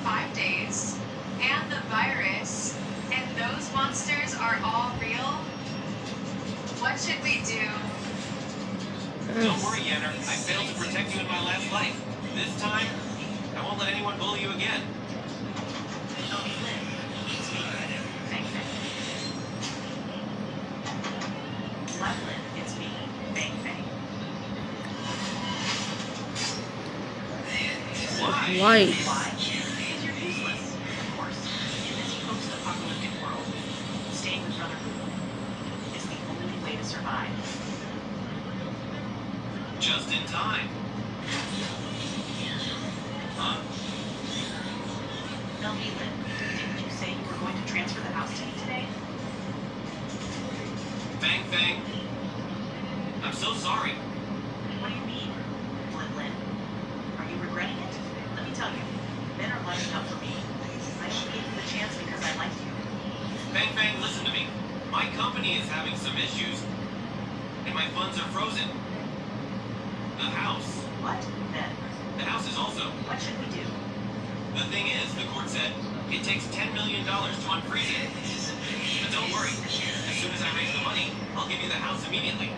5 days, and the virus, and those monsters are all real, what should we do? Don't worry, Yenner. I failed to protect you in my last life. This time, I won't let anyone bully you again. Oh, Lynn, it's me. Bang, bang. What, Lynn? It's me. Bang, bang. Why? Why? Why? Because you're useless. Of course. In this post-apocalyptic world, staying with Brother Who is the only way to survive. Just in time. Huh? Now, Lynn, didn't you say you were going to transfer the house to me today? Fang Fang. I'm so sorry. What do you mean, Lynn? Are you regretting it? Let me tell you, men are lining up for me. I only gave you the chance because I liked you. Fang Fang, listen to me. My company is having some issues, and my funds are frozen. The house. What? Then? The house is also. What should we do? The thing is, the court said, it takes $10 million to unfreeze it. But don't worry. As soon as I raise the money, I'll give you the house immediately.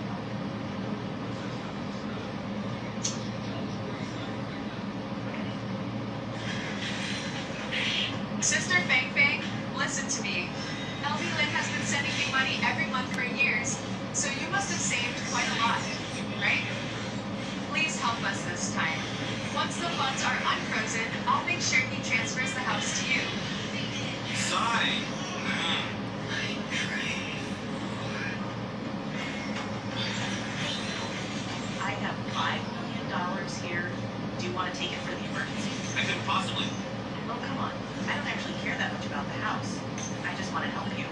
Sister Fang Fang, listen to me. LV Lin has been sending me money every month for years, so you must have saved quite a lot, right? Please help us this time. Once the funds are unfrozen, I'll make sure he transfers the house to you. Sigh. I have $5 million here. Do you want to take it for the emergency? I couldn't possibly. Oh, come on. I don't actually care that much about the house. I just want to help you.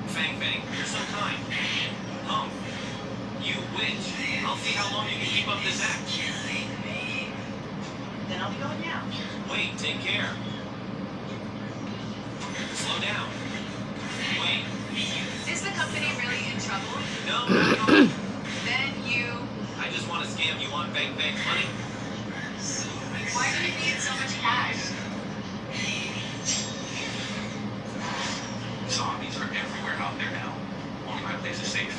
Fang Fang, you're so kind. You witch. I'll see how long you can keep up this act. Then I'll be going now. Wait, take care. Slow down. Wait. Is the company really in trouble? No, no. Then you... I just want to scam you on Fang Fang's money. Why do you need so much cash? Zombies are everywhere out there now. Only my place is safe.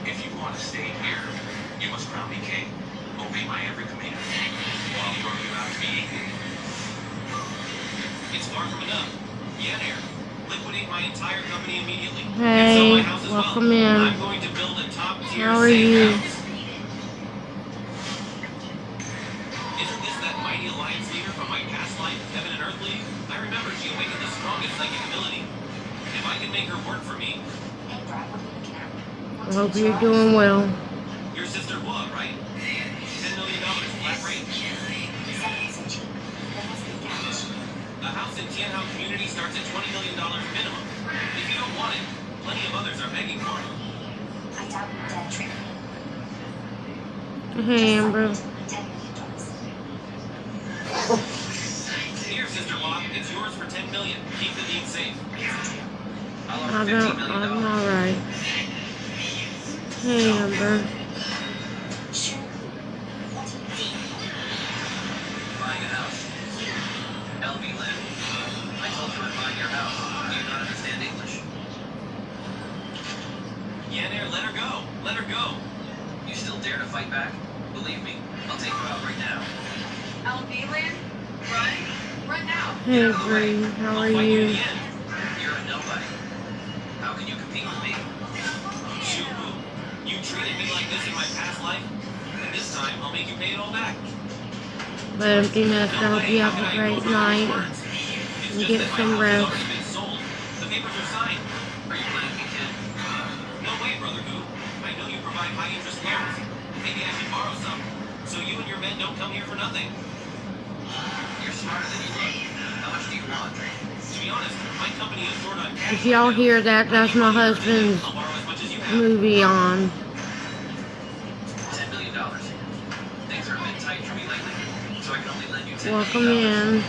If you want to stay here, you must crown me king. Obey my every command. While throw you out to be eaten. It's far from enough. Yenner, liquidate my entire company immediately. And sell my Hey, house as welcome well. in. I'm going to build a top-tier How are safe you? house. Isn't this that mighty alliance leader from my past life, Heaven and Earth League? I remember she awakened the strongest psychic ability. If I can make her work for me. I hope you're doing well. Your sister Hua, right? $10 million, flat rate. A house in Tianhao community starts at $20 million minimum. If you don't want it, plenty of others are begging for it. Hey, Amber. Here, Sister Hua, it's yours for $10 million. Keep the deed safe. I'm alright. Hey, Amber. Buying a house. LV Lin, I told you I'm buying your house. Do you not understand English? Yenner, let her go. Let her go. You still dare to fight back? Believe me, I'll take you out right now. LV Lin, run. Run now. Hey, Bree. How are you? You're a nobody. How can you compete with me? Shoot, you treated me like this in my past life, and this time I'll make you pay it all back. But I'm thinking I hope you have a great night and get some rest. The papers are signed. Are you playing me, kid? No way, Brother Who. I know you provide high-interest loans. Maybe I should borrow some, so you and your men don't come here for nothing. You're smarter than you look. How much do you want? To be honest, my company is short on cash. If y'all hear that, that's my husband's I'll borrow as much as you have. movie on. $10 million. Things are a bit tight for me lately, so I can only lend you $10 million. Welcome in.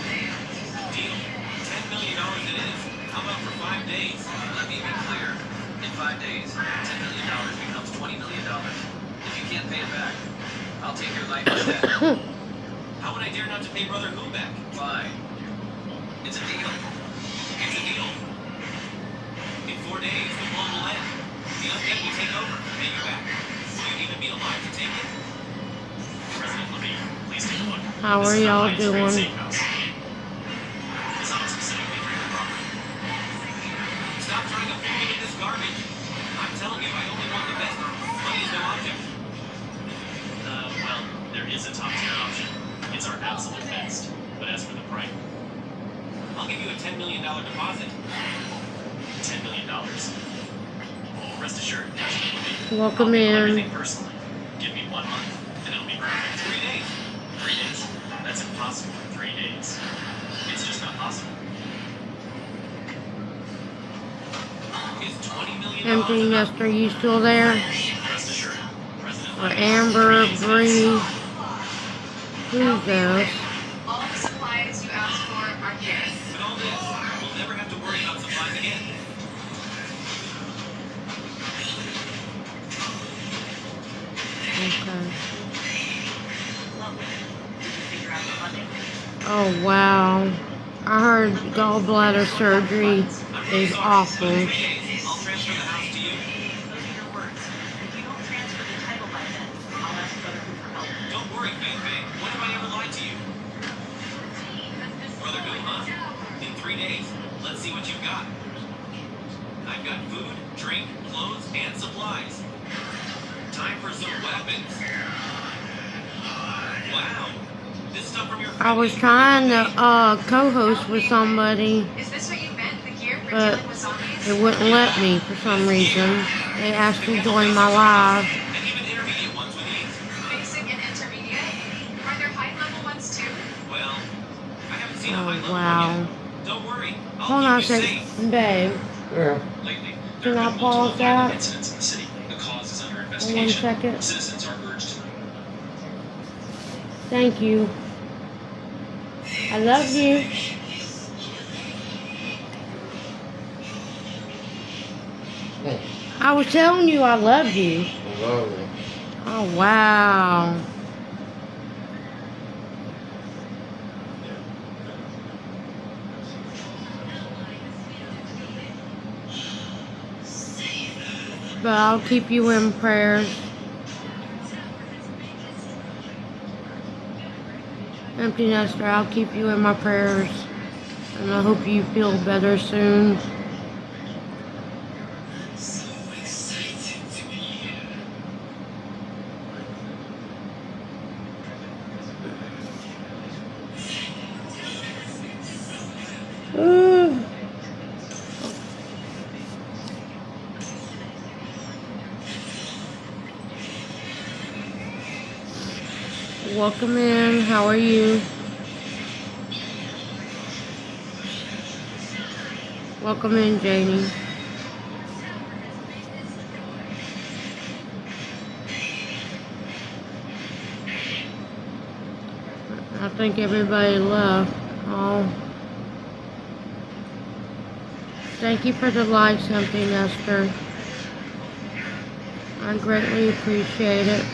Deal. $10 million it is. How about for 5 days? Let me be clear. In 5 days, $10 million becomes $20 million. If you can't pay it back, I'll take your life instead. How would I dare not to pay Brother Who back? Fine. It's a deal. It's a deal. In 4 days, the world will end. The undead will take over and pay you back. Will you even be alive to take it? President Levine, please take a look. How are y'all doing? Stop trying to fool me with this garbage. I'm telling you, I only want the best. Money is no object. Well, there is a top-tier option. It's our absolute best. But as for the price, I'll give you a $10 million deposit. $10 million. Rest assured, President Levine. Welcome I'll handle in. everything personally. Give me 1 month, and it'll be perfect. 3 days. 3 days? That's impossible in 3 days. It's just not possible. Is $20 million Empty Nest, are you still there? Rest assured, President Or Levine. Amber, Bree? Who's this? All the supplies you asked for are here. With all this, we'll never have to worry about supplies again. Okay. Lovely. Did you figure out the funding? Oh, wow. I heard gallbladder surgery is awful. I'll transfer the house to you. Those are your words. If you don't transfer the title by then, I'll ask Brother Who for help. Don't worry, Fei. When have I ever lied to you? Brother Who, huh? In 3 days. Let's see what you've got. I've got food, drink, clothes, and supplies. Time for some weapons. Wow. This stuff from your I was trying to co-host with somebody, Is this what you meant? The gear for but dealing with zombies? it wouldn't let me for some reason. They asked to join my live. And even intermediate ones with ease. Basic and intermediate? Are there high level ones too? Well, I haven't seen a Oh, high level wow. one yet. Don't worry. Hold on I'll a keep you second, safe. babe. Yeah. Lately, Can there I have been multiple pause violent that? incidents in the city. The cause is under One investigation. second. Citizens are urged to Thank you. I love you. I was telling you I love you. Lovely. Oh, wow. But I'll keep you in prayers. Empty Nester, I'll keep you in my prayers. And I hope you feel better soon. Welcome in. How are you? Welcome in, Janie. I think everybody left. Oh. Thank you for the likes, Empty Nester. I greatly appreciate it.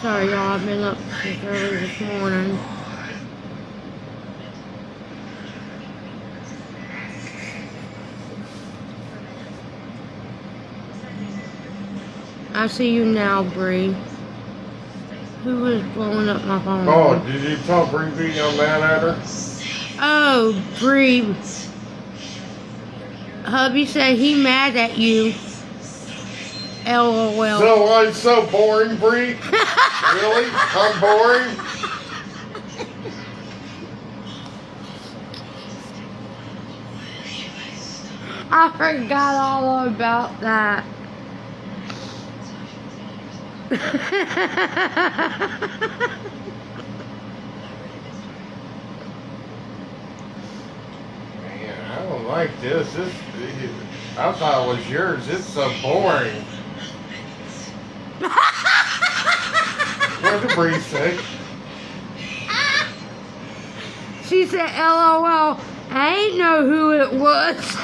Sorry, y'all. I've been up since early this morning. I see you now, Bree. Who was blowing up my phone? Oh, did you tell Bree being mad at her? Oh, Bree. Hubby said he mad at you. LOL. So I'm so boring, Bree? Really? I'm boring? I forgot all about that. Man, I don't like this. I thought it was yours. It's so boring. know the Bree's sick. She said, LOL. I ain't know who it was.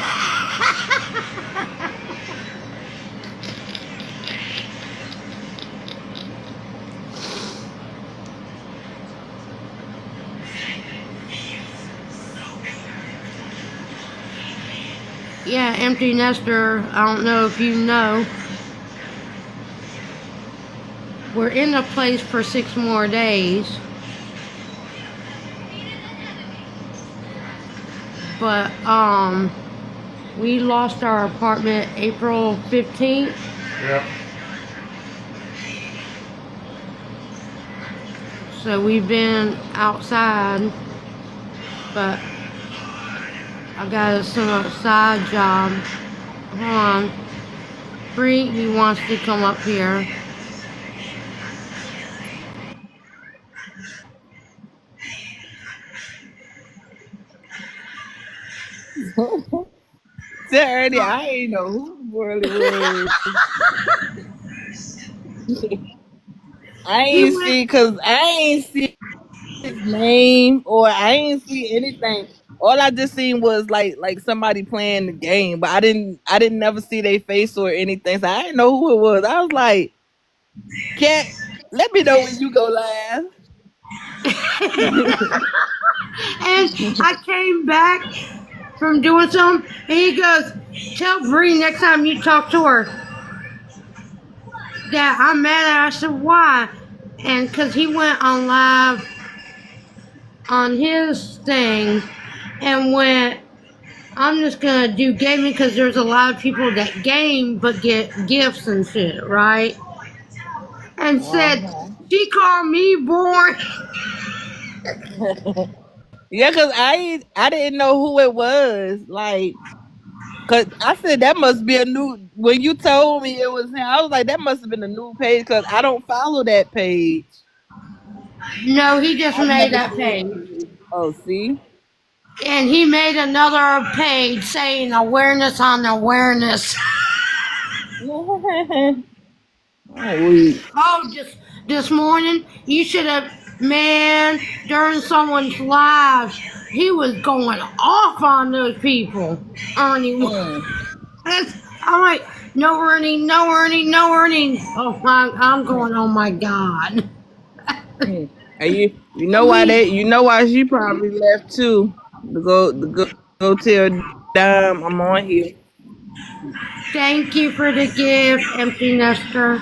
Yeah, empty nester. I don't know if you know. We're in the place for 6 more days. But, we lost our apartment April 15th. Yep. So we've been outside. But I got some side job. Hold on. Bree, he wants to come up here. Saturday, I ain't know who really was. I He ain't went. see, cause I ain't see his name or I ain't see anything. All I just seen was like somebody playing the game, but I didn't never see their face or anything. So I didn't know who it was. I was like, "Cat, let me know when you go live." And I came back from doing something, and he goes, "Tell Bree next time you talk to her that I'm mad at her." I said, "Why?" And because he went on live on his thing and went, "I'm just gonna do gaming because there's a lot of people that game but get gifts and shit, right?" And said, Uh-huh. "She called me boring." Yeah, cause I didn't know who it was. Like, cause I said that must be a new. When you told me it was him, I was like, that must have been a new page. Cause I don't follow that page. No, he just I've made never that seen page. it. Oh, see. And he made another page saying awareness on awareness. Oh, wait. Oh, just this morning, you should have, man, during someone's live, he was going off on those people. Ernie was. Mm, I'm like, no earning, no earning, no earning. Oh my, I'm mm, going, oh my God. mm. And you know why We she probably left too. To go tell Dime I'm on here. thank you for the gift, empty nester.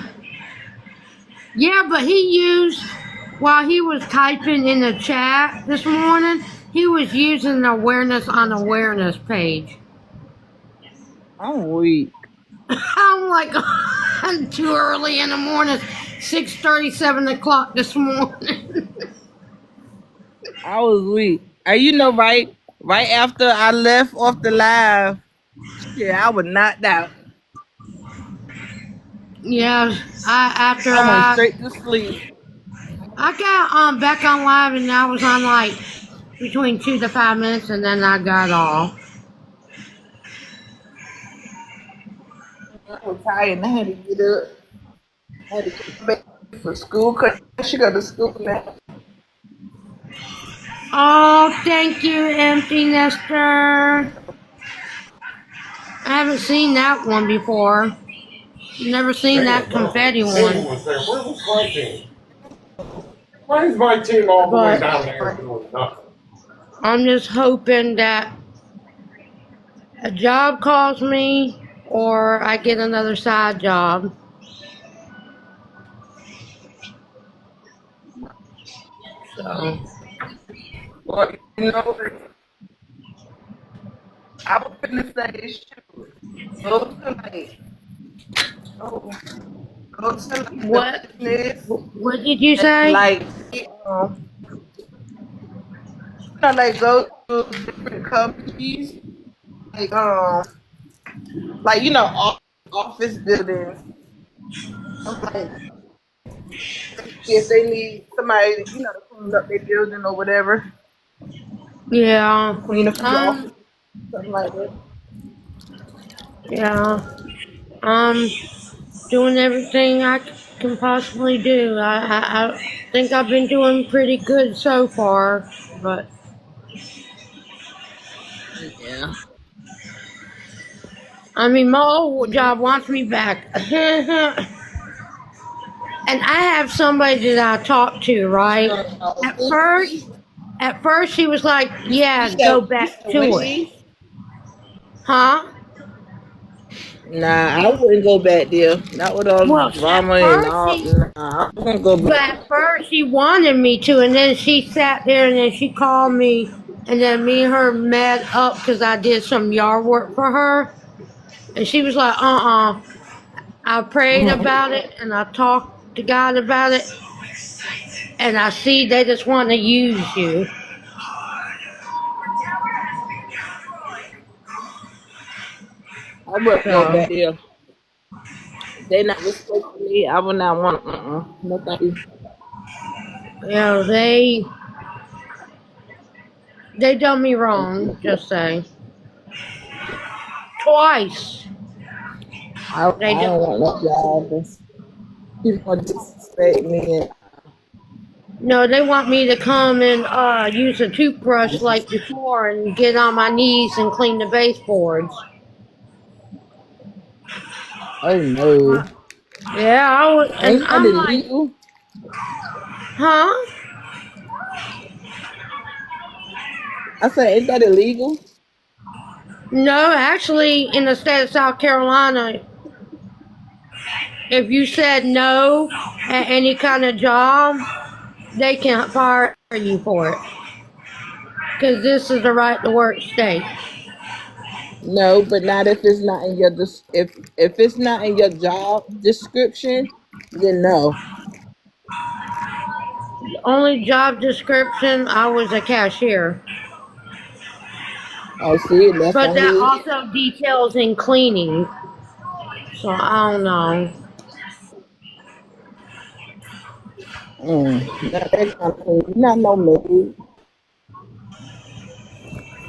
Yeah, but he used, while he was typing in the chat this morning, he was using the awareness on awareness page. I'm weak. I'm like, too early in the morning, 6:30, 7 o'clock this morning. I was weak. And you know, right after I left off the live, yeah, I was knocked out. Yeah, after I went straight to sleep. I got back on live and I was on like between 2 to 5 minutes and then I got off. I was tired and I had to get up. I had to come back for school because she go to school now. Oh, thank you, empty nester. I haven't seen that one before. Never seen that Damn, no. confetti Team one. was there. Where was my team? Why is my team all the way But down there doing nothing? I'm just hoping that a job calls me or I get another side job. So Well, you know, I was finna say shoot. Go to like, oh, go to like the what business what did you and say? like, like go to different companies, like like office buildings. I'm like, if they need somebody, to clean up their building or whatever, Yeah. clean a few Um offices, something like that. yeah. Um doing everything I can. can possibly do. I think I've been doing pretty good so far, but Yeah. I mean, my old job wants me back. And I have somebody that I talk to, right? At first, at first she was like, You "Yeah, said go you back said to it." Wendy's? Huh? Nah, I wouldn't go back there. Not with all Well, the at drama and first all. she, Nah, I wouldn't go but back. at first she wanted me to, and then she sat there, and then she called me, and then me and her met up because I did some yard work for her, and she was like, I prayed about it, and I talked to God about it, and I see they just want to use you. I wouldn't go So, back there. They not respecting me. I would not want. No, thank you. you know, they done me wrong, just say. Twice. I They don't done me want no wrong. job. People disrespect me. And No, they want me to come and use a toothbrush like before and get on my knees and clean the baseboards. oh no, Yeah, and ain't that I'm like, illegal? huh? I said, ain't that illegal? No, actually, in the state of South Carolina, if you said no at any kind of job, they can fire you for it. Because this is the right to work state. No, but not if it's not in your if it's not in your job description, then no. The only job description, I was a cashier. Oh, see, that's But that only. also details in cleaning. So I don't know. Not that kind of thing. Not no maid.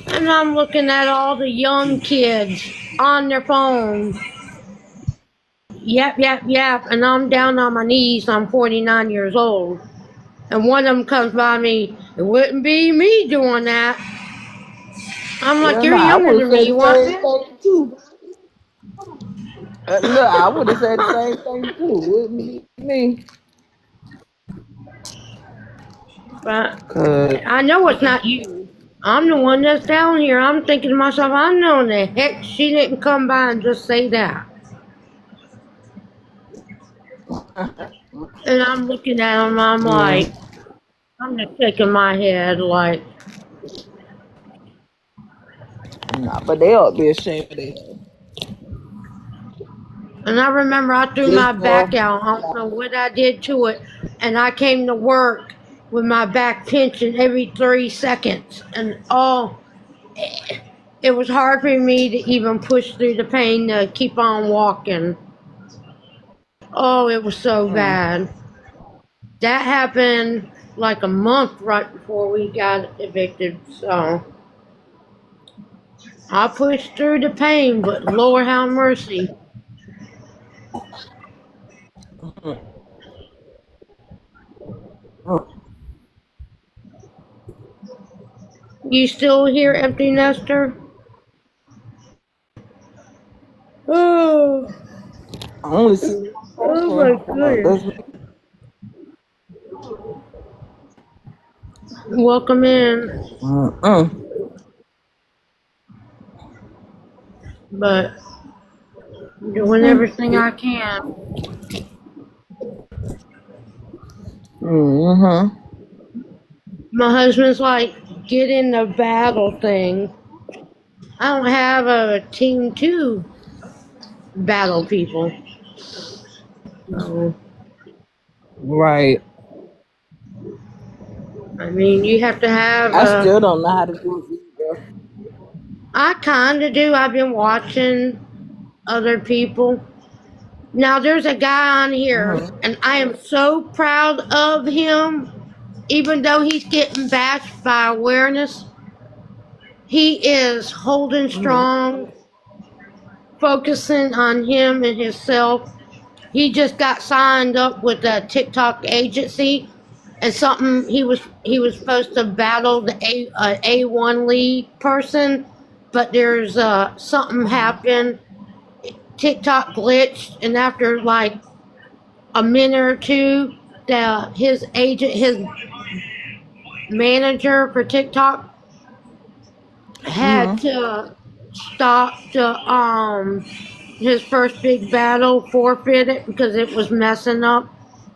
And I'm looking at all the young kids on their phones. Yep, yep, yep. And I'm down on my knees. I'm 49 years old. And one of them comes by me. It wouldn't be me doing that. I'm like, Well, no, you're I younger would have than me. said You the want same this? thing too. Look, I would have said the same thing too. Wouldn't be me. But Cause I know it's not you. I'm the one that's down here. I'm thinking to myself, I know the heck she didn't come by and just say that. And I'm looking at him, I'm like, I'm just shaking my head like, nah, but they ought to be ashamed of it. and I remember I threw This my boy, back out. I don't know what I did to it. And I came to work with my back pinching every 3 seconds. And it was hard for me to even push through the pain to keep on walking. Oh, it was so bad. That happened like a month right before we got evicted. So I pushed through the pain, but Lord have mercy. You still here, empty nester? Oh, I only see one oh my person. goodness. That's me. Welcome in. But doing everything I can. My husband's like, get in the battle thing. I don't have a team to battle people. So, Right. I mean, you have to have I a. still don't know how to do it either. I kind of do. I've been watching other people. Now, there's a guy on here, and I am so proud of him, even though he's getting bashed by awareness. He is holding strong, focusing on him and himself. he just got signed up with a TikTok agency, and something he was supposed to battle the A1 league person, but there's something happened. TikTok glitched, and after like a minute or two, his manager for TikTok had Mm-hmm. to stop his first big battle, forfeit it because it was messing up.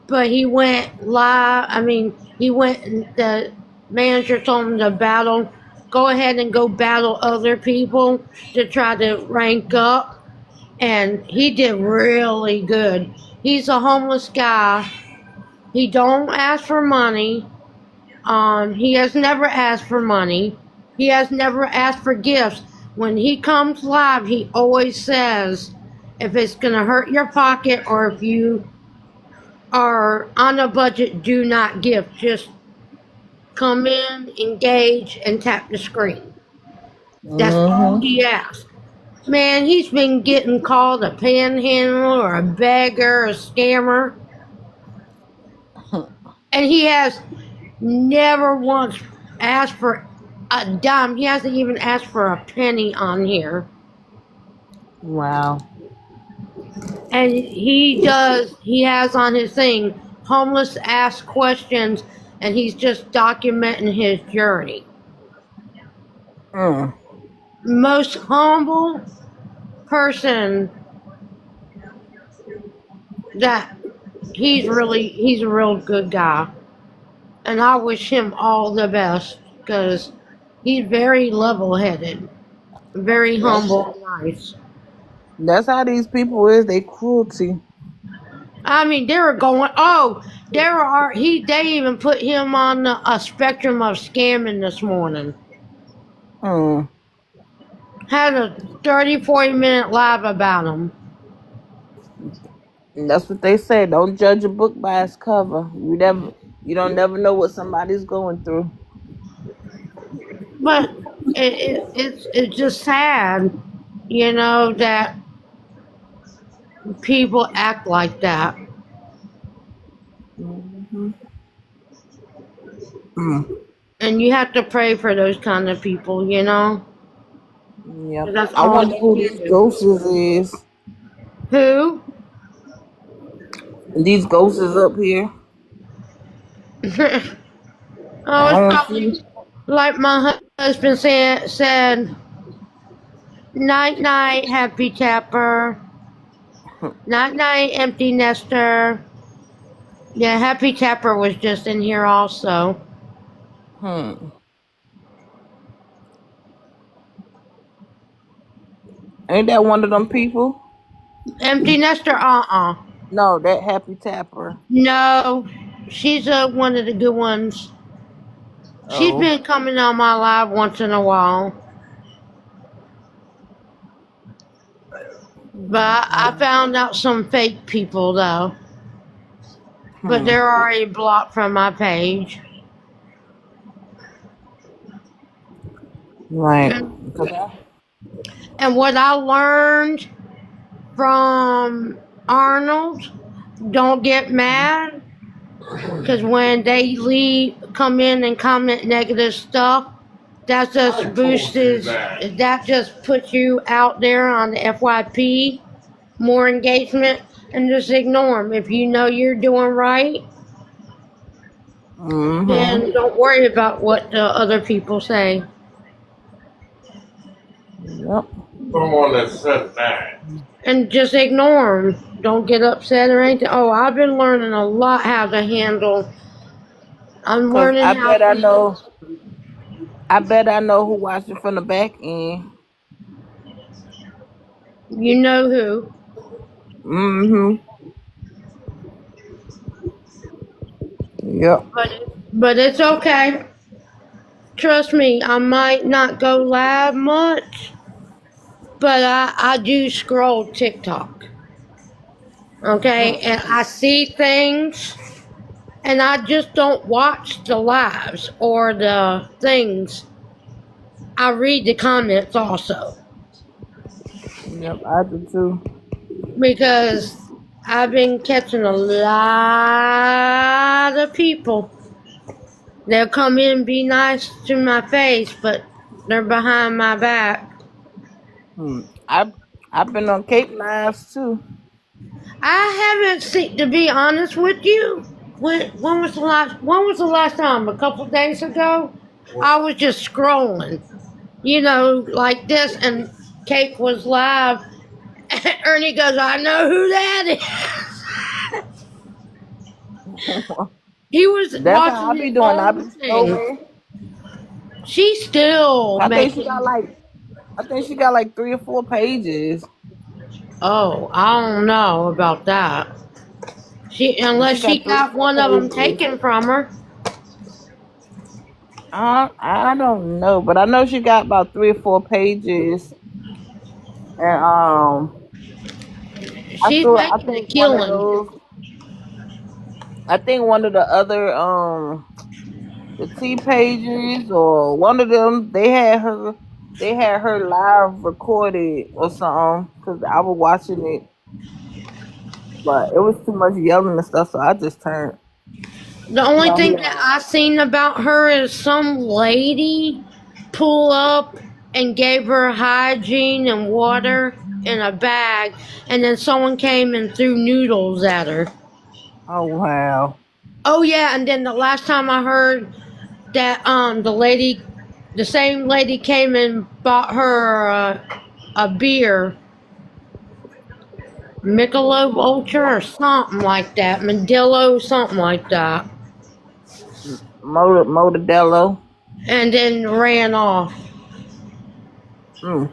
But he went live. I mean, he went. The manager told him to battle. Go ahead and go battle other people to try to rank up, and he did really good. He's a homeless guy. He don't ask for money. He has never asked for money. He has never asked for gifts. When he comes live, he always says, if it's going to hurt your pocket or if you are on a budget, do not gift. Just come in, engage, and tap the screen. That's all Mm-hmm. he asks. Man, he's been getting called a panhandler or a beggar, a scammer. And he has never once asked for a dime. He hasn't even asked for a penny on here. Wow. And he has on his thing, homeless ask questions, and he's just documenting his journey. Mm. Most humble person that he's a real good guy. And I wish him all the best because he's very level headed, very humble and nice. That's how these people is. They cruelty. I mean, they were going. Oh, they even put him on a spectrum of scamming this morning. Mm. Had a 40 minute live about him. And that's what they say. Don't judge a book by its cover. You don't never know what somebody's going through. But it's just sad, that people act like that. Mm-hmm. Mm. And you have to pray for those kind of people, Yep. That's I all wonder who you these can do. ghosts is. Who? These ghosts is up here. Oh, I it's don't probably see. like my husband said, night night, happy tapper. Night night, empty nester. Yeah, happy tapper was just in here also. Hmm. Ain't that one of them people? Empty nester, No, that happy tapper. No, she's one of the good ones. She's Oh. been coming on my live once in a while. But I found out some fake people though. But Hmm. they're already blocked from my page. Right. And what I learned from Arnold, don't get mad. Because when they come in and comment negative stuff, that just that just puts you out there on the FYP, more engagement, and just ignore them. If you know you're doing right, Mm-hmm. then don't worry about what the other people say. Yep. Someone that said that. And just ignore them. Don't get upset or anything. Oh, I've been learning a lot how to handle. I'm Cause learning how to. I bet I know who watching from the back end. You know who. Mm-hmm. Yep. But it's okay. Trust me, I might not go live much, but I do scroll TikTok. Okay? And I see things, and I just don't watch the lives or the things. I read the comments also. Yep, I do too. Because I've been catching a lot of people. They'll come in and be nice to my face, but they're behind my back. I've been on Cape Lives too. I haven't seen, to be honest with you. When was the last? When was the last time? A couple days ago. I was just scrolling, like this, and Cake was live. Ernie goes, "I know who that is." He was That's how watching I be his doing. I be own thing. scrolling. She's still I think she got making. like I think she got like 3 or 4 pages. Oh, I don't know about that. She Unless she got three or got four one of them pages. taken from her. I don't know, but I know she got about 3 or 4 pages. And She's I making a think one of killing. those I think one of the other the T pages or one of them they had her live recorded or something because I was watching it, but it was too much yelling and stuff, so I just The only turned thing me that off. I seen about her is some lady pull up and gave her hygiene and water in a bag, and then someone came and threw noodles at her. Oh wow. Oh yeah, and then the last time I heard that the same lady came and bought her a beer, Michelob Ultra or something like that, Modelo, something like that, Mortadello. and then ran off. Mm.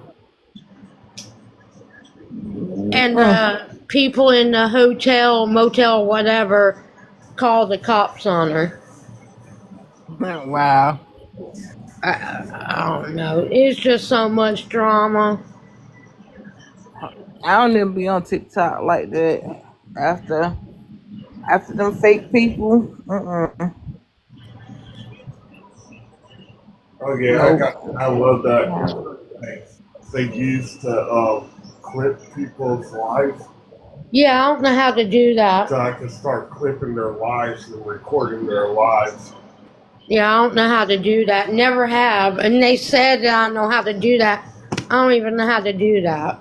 And Mm. people in the hotel, motel, whatever, called the cops on her. Wow. I don't know. It's just so much drama. I don't even be on TikTok like that. After them fake people. Mm-mm. Oh yeah, Nope. I love that. They used to clip people's lives, Yeah, I don't know how to do that. so I can start clipping their lives and recording their lives. Yeah, I don't know how to do that. Never have. And they said that I know how to do that. I don't even know how to do that.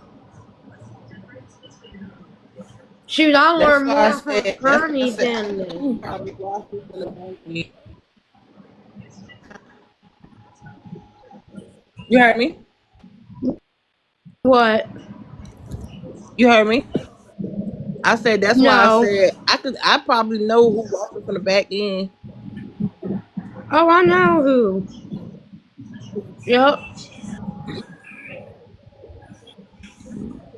Shoot, I That's learned why I more from said. That's why I Ernie said. than this. I be watching in the movie. You heard me? What? You heard me? I said that's why I No. said I probably know who watching from the back end. Oh, I know who. Yep.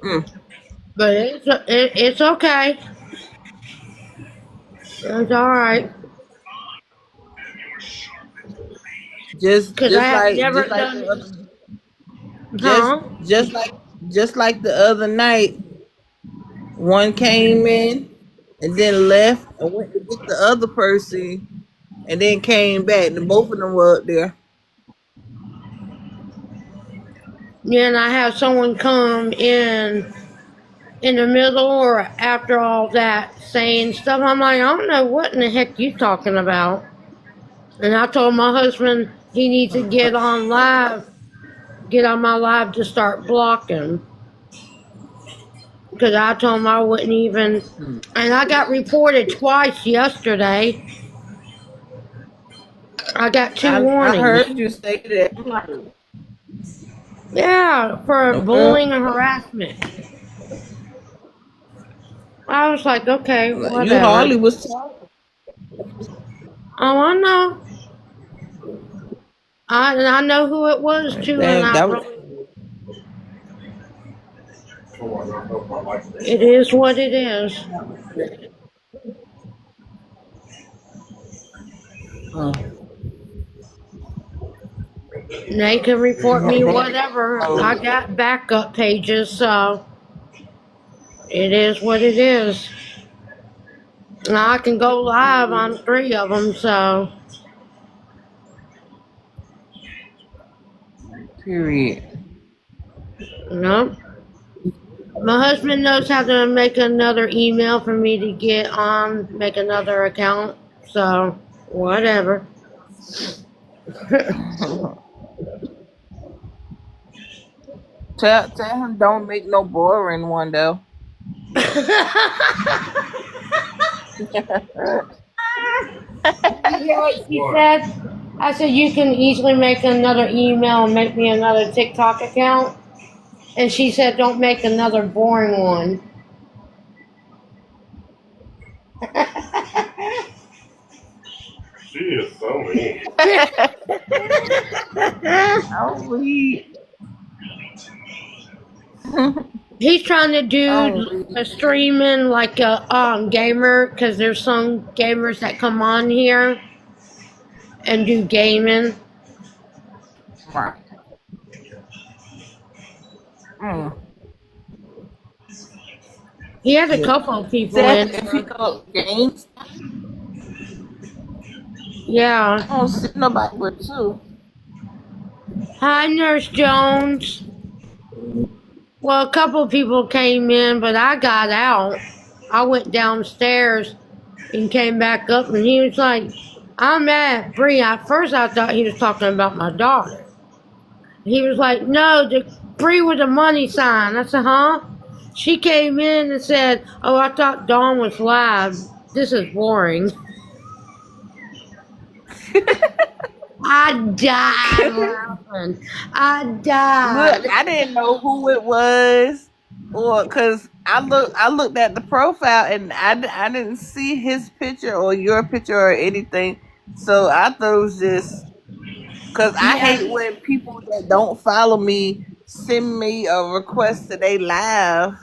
Mm. But it's okay. It's all right. Cause I Just have like never done. just Huh? just like just like the other night, one came in and then left and went to get the other person and then came back and both of them were up there. Yeah, and I have someone come in the middle or after all that saying stuff. I'm like, I don't know what in the heck you talking about. And I told my husband he needs to get on my live to start blocking. Because I told him I wouldn't even. And I got reported twice yesterday. I got 2 warnings. I heard you say that. I'm like, Yeah, for bullying and harassment. I was like, okay, you whatever. hardly was talking. Oh, I know. I know who it was too, and That, I that was really. It is what it is. They can report me whatever. I got backup pages, so it is what it is. Now I can go live on 3 of them, so period. no. My husband knows how to make another email for me to get on, make another account. So, whatever. Tell him don't make no boring one though. You hear what she said? I said, you can easily make another email and make me another TikTok account. And she said, don't make another boring one. She is so mean. I'm weak. He's trying to do I'm a streaming like a gamer, because there's some gamers that come on here and do gaming. weak. Mm. He has a couple of people Said in if he there. go games, Yeah. I don't see nobody with you. Hi, Nurse Jones. Well, a couple of people came in, but I got out. I went downstairs and came back up, and he was like, I'm at Bree. At first, I thought he was talking about my daughter. He was like, no, the Bree with the money sign. I said, huh? She came in and said, oh, I thought Dawn was live. This is boring. I died laughing. I died. Look, I didn't know who it was, or because I looked at the profile and I didn't see his picture or your picture or anything, so I thought it was just because I Yeah. hate when people that don't follow me send me a request to they live.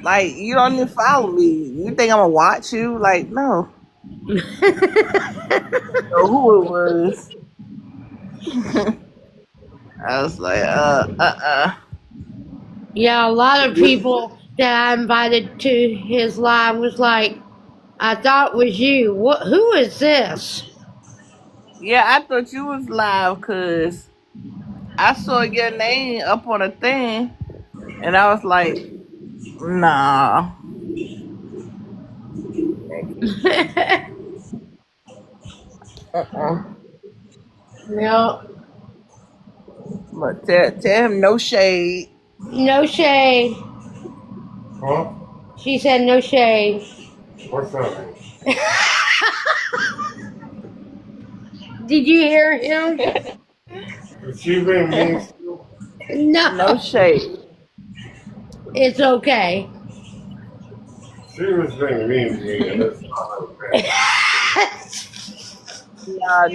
Like you don't even follow me. You think I'm gonna watch you? Like no, know who it was. I was like, Yeah, a lot of people that I invited to his live was like, I thought it was you. What? Who is this? Yeah, I thought you was live because I saw your name up on a thing, and I was like, nah. Uh-uh. No, But tell him no shade. no shade. Huh? She said no shade. What's that? Did you hear him? Is she being mean still? No No, shade. it's okay. She was being mean to me, and it's not okay. Nah,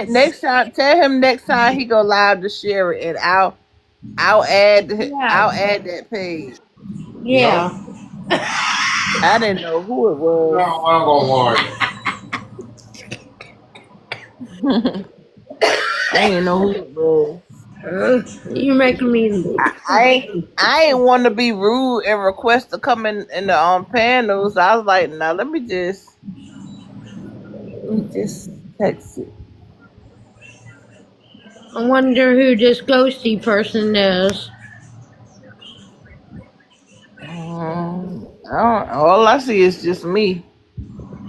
next time, tell him next time he go live to share it, and I'll Yeah, add that page. yeah. No, I didn't know who it no, was. I don't lie. I didn't know who it was. You're making me. I ain't want to be rude and request to come in the panels. I was like, nah, let me just text it. I wonder who this ghosty person is. All I see is just me.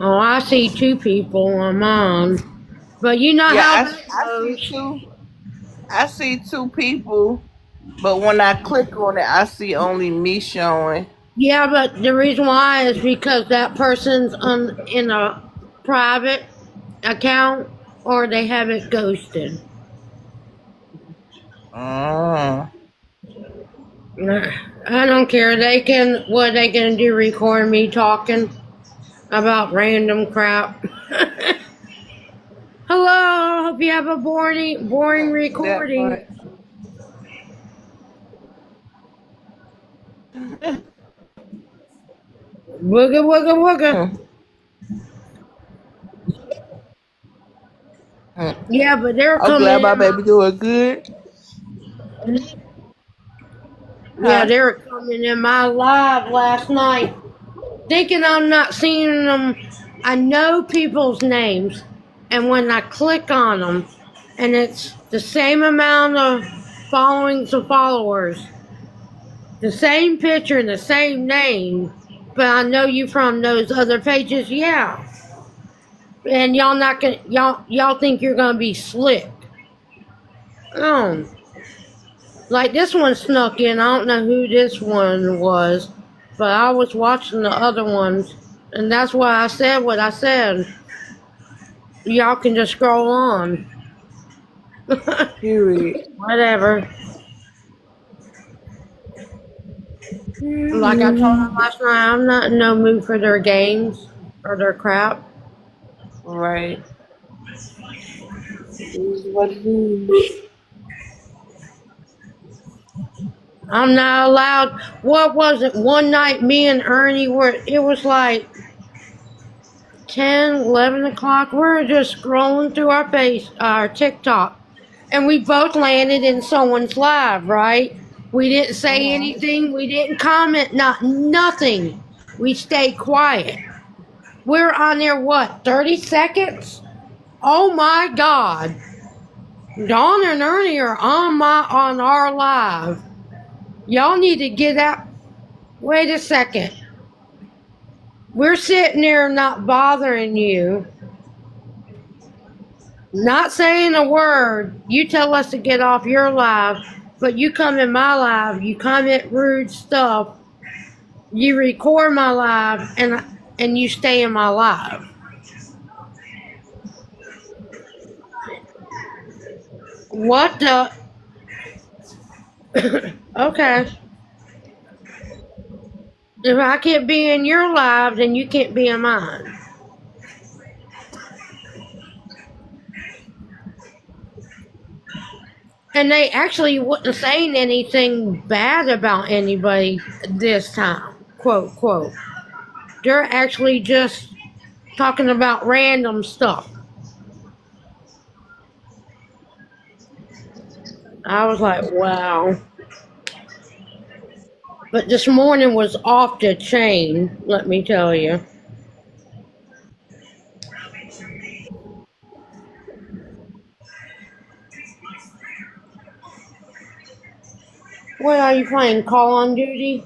Oh, I see two people on mine. But you know Yeah, how I, that I see goes. two. I see two people, but when I click on it, I see only me showing. Yeah, but the reason why is because that person's in a private account or they have it ghosted. Mm. I don't care. They can, what they gonna do, record me talking about random crap. Hello, hope you have a boring That recording. part. Wooga wooga wooga. Hmm. Hmm. Yeah, but they're I'm coming glad my in. baby doing good. Yeah, Huh? they were coming in my live last night, thinking I'm not seeing them. I know people's names, and when I click on them, and it's the same amount of followings of followers, The same picture and the same name, but I know you from those other pages, yeah. And y'all not gonna y'all think you're gonna be slick. Oh. Like this one snuck in. I don't know who this one was, but I was watching the other ones, and that's why I said what I said. Y'all can just scroll on. Period. Whatever. Like I told them last night, I'm not in no mood for their games or their crap. Right. It is what it is. I'm not allowed. What was it? One night, me and Ernie were. It was like 10, 11 o'clock. We're just scrolling through our TikTok, and we both landed in someone's live. Right? We didn't say anything. We didn't comment. Nothing. We stayed quiet. We're on there. What? 30 seconds? Oh my God! Dawn and Ernie are on our live. Y'all need to get out. Wait a second. We're sitting there not bothering you, not saying a word. You tell us to get off your live, but you come in my live, you comment rude stuff, you record my live, and you stay in my live. What the? Okay. If I can't be in your live, then you can't be in mine. And they actually wasn't saying anything bad about anybody this time, quote, quote. They're actually just talking about random stuff. I was like, wow. But this morning was off the chain, let me tell you. What are you playing? Call on Duty?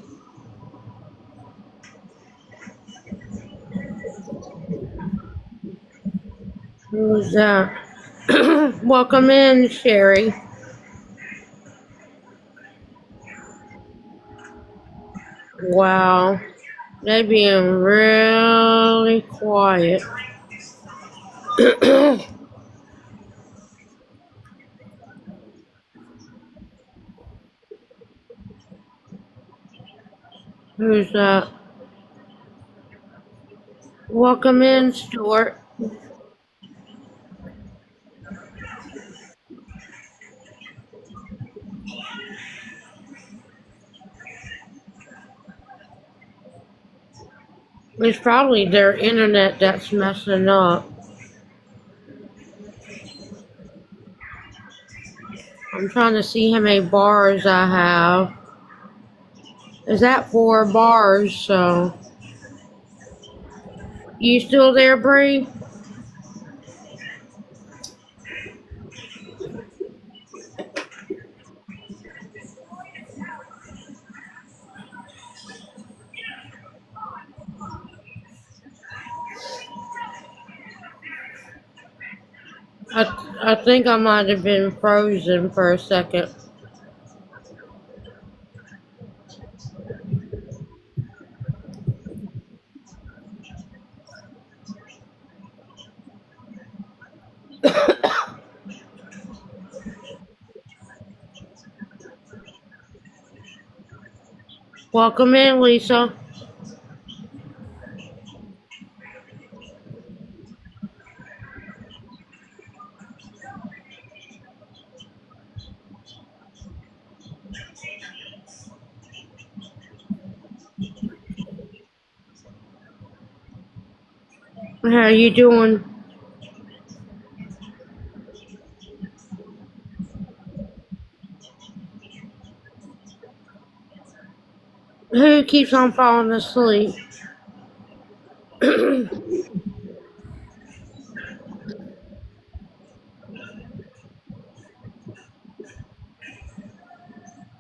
Who's that? Welcome in, Sherry. Wow. They being really quiet. Who's that? Welcome in, Stuart. It's probably their internet that's messing up. I'm trying to see how many bars I have. Is that 4 bars? So, you still there, Bree? I think I might have been frozen for a second. Welcome in, Lisa. How you doing? Who keeps on falling asleep?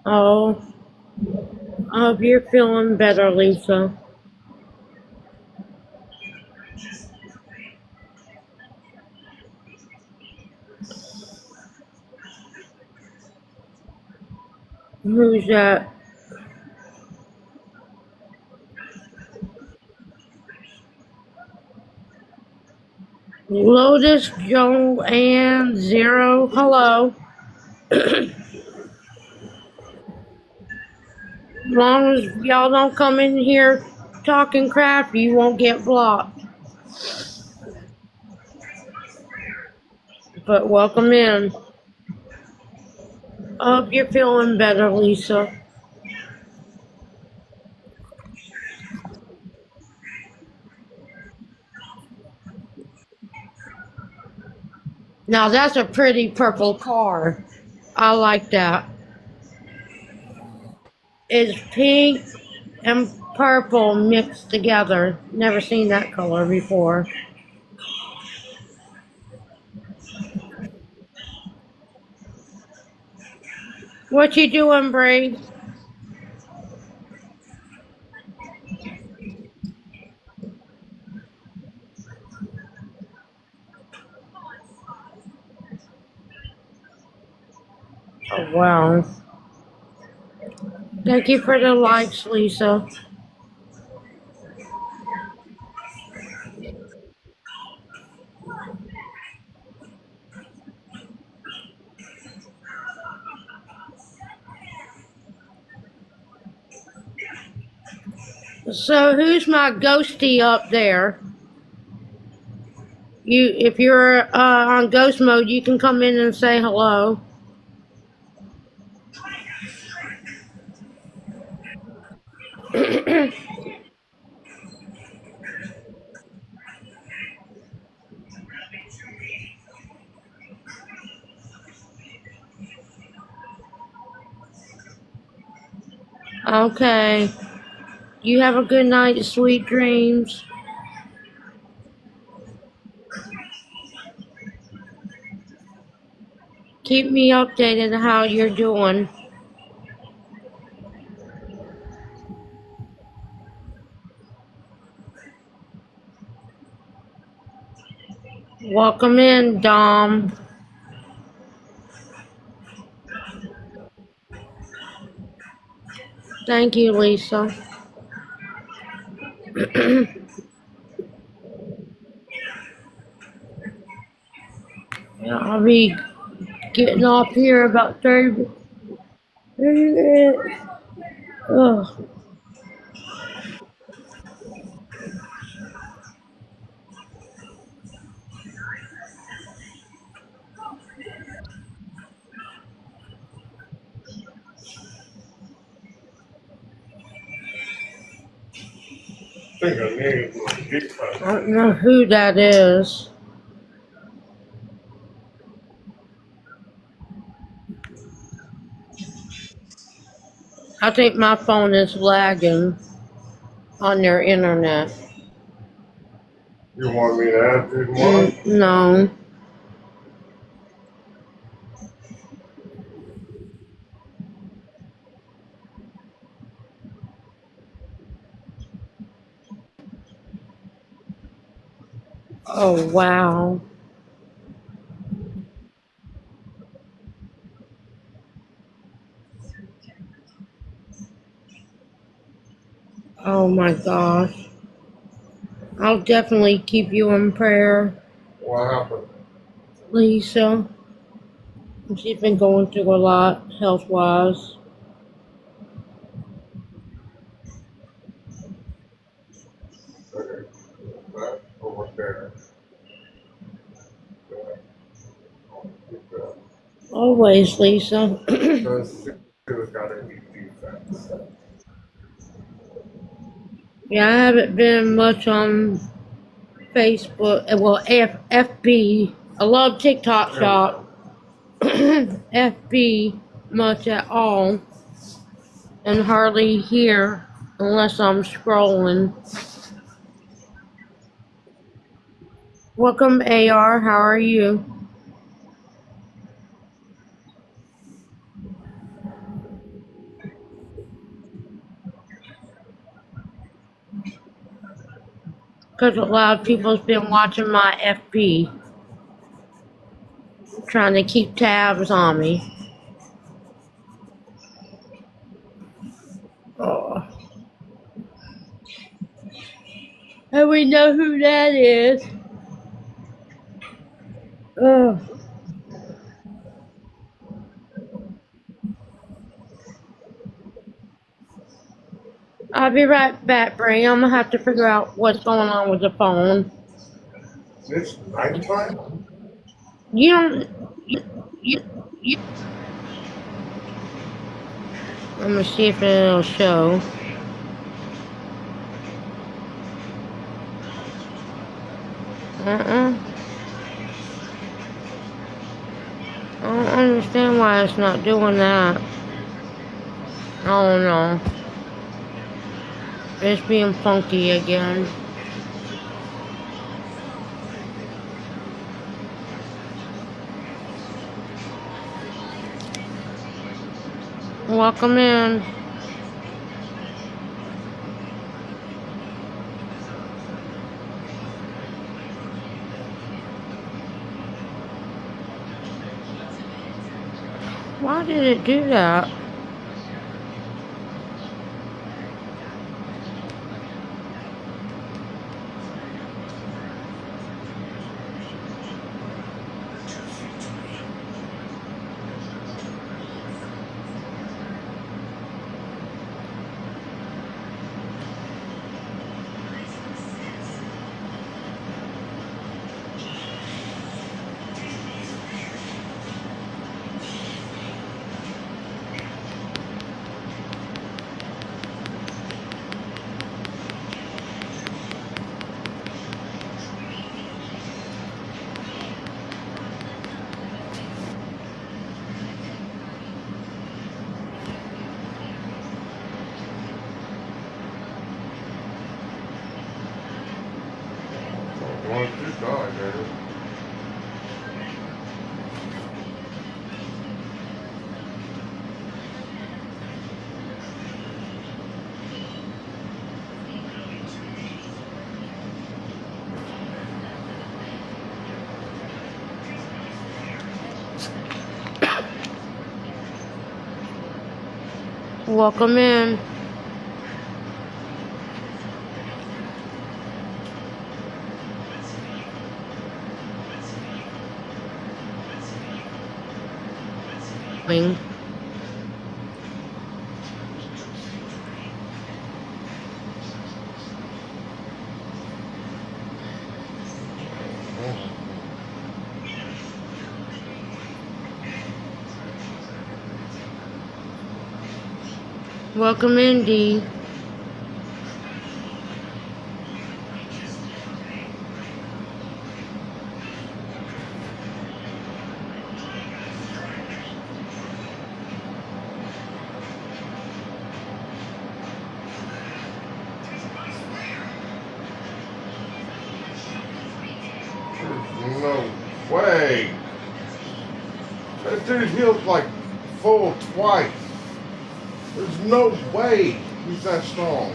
Oh, I hope you're feeling better, Lisa. Who's that? Lotus, Joanne, Zero. Hello. As long as y'all don't come in here talking crap, you won't get blocked. But welcome in. I hope you're feeling better, Lisa. Now that's a pretty purple car. I like that. It's pink and purple mixed together. Never seen that color before. What you doing, Bree? Oh, wow. Thank you for the likes, Lisa. So who's my ghostie up there? If you're on ghost mode, you can come in and say hello. Okay. You have a good night, sweet dreams. Keep me updated how you're doing. Welcome in, Dom. Thank you, Lisa. Yeah, I'll be getting off here about 30 minutes. Ugh. I think her name was Big I Time. don't know who that is. I think my phone is lagging on their internet. You want me to add you tomorrow? No. Oh, wow. Oh my gosh. I'll definitely keep you in prayer, What happened? Lisa. She's been going through a lot health wise. Okay. That over there. That. Always, Lisa. Because she was got any defense. Yeah, I haven't been much on Facebook. Well, FB. I love TikTok shop. FB much at all. And hardly here unless I'm scrolling. Welcome, AR. How are you? Because a lot of people's been watching my FB, trying to keep tabs on me. Oh. And we know who that is. Oh. I'll be right back, Bray. I'm gonna have to figure out what's going on with the phone. It's nighttime? You don't. You. I'm gonna see if it'll show. I don't understand why it's not doing that. I don't know. It's being funky again. Welcome in. Why did it do that? Why did you die, David? Welcome in. Wing. Welcome in, D. There's no way. That dude healed like full twice. There's no way he's that strong.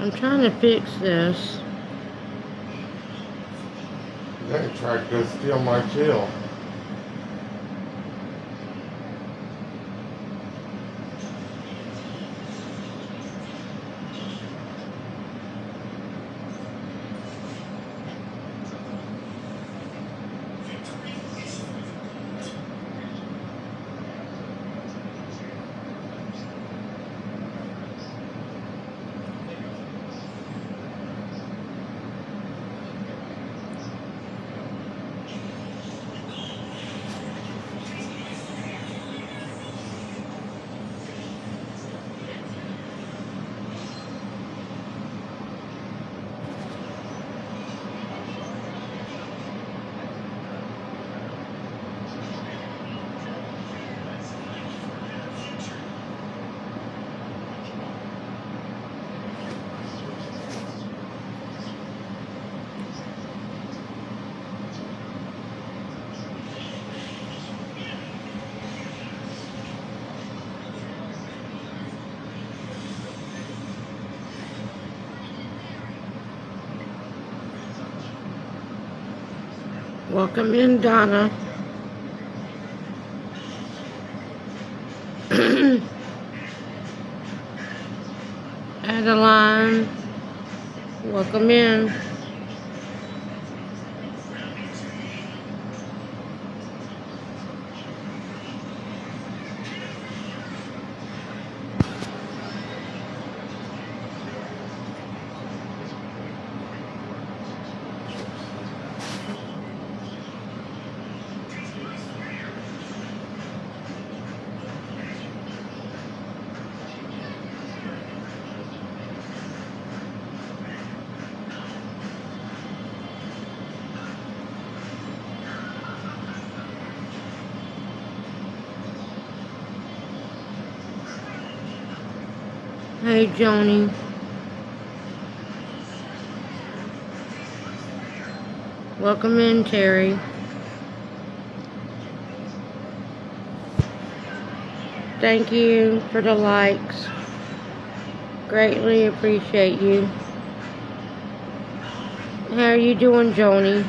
I'm trying to fix this. They tried to steal my kill. Welcome in, Donna. Adeline. Welcome in. Hey, Joni. Welcome in, Terry. Thank you for the likes. Greatly appreciate you. How are you doing, Joni?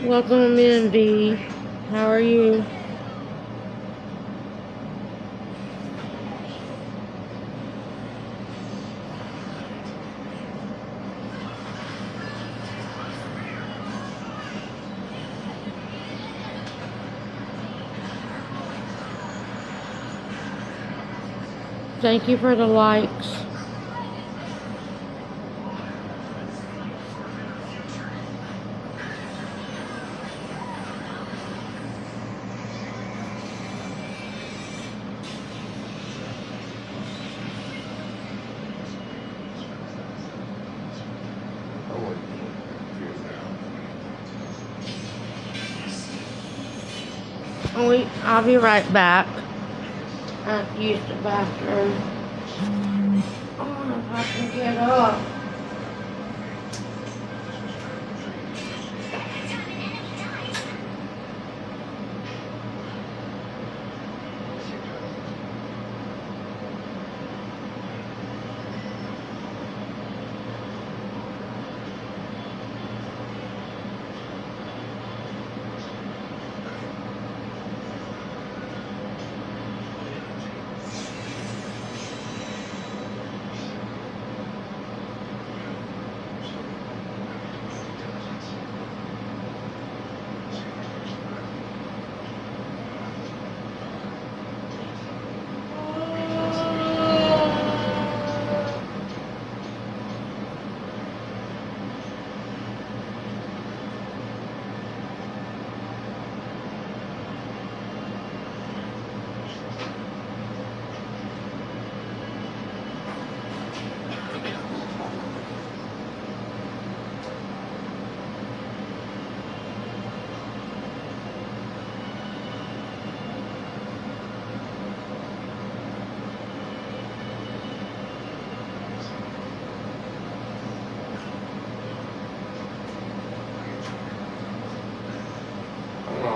Welcome in, V. How are you? Thank you for the likes. I'll be right back. I have to use the bathroom. Oh, if I can get up.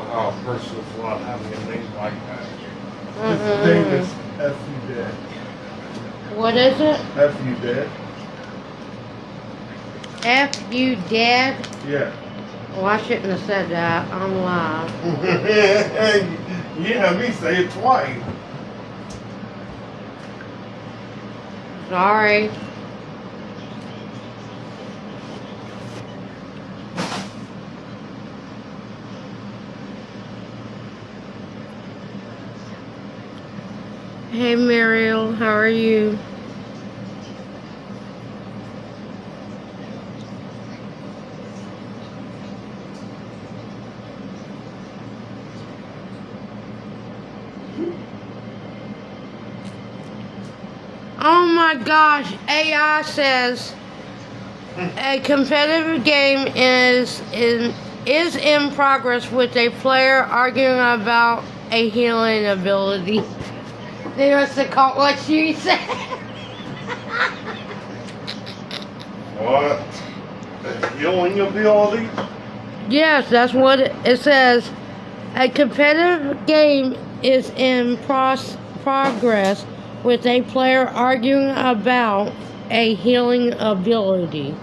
How a person's not having a name like that. His name is F.U. Dead. What is it? F.U. Dead? F.U. Dead? Yeah. Oh, I shouldn't have said that. I'm live. You had me say it twice. Sorry. Hey, Mariel, how are you? Oh my gosh, AI says a competitive game is in progress with a player arguing about a healing ability. They must have caught what she said. What? The healing ability? Yes, that's what it says. A competitive game is in progress with a player arguing about a healing ability.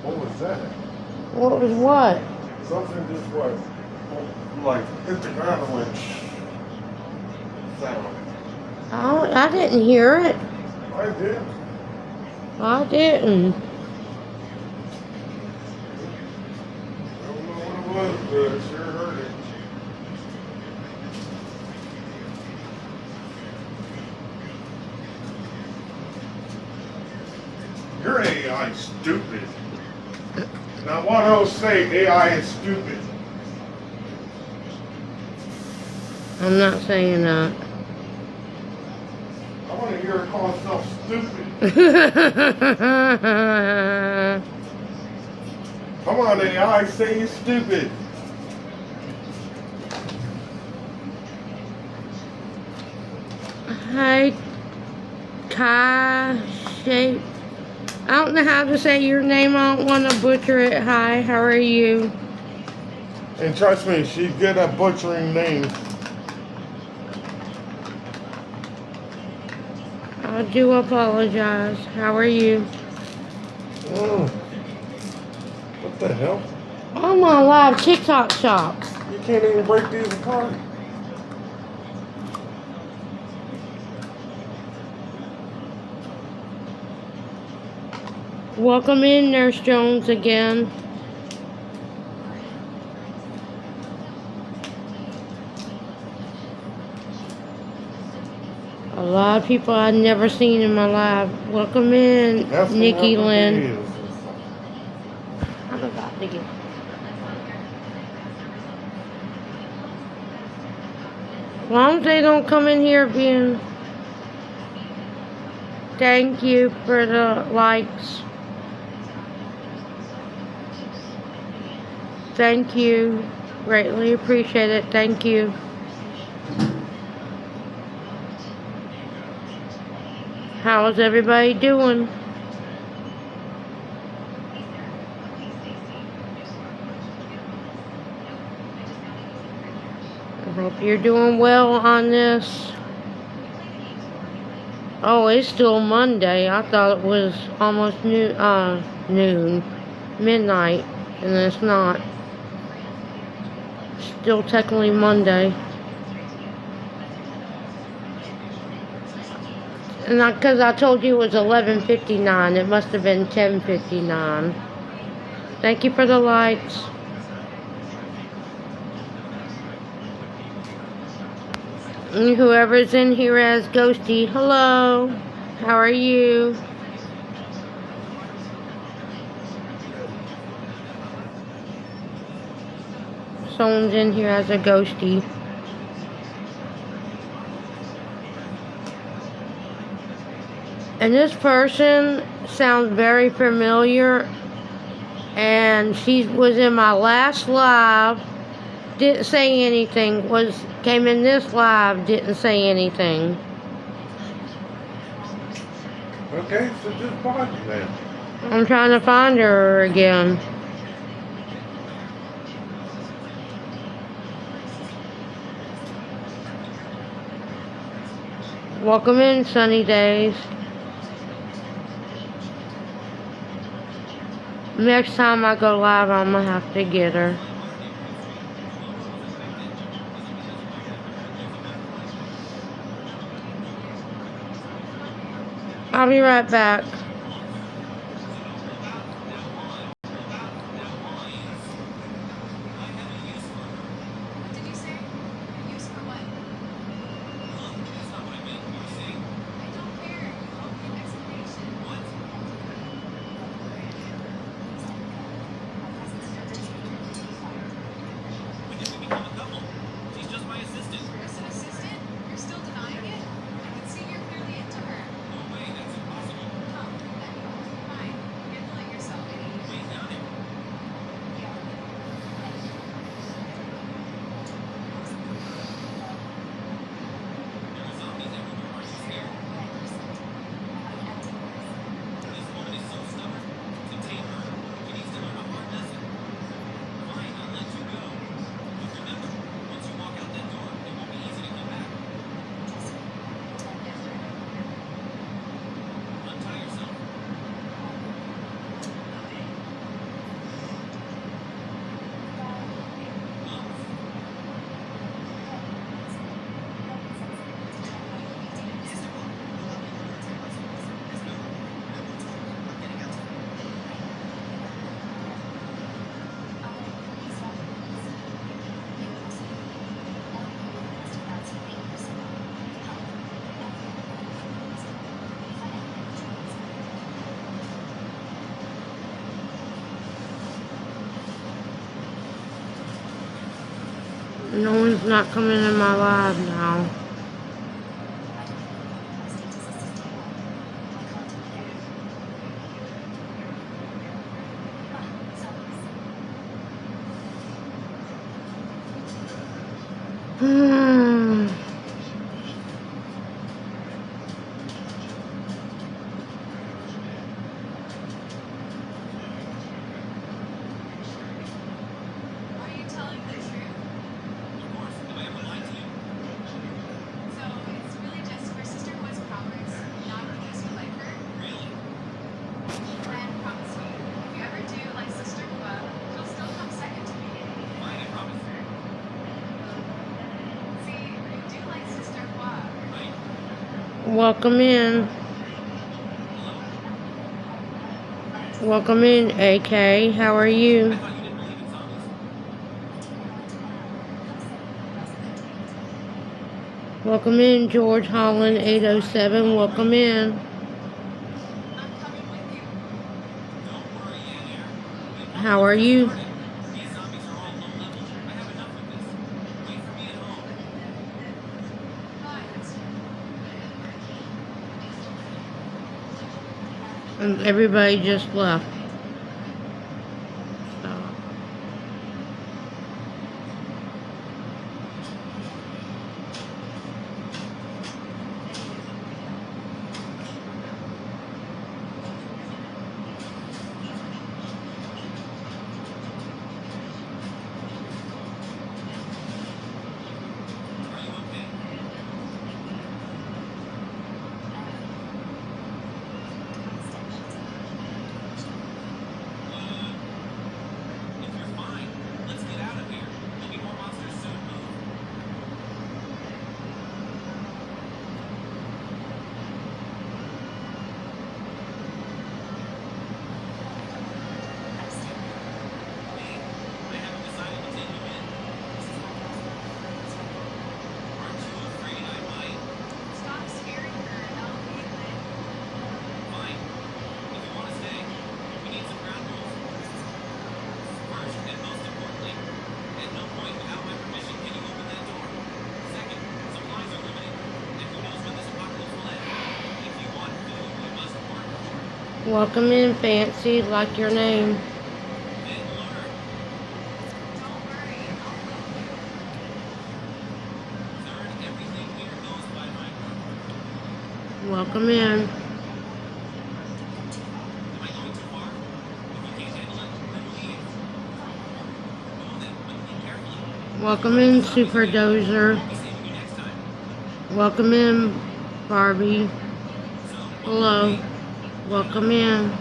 What was that? What was what? Something just was like hit the ground and went sound. Oh, I didn't hear it. I did. I didn't. I don't know what it was, but I sure heard it. Your AI is stupid. Now, what else say AI is stupid? I'm not saying that. I want to hear her call herself stupid. Come on, AI, say you're stupid. Hi, Kai Shape. I don't know how to say your name. I don't want to butcher it. Hi, how are you? And trust me, she's good at butchering names. I do apologize. How are you? What the hell? I'm on live TikTok shop. You can't even break these apart. Welcome in, Nurse Jones, again. A lot of people I've never seen in my life. Welcome in, That's what Nikki my Lynn. is. I'm about to get. As long as they don't come in here being. Thank you for the likes. Thank you. Greatly appreciate it. Thank you. How is everybody doing? I hope you're doing well on this. Oh, it's still Monday. I thought it was almost noon, midnight, and it's not. Still technically Monday. And because I told you it was 11:59, it must have been 10:59. Thank you for the likes. And whoever's in here as Ghosty, hello. How are you? Someone's in here as a Ghosty. And this person sounds very familiar. And she was in my last live. Didn't say anything. Came in this live. Didn't say anything. Okay, so just body then. I'm trying to find her again. Welcome in, Sunny Days. Next time I go live, I'm gonna have to get her. I'll be right back. What did you say? Use for what? That's not what I meant. You see? I don't care. You owe me an explanation. What? When did we become a couple? She's just my assistant. Just an assistant? You're still denying it? I can see you're clearly into her. No way, that's impossible. Oh, No one's not coming in my live now. Are you telling the truth? Of course, have I ever lied to you? So it's really just for Sister Who has powers, not because you like her? Really? Then promise me, if you ever do like Sister Who, she'll still come second to me. Fine, I promise. See, you do like Sister Who, Right? Welcome in. Hello? Welcome in, AK. How are I you? thought you didn't believe in zombies. Welcome in, George Holland 807. Welcome in. I'm coming with you. Don't worry, Aunt Air. The How are apocalypse just you? started. These zombies are all low level. I have enough of this. Wait for me at home. But And everybody just left. So. Are you okay? If you're fine, let's get out of here. There'll be more monsters soon. Move. Hey, I haven't decided to take you in. Aren't you afraid I might? stop scaring her, Ellie. Fine. If you want to stay, we need some ground rules. First, and most importantly, at no point without my permission can you open that door. Second, supplies are limited, and who knows when this apocalypse will end. If you want food, you must work for it. Welcome in, Fancy. Like your name. Then learn. Don't worry, I'll help you. Third, everything here goes by my word. Welcome in. Am I going too far? If you can't handle it, then leave. Go then, but be careful. Welcome in, Super Dozer. I'll be saving you next time. Welcome in, Barbie. So, Hello. Welcome in.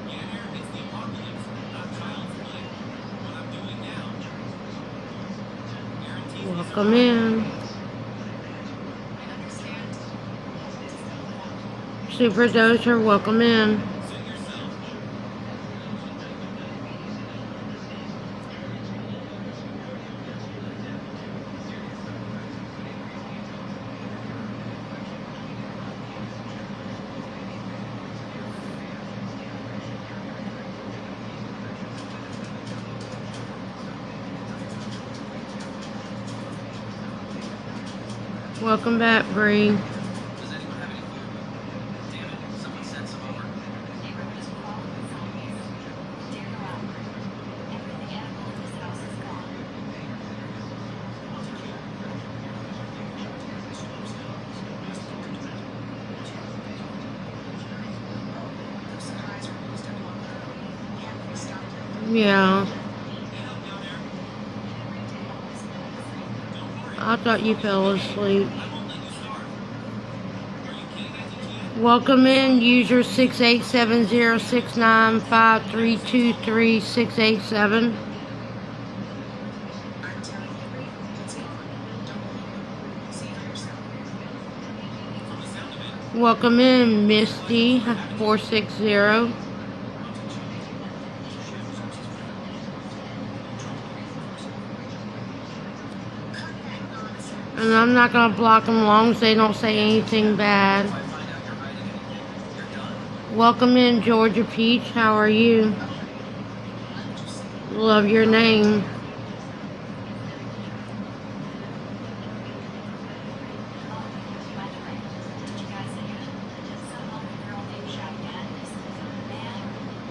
Yeah, it's the apocalypse, not child's play. What I'm doing now guarantees me Welcome in. I understand. Super Dozer, welcome in. Suit yourself. Welcome back, Bree. Does anyone have any food? Damn it, someone sent some over. Yeah. Get up down there. Don't worry. I thought you fell asleep. I won't let you starve. Are you kidding, Auntie Tia? Welcome in, user 6870695322367. I'm telling you, Bree, it's gone. Don't believe it. See for yourself. From the sound of it, Welcome in, Misty 460. And I'm not gonna block them long as they don't say anything bad. if I find out you're hiding anything, you're done. Welcome in, Georgia Peach. How are you? Love your name.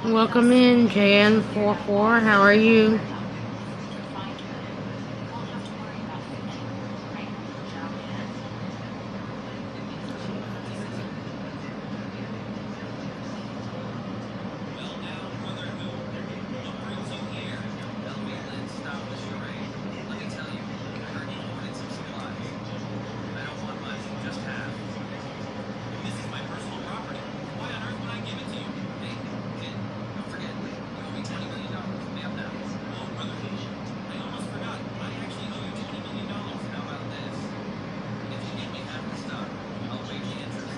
Welcome in, Jan44. How are you? Well now, brother who? What brings you here? LB Lynn, stop the charade. Let me tell you, I heard you wanted some supplies. I don't want much, just half. This is my personal property. Why on earth would I give it to you? Hey, kid, don't forget, you owe me $20 million. Pay up now. Oh, brother who? I almost forgot. I actually owe you $20 million. How about this? If you give me half the stock, I'll pay the interest.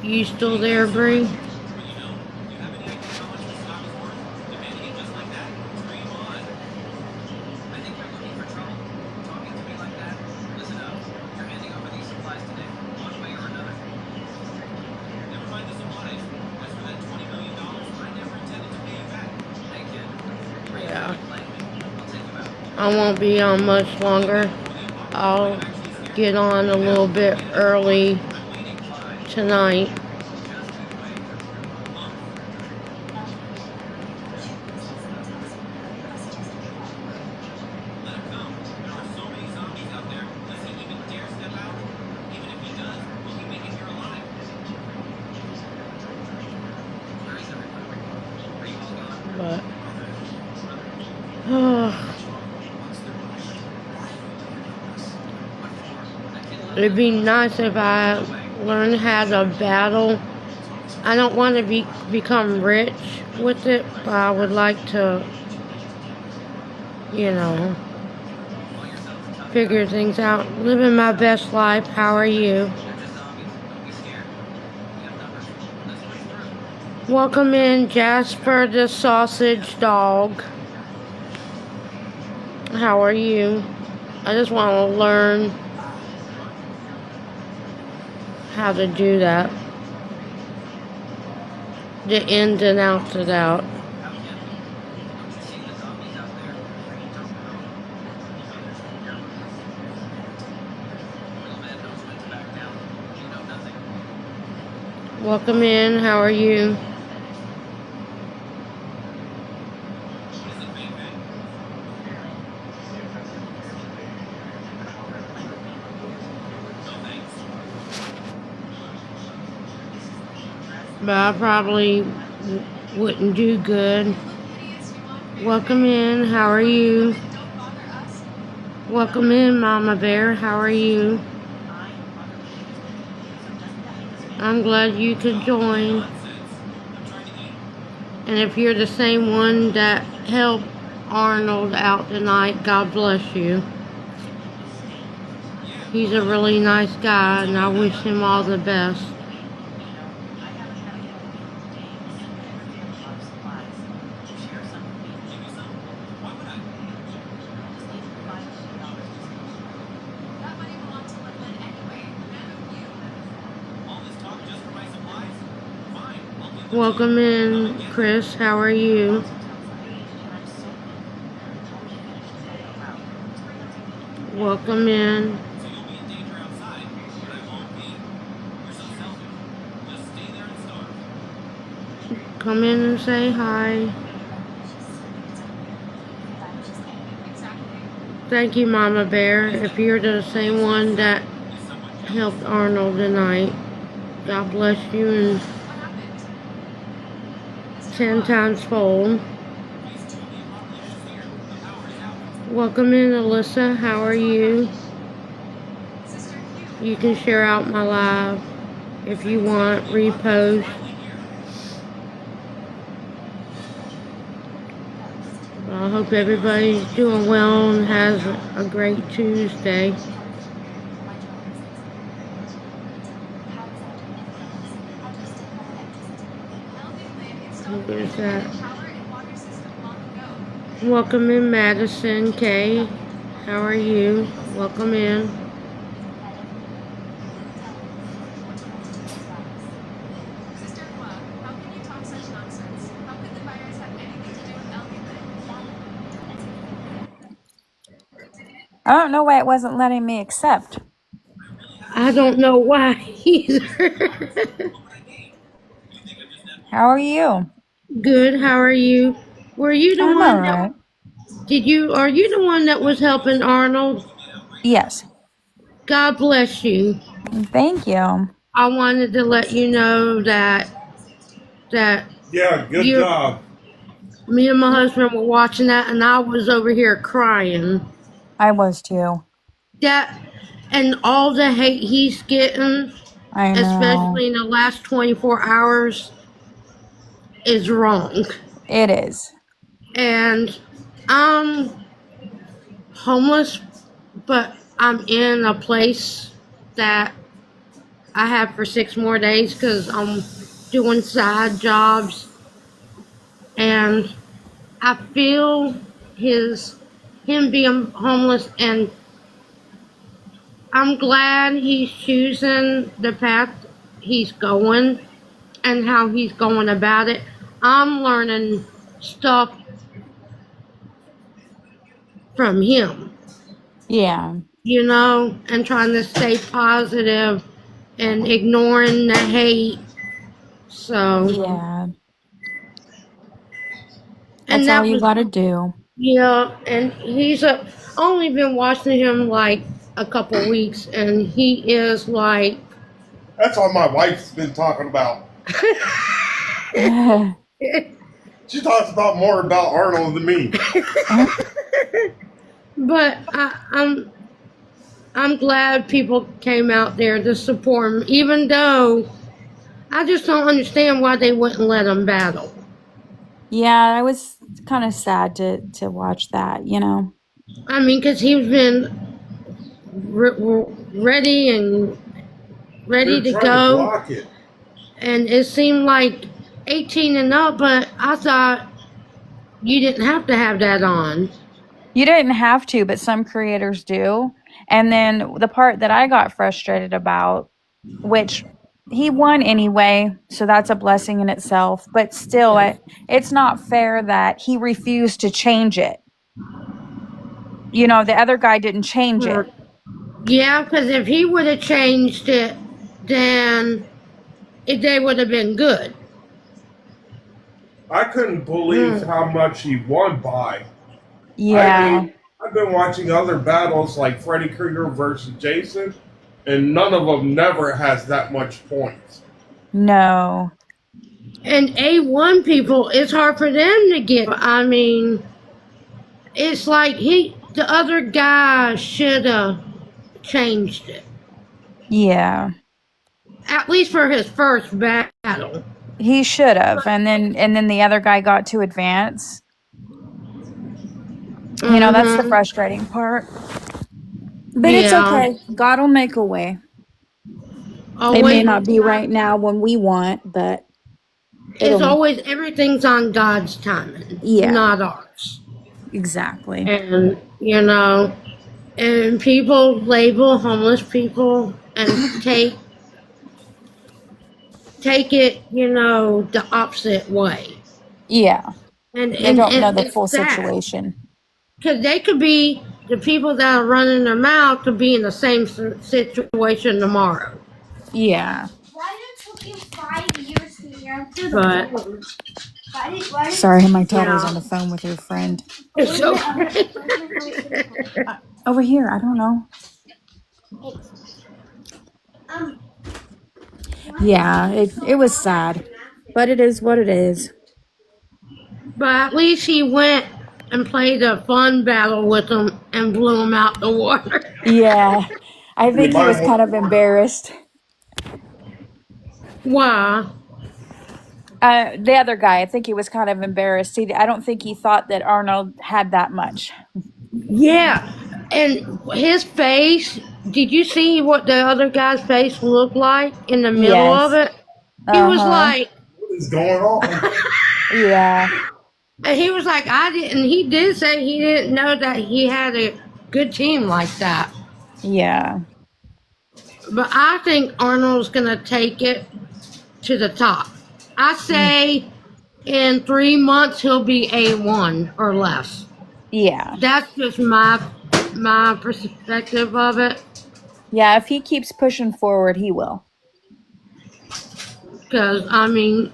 You still there, Bree? But you know, you have any idea how much the stock is worth? Demanding it just like that? Dream on. I think you're looking for trouble. Talking to me like that? Listen up. You're handing over these supplies today, one way or another. Never mind the supplies. As for that $20 million, I never intended to pay you back. Hey kid, are you Yeah. playing me? I'll take you out. I won't be on much longer. I'll get on a little bit early tonight. Let him come. There are so many zombies out there. Does he even dare step out? Even if he does, will he make it here alive? Where is everybody? Are you all gone? But it'd be nice if I learned how to battle. I don't want to become rich with it, but I would like to, you know, figure things out. Living my best life. How are you? Welcome in, Jasper the sausage dog. How are you? I just want to learn how to do that. The ins and outs of that. Welcome in. How are you? But I probably wouldn't do good. Welcome in. How are you? Welcome in, Mama Bear. How are you? I'm glad you could join. And if you're the same one that helped Arnold out tonight, God bless you. He's a really nice guy, and I wish him all the best. Welcome in, Chris. How are you? Welcome in. Come in and say hi. Thank you, Mama Bear. If you're the same one that helped Arnold tonight, God bless you and 10 times fold. Welcome in, Alyssa. How are you? You can share out my live if you want, repost. Well, I hope everybody's doing well and has a great Tuesday. Who is that? Welcome in, Madison K. How are you? Welcome in. I don't know why it wasn't letting me accept. I don't know why either. How are you? Good. How are you? Were you the I'm one alright. that are you the one that was helping Arnold? Yes. God bless you. Thank you. I wanted to let you know that Yeah, good you job. me and my husband were watching that and I was over here crying. I was too. That and all the hate he's getting, I know. especially in the last 24 hours, is wrong. It is. And I'm homeless, but I'm in a place that I have for 6 more days because I'm doing side jobs. And I feel him being homeless, and I'm glad he's choosing the path he's going and how he's going about it. I'm learning stuff from him, Yeah. and trying to stay positive and ignoring the hate. So, Yeah. and That's all that you was, gotta do. yeah, and only been watching him like a couple weeks, and he is like, That's all my wife's been talking about. She talks about more about Arnold than me. but I'm glad people came out there to support him, even though I just don't understand why they wouldn't let him battle. Yeah, I was kind of sad to watch that, you know. I mean, because he's been ready and ready They're to trying to go, block it. and it seemed like 18 and up, but I thought you didn't have to have that on. You didn't have to, but some creators do. And then the part that I got frustrated about, which he won anyway, so that's a blessing in itself, but still, it's not fair that he refused to change it. You know, the other guy didn't change it. Yeah, because if he would have changed it, then they would have been good. I couldn't believe how much he won by. I Yeah. mean, I've been watching other battles like Freddy Krueger versus Jason, and none of them never has that much points. No. And A1 people, it's hard for them to get. I mean, it's like the other guy should have changed it. Yeah. At least for his first battle. He should have. And then the other guy got to advance. You know, that's the frustrating part. But it's okay. God will make a way. It may not be right now when we want, but it's always everything's on God's timing, not ours. Exactly. And and people label homeless people and take it, the opposite way. Yeah. And They don't know the it's full sad. situation. Because they could be, the people that are running their mouth could be in the same situation tomorrow. Yeah. Why did it took you 5 years to answer But, the phone? Sorry, my daughter's on the phone with her friend. it's Over here, I don't know. Yeah, it was sad. But it is what it is. But at least he went and played a fun battle with them and blew them out the water. Yeah. I think he was kind of embarrassed. Why? The other guy, I think he was kind of embarrassed. I don't think he thought that Arnold had that much. Yeah. And his face, did you see what the other guy's face looked like in the middle of it? He was like, what is going on? Yeah. And he was like, he did say he didn't know that he had a good team like that. Yeah. But I think Arnold's going to take it to the top. I say in 3 months he'll be A1 or less. Yeah. That's just my my perspective of it. Yeah, if he keeps pushing forward, he will. Because, I mean,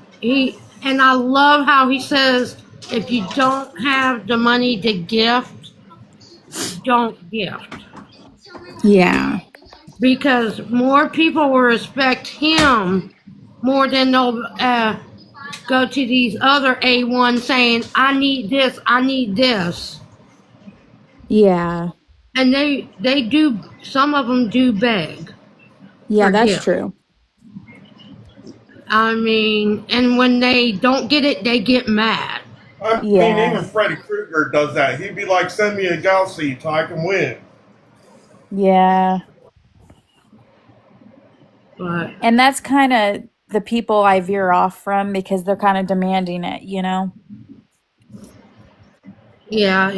and I love how he says, if you don't have the money to gift, don't gift. Yeah. Because more people will respect him more than they'll go to these other A1 saying, I need this, I need this. Yeah. And they do, some of them do beg Yeah, for that's gifts. true. I mean, and when they don't get it, they get mad. I mean, Yeah. even Freddy Krueger does that. He'd be like, send me a galaxy so I can win. Yeah. But And that's kind of the people I veer off from because they're kind of demanding it, you know? yeah,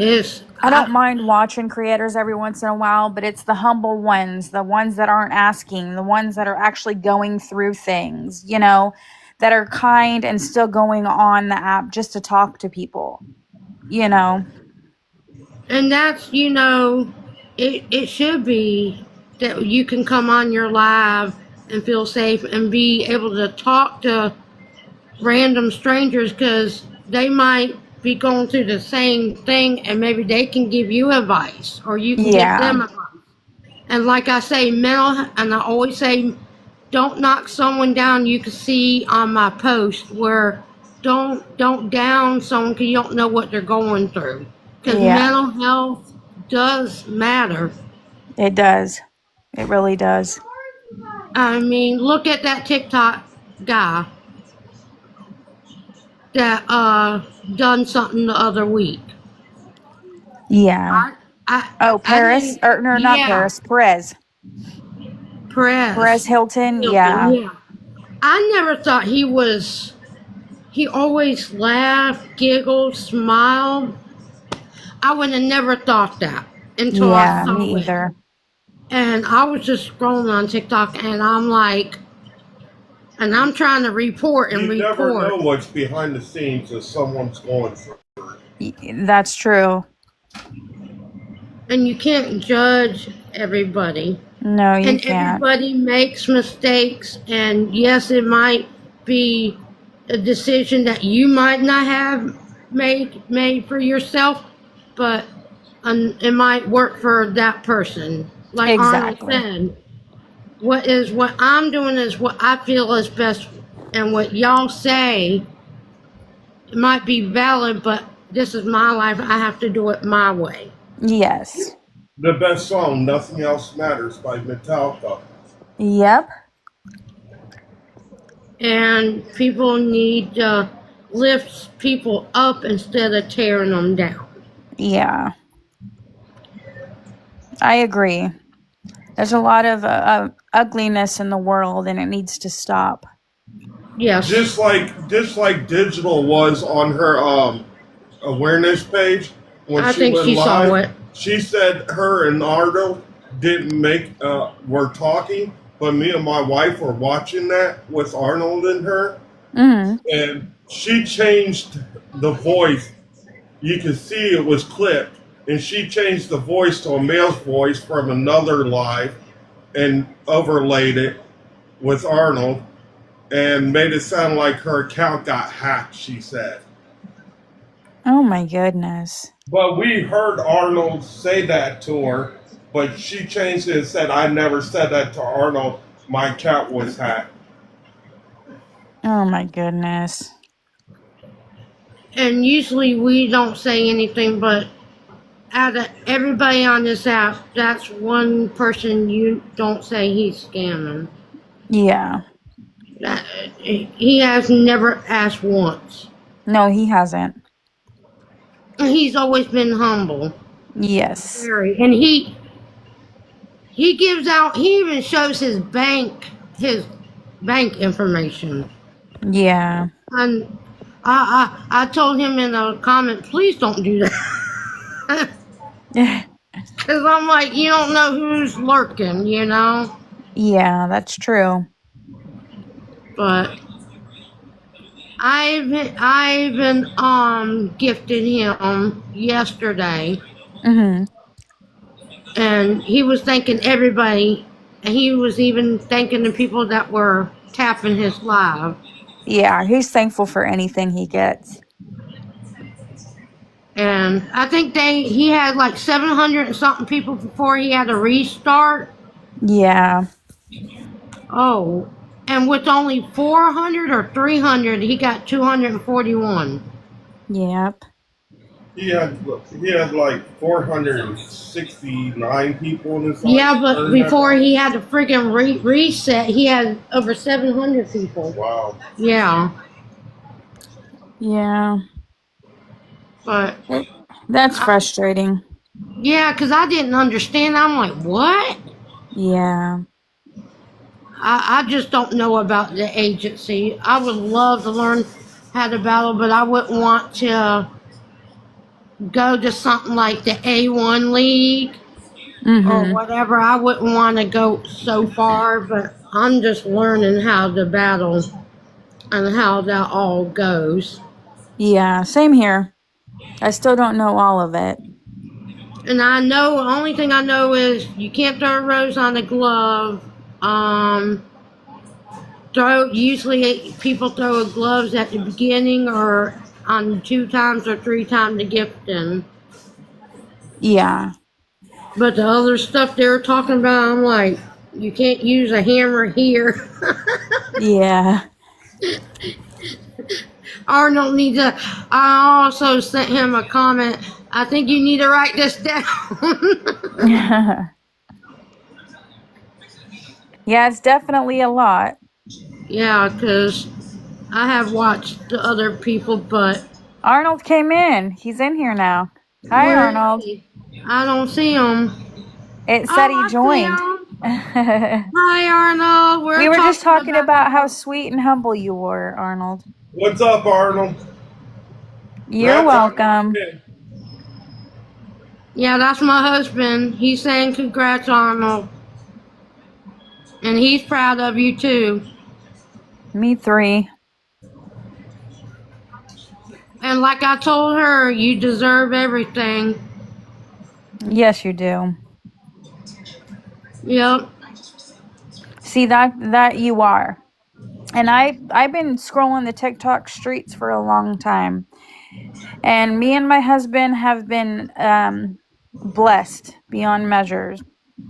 I don't mind watching creators every once in a while, but it's the humble ones, the ones that aren't asking, the ones that are actually going through things, you know, that are kind and still going on the app just to talk to people, you know? and that's, it should be that you can come on your live and feel safe and be able to talk to random strangers because they might be going through the same thing and maybe they can give you advice or you can give Yeah. them advice. And like I say, and I always say, don't knock someone down. You can see on my post where don't down someone because you don't know what they're going through. Because Yeah. mental health does matter. It does. It really does. I mean, look at that TikTok guy that done something the other week. Yeah. Oh, I Paris? didn't. Or no, not Yeah, Paris. Perez. Perez Perez Hilton. Hilton. Yeah. Yeah, I never thought he was. He always laughed, giggled, smiled. I would have never thought that until I Yeah, saw me it. either. And I was just scrolling on TikTok and I'm like, and I'm trying to report and You never know report. what's behind the scenes if someone's going through. That's true. And you can't judge everybody. No, you And can't. everybody makes mistakes. And yes, it might be a decision that you might not have made for yourself, but it might work for that person. Like Arnold Exactly. said, what I'm doing is what I feel is best, and what y'all say might be valid, but this is my life. I have to do it my way. Yes. The best song, Nothing Else Matters by Metallica. Yep. And people need to lift people up instead of tearing them down. Yeah. I agree. There's a lot of ugliness in the world and it needs to stop. Yes. Just like Digital was on her awareness page when I she think went she saw live. it. She said her and Ardo didn't were talking, but me and my wife were watching that with Arnold and her, and she changed the voice. You could see it was clipped, and she changed the voice to a male's voice from another live, and overlaid it with Arnold, and made it sound like her account got hacked. She said. Oh my goodness. But we heard Arnold say that to her, but she changed it and said, I never said that to Arnold. My account was hacked. Oh my goodness. And usually we don't say anything, but out of everybody on this app, that's one person you don't say he's scamming. Yeah. He has never asked once. No, he hasn't. He's always been humble. Yes. Very. And he gives out, he even shows his bank information. Yeah. And I told him in a comment, please don't do that. Because I'm like, you don't know who's lurking, you know? Yeah, that's true. But Ivan gifted him yesterday. And he was thanking everybody, and he was even thanking the people that were tapping his live. Yeah, he's thankful for anything he gets. And I think he had like 700 and something people before he had to restart. Yeah. Oh, and with only 400 or 300, he got 241. Yep. He had like 469 people in his life. Yeah, but before he had to freaking reset, he had over 700 people. Wow. Yeah, Yeah. but That's frustrating. yeah, because I didn't understand. I'm like, what? Yeah. I just don't know about the agency. I would love to learn how to battle, but I wouldn't want to go to something like the A1 League or whatever. I wouldn't want to go so far, but I'm just learning how to battle and how that all goes. Yeah, same here. I still don't know all of it. And I know, the only thing I know is you can't throw a rose on a glove. Usually people throw gloves at the beginning or on 2 times or 3 times the gifting. Yeah. But the other stuff they were talking about, I'm like, you can't use a hammer here. Yeah. Arnold needs a. I also sent him a comment. I think you need to write this down. Yeah, it's definitely a lot. Yeah, because I have watched the other people, but Arnold came in. He's in here now. Hi, where is Arnold. he? I don't see him. It said Oh, he I see joined. him. Hi, Arnold. We were just talking about how sweet and humble you were, Arnold. What's up, Arnold? You're welcome. Yeah, that's my husband. He's saying congrats, Arnold. And he's proud of you, too. Me 3. And like I told her, you deserve everything. Yes, you do. Yep. See, that you are. And I've been scrolling the TikTok streets for a long time. And me and my husband have been blessed beyond measures.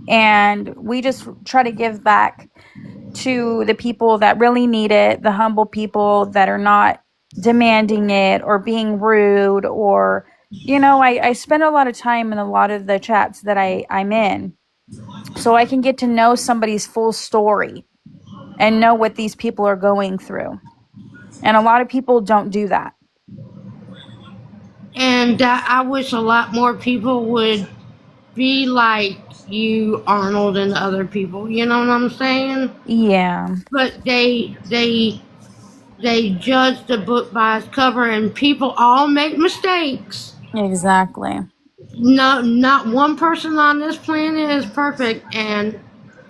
And we just try to give back to the people that really need it, the humble people that are not demanding it or being rude or, I spend a lot of time in a lot of the chats that I'm in. So I can get to know somebody's full story and know what these people are going through. And a lot of people don't do that. And I wish a lot more people would be like you, Arnold, and other people. You know what I'm saying? Yeah. But they judge the book by its cover, and people all make mistakes. Exactly. No, not one person on this planet is perfect, and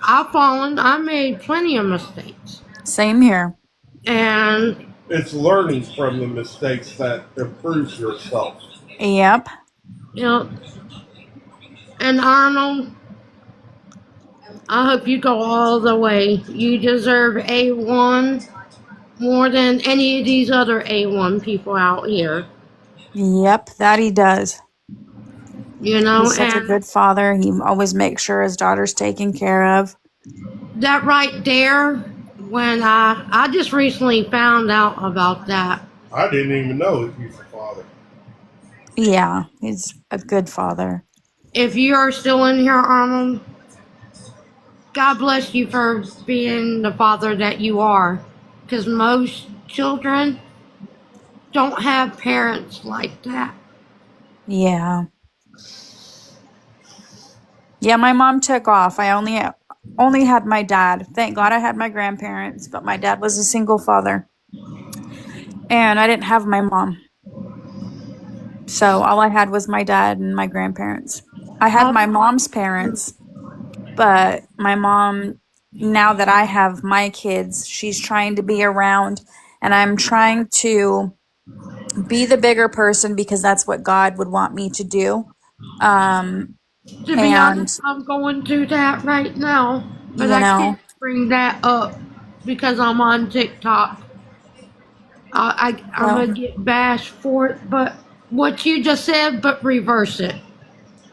I've fallen. I made plenty of mistakes. Same here. And it's learning from the mistakes that improves yourself. Yep. And Arnold, I hope you go all the way. You deserve A1 more than any of these other A1 people out here. Yep, that he does. He's such a And good father. He always makes sure his daughter's taken care of. that right there, when I just recently found out about that. I didn't even know he's a father. Yeah, he's a good father. If you are still in here, Arnold, God bless you for being the father that you are. Because most children don't have parents like that. Yeah. Yeah, my mom took off. I only had my dad. Thank God I had my grandparents, but my dad was a single father. And I didn't have my mom. So all I had was my dad and my grandparents. I had my mom's parents, but my mom, now that I have my kids, she's trying to be around, and I'm trying to be the bigger person because that's what God would want me to do. To be And, honest, I'm going through that right now, but you I know, can't bring that up because I'm on TikTok. I'm well, gonna get bashed for it, but what you just said, but reverse it.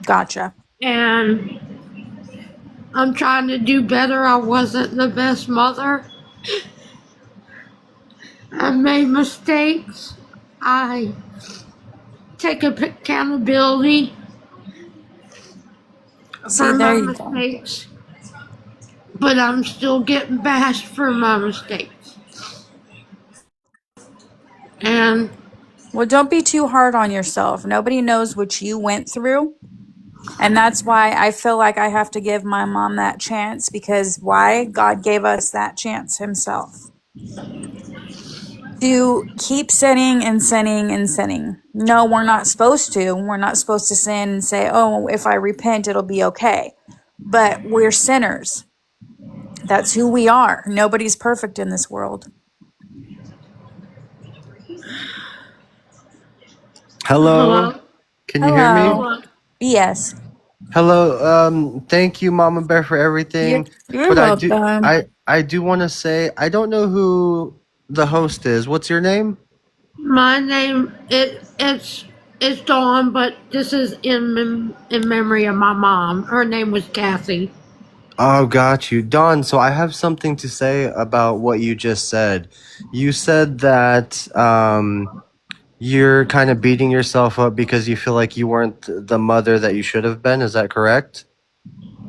gotcha. And I'm trying to do better. I wasn't the best mother. I made mistakes. I take accountability See, for there my you go. mistakes, but I'm still getting bashed for my mistakes. And Well, don't be too hard on yourself. Nobody knows what you went through. And that's why I feel like I have to give my mom that chance because why? God gave us that chance Himself to keep sinning and sinning and sinning. No, we're not supposed to. We're not supposed to sin and say, oh, if I repent, it'll be okay. But we're sinners. That's who we are. Nobody's perfect in this world. Hello, hello, can you hear me? Hello. hello. Yes. Hello, thank you, Mama Bear, for You're, everything. you're But I do, welcome. I do want to say I don't know who the host is. What's your name? My name it's Dawn, but this is in memory of my mom. Her name was Kathy. Oh, got you, Don. So I have something to say about what you just said. You said that you're kind of beating yourself up because you feel like you weren't the mother that you should have been. Is that correct?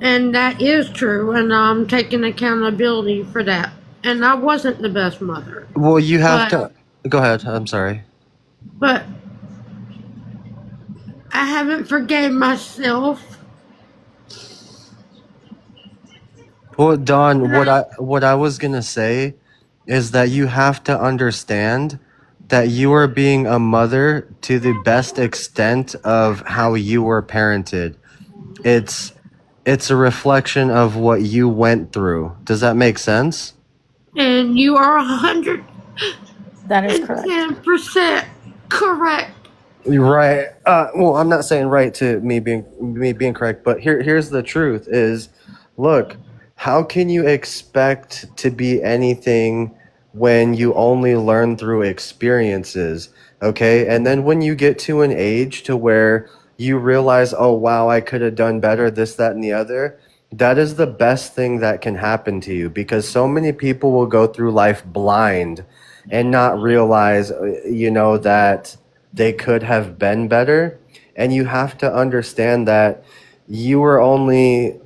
And that is true, and I'm taking accountability for that. And I wasn't the best mother, Well, you have but to. Go ahead. I'm sorry. but I haven't forgave myself. Well, Don, And I, what I was gonna say is that you have to understand that you are being a mother to the best extent of how you were parented. It's it's a reflection of what you went through. Does that make sense? and you are 110% That is correct. correct. Right. Well, I'm not saying right to me being correct, but here's the truth: is look, how can you expect to be anything when you only learn through experiences? Okay, and then when you get to an age to where you realize, oh wow, I could have done better, this, that, and the other. That is the best thing that can happen to you because so many people will go through life blind and not realize, that they could have been better. And you have to understand that you were only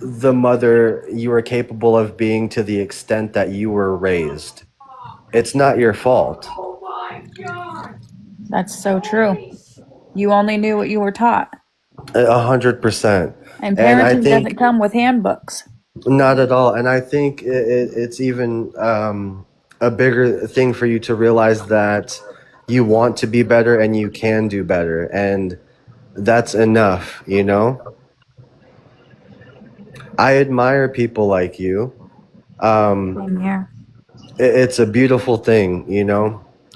the mother you were capable of being to the extent that you were raised. It's not your fault. That's so true. You only knew what you were taught. 100%. And And I parenting doesn't think come with handbooks. not at all. And I think it's even a bigger thing for you to realize that you want to be better and you can do better. And that's enough. I admire people like you. Um, Same here. it's a beautiful thing.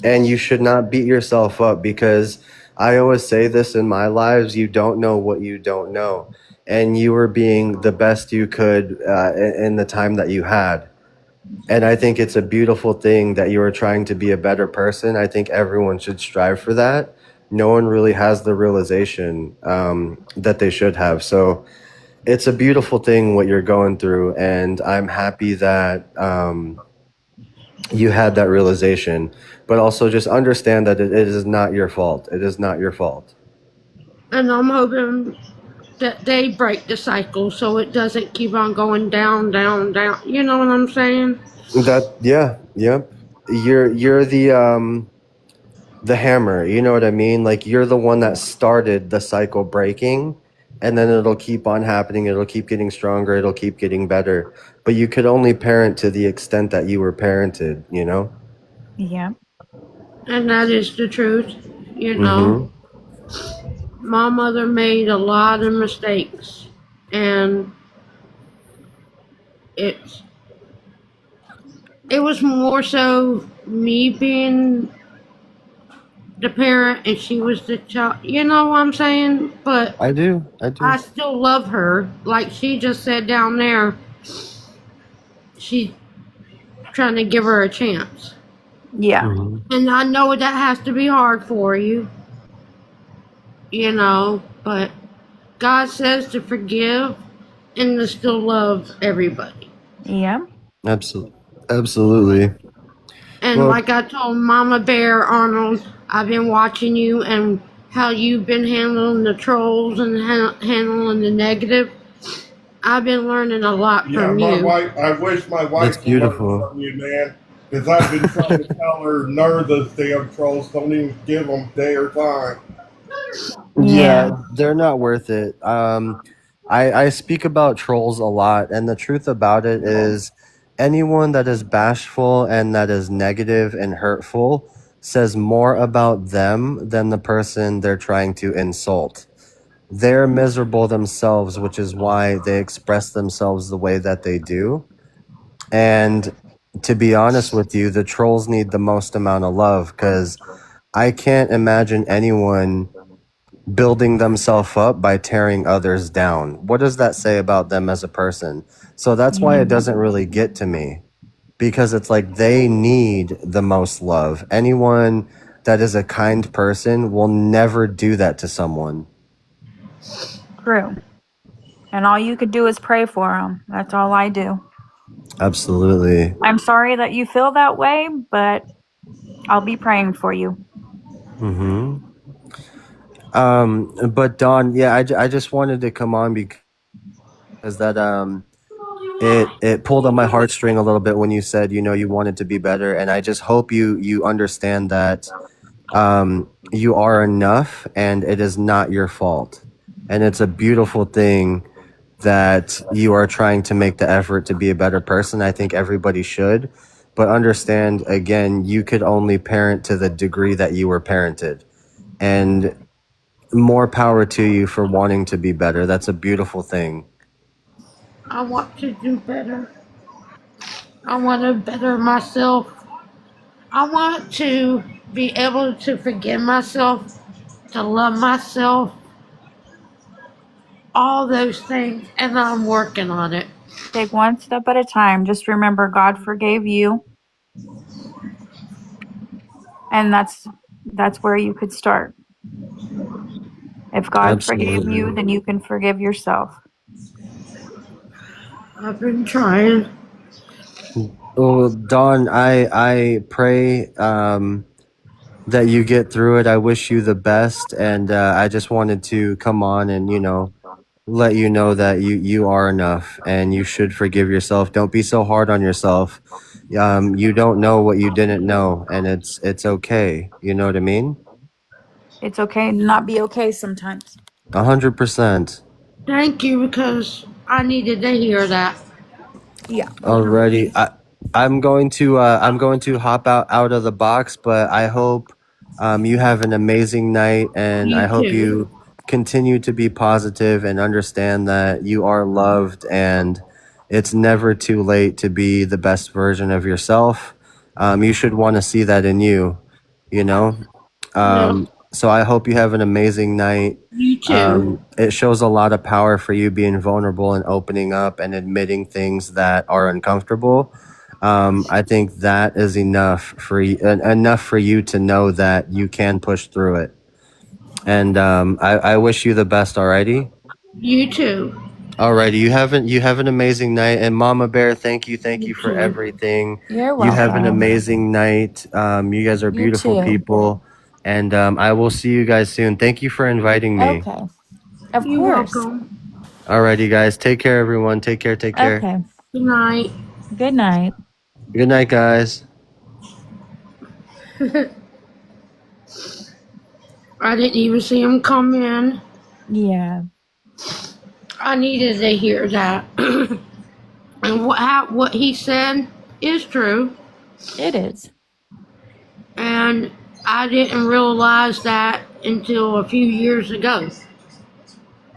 And you should not beat yourself up because I always say this in my lives: you don't know what you don't know, and you were being the best you could in the time that you had. And I think it's a beautiful thing that you are trying to be a better person. I think everyone should strive for that. No one really has the realization that they should have. So it's a beautiful thing what you're going through, and I'm happy that you had that realization. But also just understand that it is not your fault. It is not your fault. And I'm hoping that they break the cycle so it doesn't keep on going down, down, down. You know what I'm saying? That yeah, yep. You're the hammer, you know what I mean? Like you're the one that started the cycle breaking, and then it'll keep on happening, it'll keep getting stronger, it'll keep getting better. But you could only parent to the extent that you were parented. Yeah. And that is the truth. You know, Mm-hmm. my mother made a lot of mistakes, and it's it was more so me being the parent and she was the child. You know what I'm saying? But I do. I I do. still love her. Like she just said down there, she's trying to give her a chance. Yeah. Hmm. And I know that has to be hard for you, you know, but God says to forgive and to still love everybody. Yeah. Absolutely. Absolutely. And Well, like I told Mama Bear Arnold, I've been watching you and how you've been handling the trolls and handling the negative. I've been learning a lot Yeah, from my you. wife. I wish my that's wife would learn beautiful. from you, man. Because I've been trying to tell her, none of those damn trolls. Don't even give them day or time. Yeah, Yeah. they're not worth it. I speak about trolls a lot, and the truth about it is, anyone that is bashful and that is negative and hurtful says more about them than the person they're trying to insult. They're miserable themselves, which is why they express themselves the way that they do. And to be honest with you, the trolls need the most amount of love because I can't imagine anyone building themselves up by tearing others down. What does that say about them as a person? So that's why it Yeah. doesn't really get to me because it's like they need the most love. Anyone that is a kind person will never do that to someone. True. And all you could do is pray for them. That's all I do. Absolutely. I'm sorry that you feel that way, but I'll be praying for you. Hmm. But Don, yeah, I just wanted to come on because that it pulled on my heartstring a little bit when you said you wanted to be better, and I just hope you understand that you are enough and it is not your fault, and it's a beautiful thing that you are trying to make the effort to be a better person. I think everybody should, but understand again, you could only parent to the degree that you were parented, and more power to you for wanting to be better. That's a beautiful thing. I want to do better. I want to better myself. I want to be able to forgive myself, to love myself, all those things, and I'm working on it. Take one step at a time. Just remember God forgave you, and that's where you could start. If God forgave you, Absolutely. then you can forgive yourself. I've been trying. Well, Don, I pray that you get through it. I wish you the best, and I just wanted to come on and let you know that you are enough, and you should forgive yourself. Don't be so hard on yourself. You don't know what you didn't know, and it's okay. You know what I mean? It's okay to not be okay sometimes. 100%. Thank you because I needed to hear that. Yeah. Alrighty, I'm going to hop out of the box, but I hope you have an amazing night, and I You hope too. you continue to be positive and understand that you are loved, and it's never too late to be the best version of yourself. You should want to see that in you, you know. Yeah. So I hope you have an amazing night. You too. It shows a lot of power for you being vulnerable and opening up and admitting things that are uncomfortable. I think that is enough for you to know that you can push through it. And I wish you the best. Alrighty. You too. Alrighty. You have an amazing night. And Mama Bear, thank You you for too. everything. You're You have an welcome. amazing night. You guys are You beautiful too. people. And I will see you guys soon. Thank you for inviting me. Okay. Of You're course. welcome. Alrighty, guys. Take care, everyone. Take care. Take care. Okay. Good night. Good night. Good night, guys. I didn't even see him come in. Yeah. I needed to hear that. And what he said is true. It is. And I didn't realize that until a few years ago.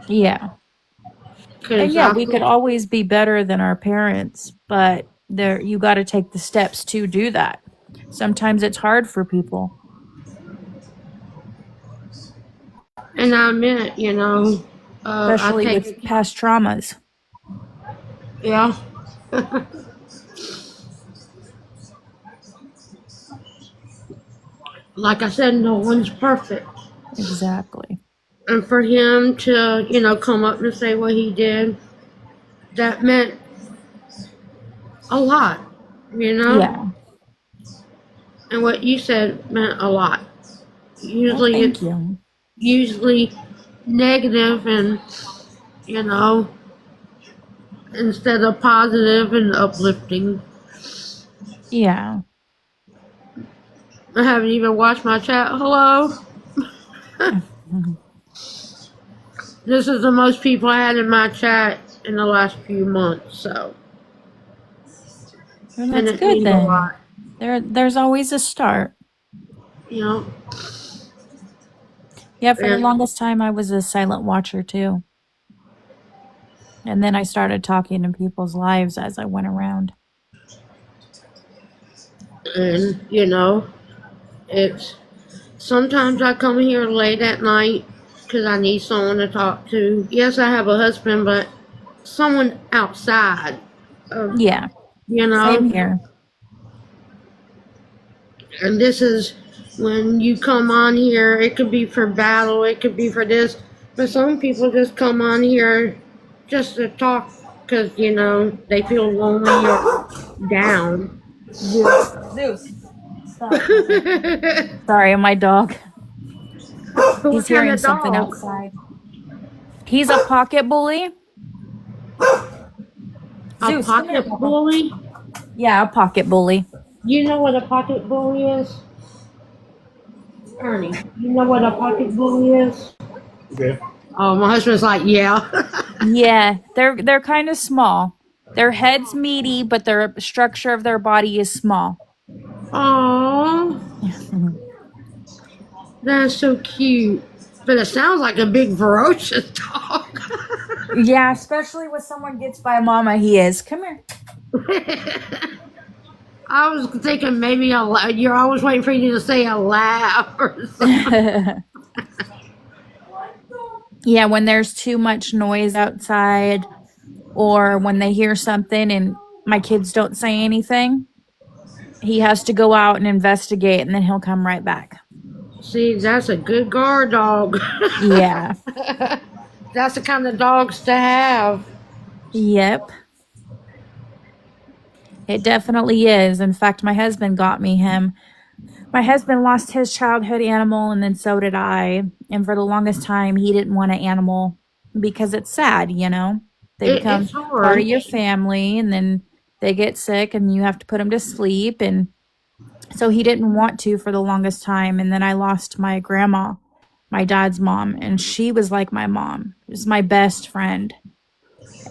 Yeah. And Because yeah, I we could thought, always be better than our parents, but there you got to take the steps to do that. Sometimes it's hard for people. And I admit, I especially take with past traumas. yeah. Like I said, no one's perfect. Exactly. And for him to, come up and say what he did, that meant a lot, Yeah. And what you said meant a lot. Well, Usually thank it's you. usually negative and, you know, instead of positive and uplifting. Yeah. I haven't even watched my chat. Hello. This is the most people I had in my chat in the last few months, so. Well, And that's it good means a then. lot, There's always a start. you know. Yeah, for the And, longest time I was a silent watcher too. And then I started talking in people's lives as I went around. and it's sometimes I come here late at night because I need someone to talk to. Yes, I have a husband, but someone outside of, Yeah, you same know. here. And this is when you come on here, it could be for battle, it could be for this, but some people just come on here just to talk because, they feel lonely or down. Zeus, stop. Sorry, my dog. What He's kind hearing of something dog? outside. He's a pocket bully. A Zeus, come here, pocket Papa. bully? Yeah, a pocket bully. You know what a pocket bully is? Ernie, you know what a pocket bully is? Yeah. Oh, my husband's like, yeah. Yeah, they're kind of small. Their head's meaty, but their structure of their body is small. Aww, that's so cute. But it sounds like a big ferocious dog. Yeah, especially when someone gets by Mama, he is. Come here. I was thinking maybe you're always waiting for you to say a laugh or something. Yeah, when there's too much noise outside or when they hear something and my kids don't say anything, he has to go out and investigate and then he'll come right back. See, that's a good guard dog. Yeah. That's the kind of dogs to have. Yep. It definitely is. In fact, my husband got me him. My husband lost his childhood animal and then so did I. And for the longest time, he didn't want an animal because it's sad, They become It's part hard. of your family and then they get sick and you have to put them to sleep. And so he didn't want to for the longest time. And then I lost my grandma, my dad's mom, and she was like my mom. She was my best friend.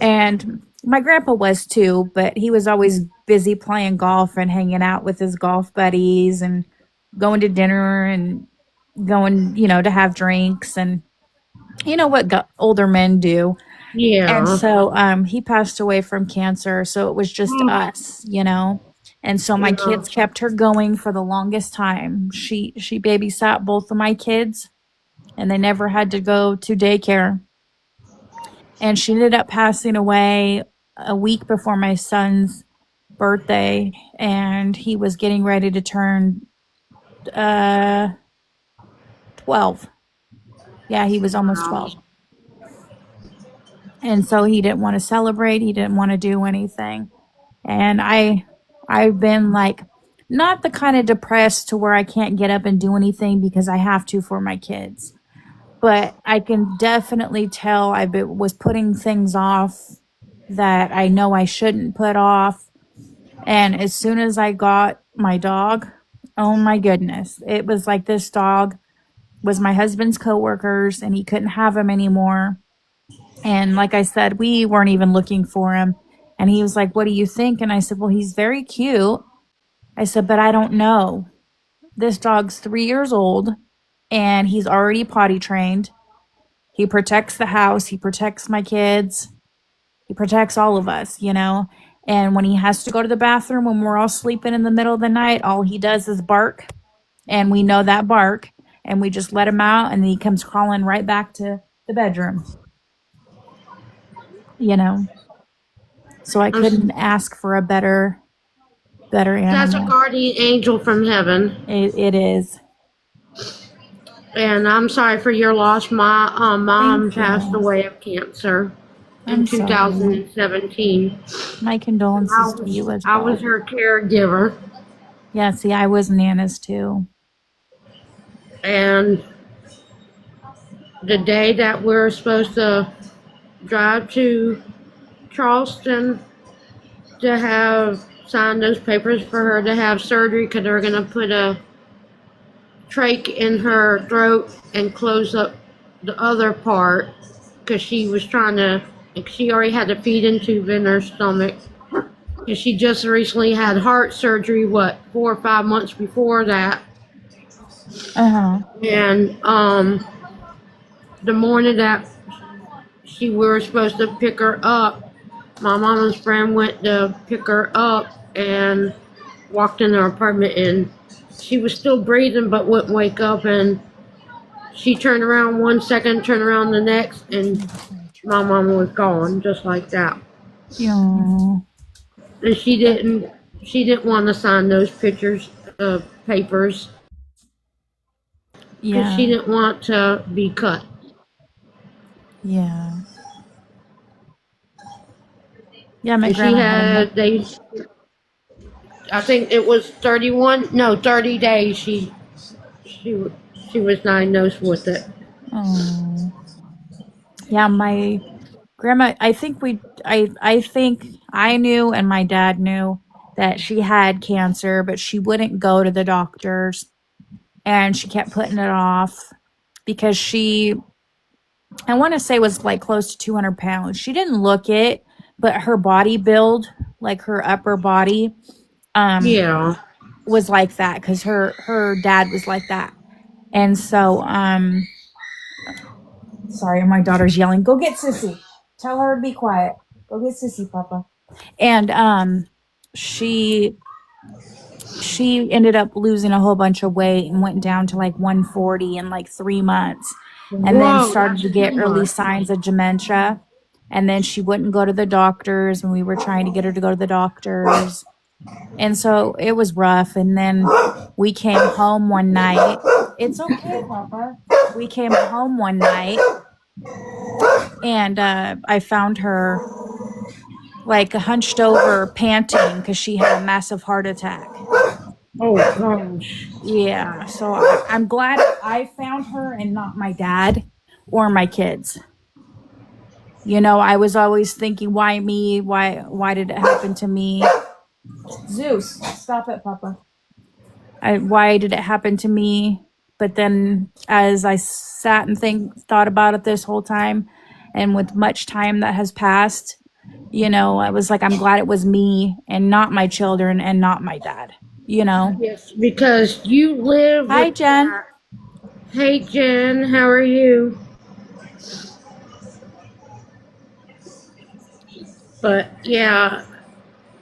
And my grandpa was too, but he was always busy playing golf and hanging out with his golf buddies and going to dinner and going, to have drinks and you know what older men do. And Yeah. so he passed away from cancer, so it was just us. And so my Yeah. kids kept her going for the longest time. She babysat both of my kids and they never had to go to daycare. And she ended up passing away a week before my son's birthday, and he was getting ready to turn 12. Yeah, he was almost 12. And so he didn't want to celebrate, he didn't want to do anything. And I've been like not the kind of depressed to where I can't get up and do anything because I have to for my kids. But I can definitely tell was putting things off that I know I shouldn't put off. And as soon as I got my dog, oh my goodness, it was like this dog was my husband's coworkers and he couldn't have him anymore. And like I said, we weren't even looking for him. And he was like, "What do you think?" And I said, "Well, he's very cute." I said, "But I don't know. This dog's 3 years old and he's already potty trained. He protects the house, he protects my kids, he protects all of us. And when he has to go to the bathroom when we're all sleeping in the middle of the night, all he does is bark. And we know that bark and we just let him out, and then he comes crawling right back to the bedroom. You know, so I couldn't ask for a better animal. That's a guardian angel from heaven. It is. And I'm sorry for your loss. My mom Thank you. passed away of cancer in I'm sorry. 2017. My condolences to you as well. I was her caregiver. Yeah, see, I was Nana's too. And the day that we're supposed to drive to Charleston to have signed those papers for her to have surgery, because they're going to put a trach in her throat and close up the other part, because she was trying to, she already had a feeding tube in her stomach. And she just recently had heart surgery, 4 or 5 months before that. And the morning that we were supposed to pick her up, my mama's friend went to pick her up and walked in her apartment, and she was still breathing but wouldn't wake up, and she turned around 1 second, turned around the next, and my mama was gone just like that. Yeah. And she didn't want to sign those papers. Yeah. She didn't want to be cut. Yeah. Yeah, my grandma I think it was 30 days she was diagnosed with it. Oh. Yeah, my grandma, I think I knew, and my dad knew, that she had cancer, but she wouldn't go to the doctors, and she kept putting it off because she, I want to say, was like close to 200 pounds. She didn't look it, but her body build, like her upper body, was like that, because her dad was like that. And so, sorry, my daughter's yelling, "Go get Sissy. Tell her to be quiet. Go get Sissy, Papa." And she ended up losing a whole bunch of weight and went down to like 140 in like 3 months, and then started to get early signs of dementia. And then she wouldn't go to the doctors, and we were trying to get her to go to the doctors. And so it was rough. And then we came home one night. It's okay, Papa. We came home one night, and I found her like hunched over, panting, because she had a massive heart attack. Oh gosh. Yeah, so I'm glad I found her and not my dad or my kids. You know, I was always thinking, why me? Why did it happen to me? Zeus, stop it, Papa. Why did it happen to me? But then as I sat and thought about it this whole time, and with much time that has passed, you know, I was like, I'm glad it was me and not my children and not my dad, you know? Yes, because you live Hi, with Jen. that. Hey, Jen, how are you? But yeah,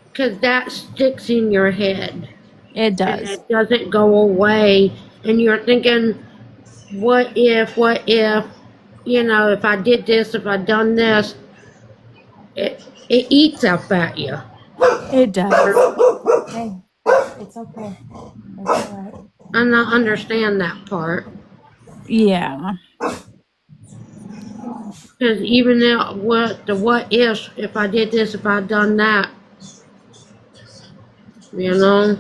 because that sticks in your head. It does. And it doesn't go away. And you're thinking, what if, you know, if I did this, if I done this, it eats up at you. It does. Hey, it's okay. It's all right. And I understand that part. Yeah. Because even what ifs, if I did this, if I done that, you know,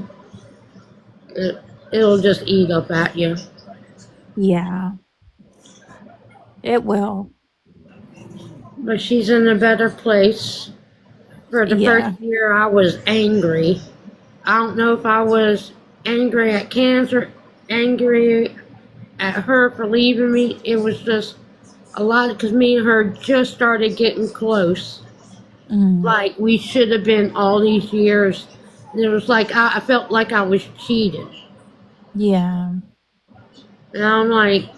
it'll just eat up at you. Yeah. It will. But she's in a better place. For the first year, I was angry. I don't know if I was angry at cancer, angry at her for leaving me. It was just a lot, because me and her just started getting close. Like we should have been all these years. And it was like I felt like I was cheated. Yeah. And I'm like,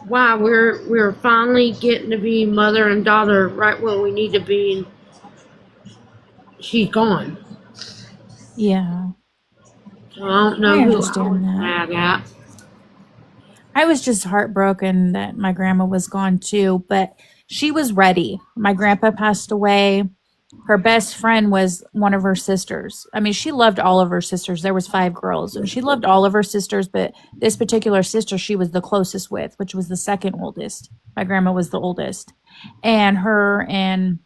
wow, we're finally getting to be mother and daughter right where we need to be. And she's gone. Yeah. So I don't know who I was mad at. I was just heartbroken that my grandma was gone too, but she was ready. My grandpa passed away. Her best friend was one of her sisters. I mean, she loved all of her sisters. There was 5 girls, and she loved all of her sisters, but this particular sister she was the closest with, which was the second oldest. My grandma was the oldest. And her and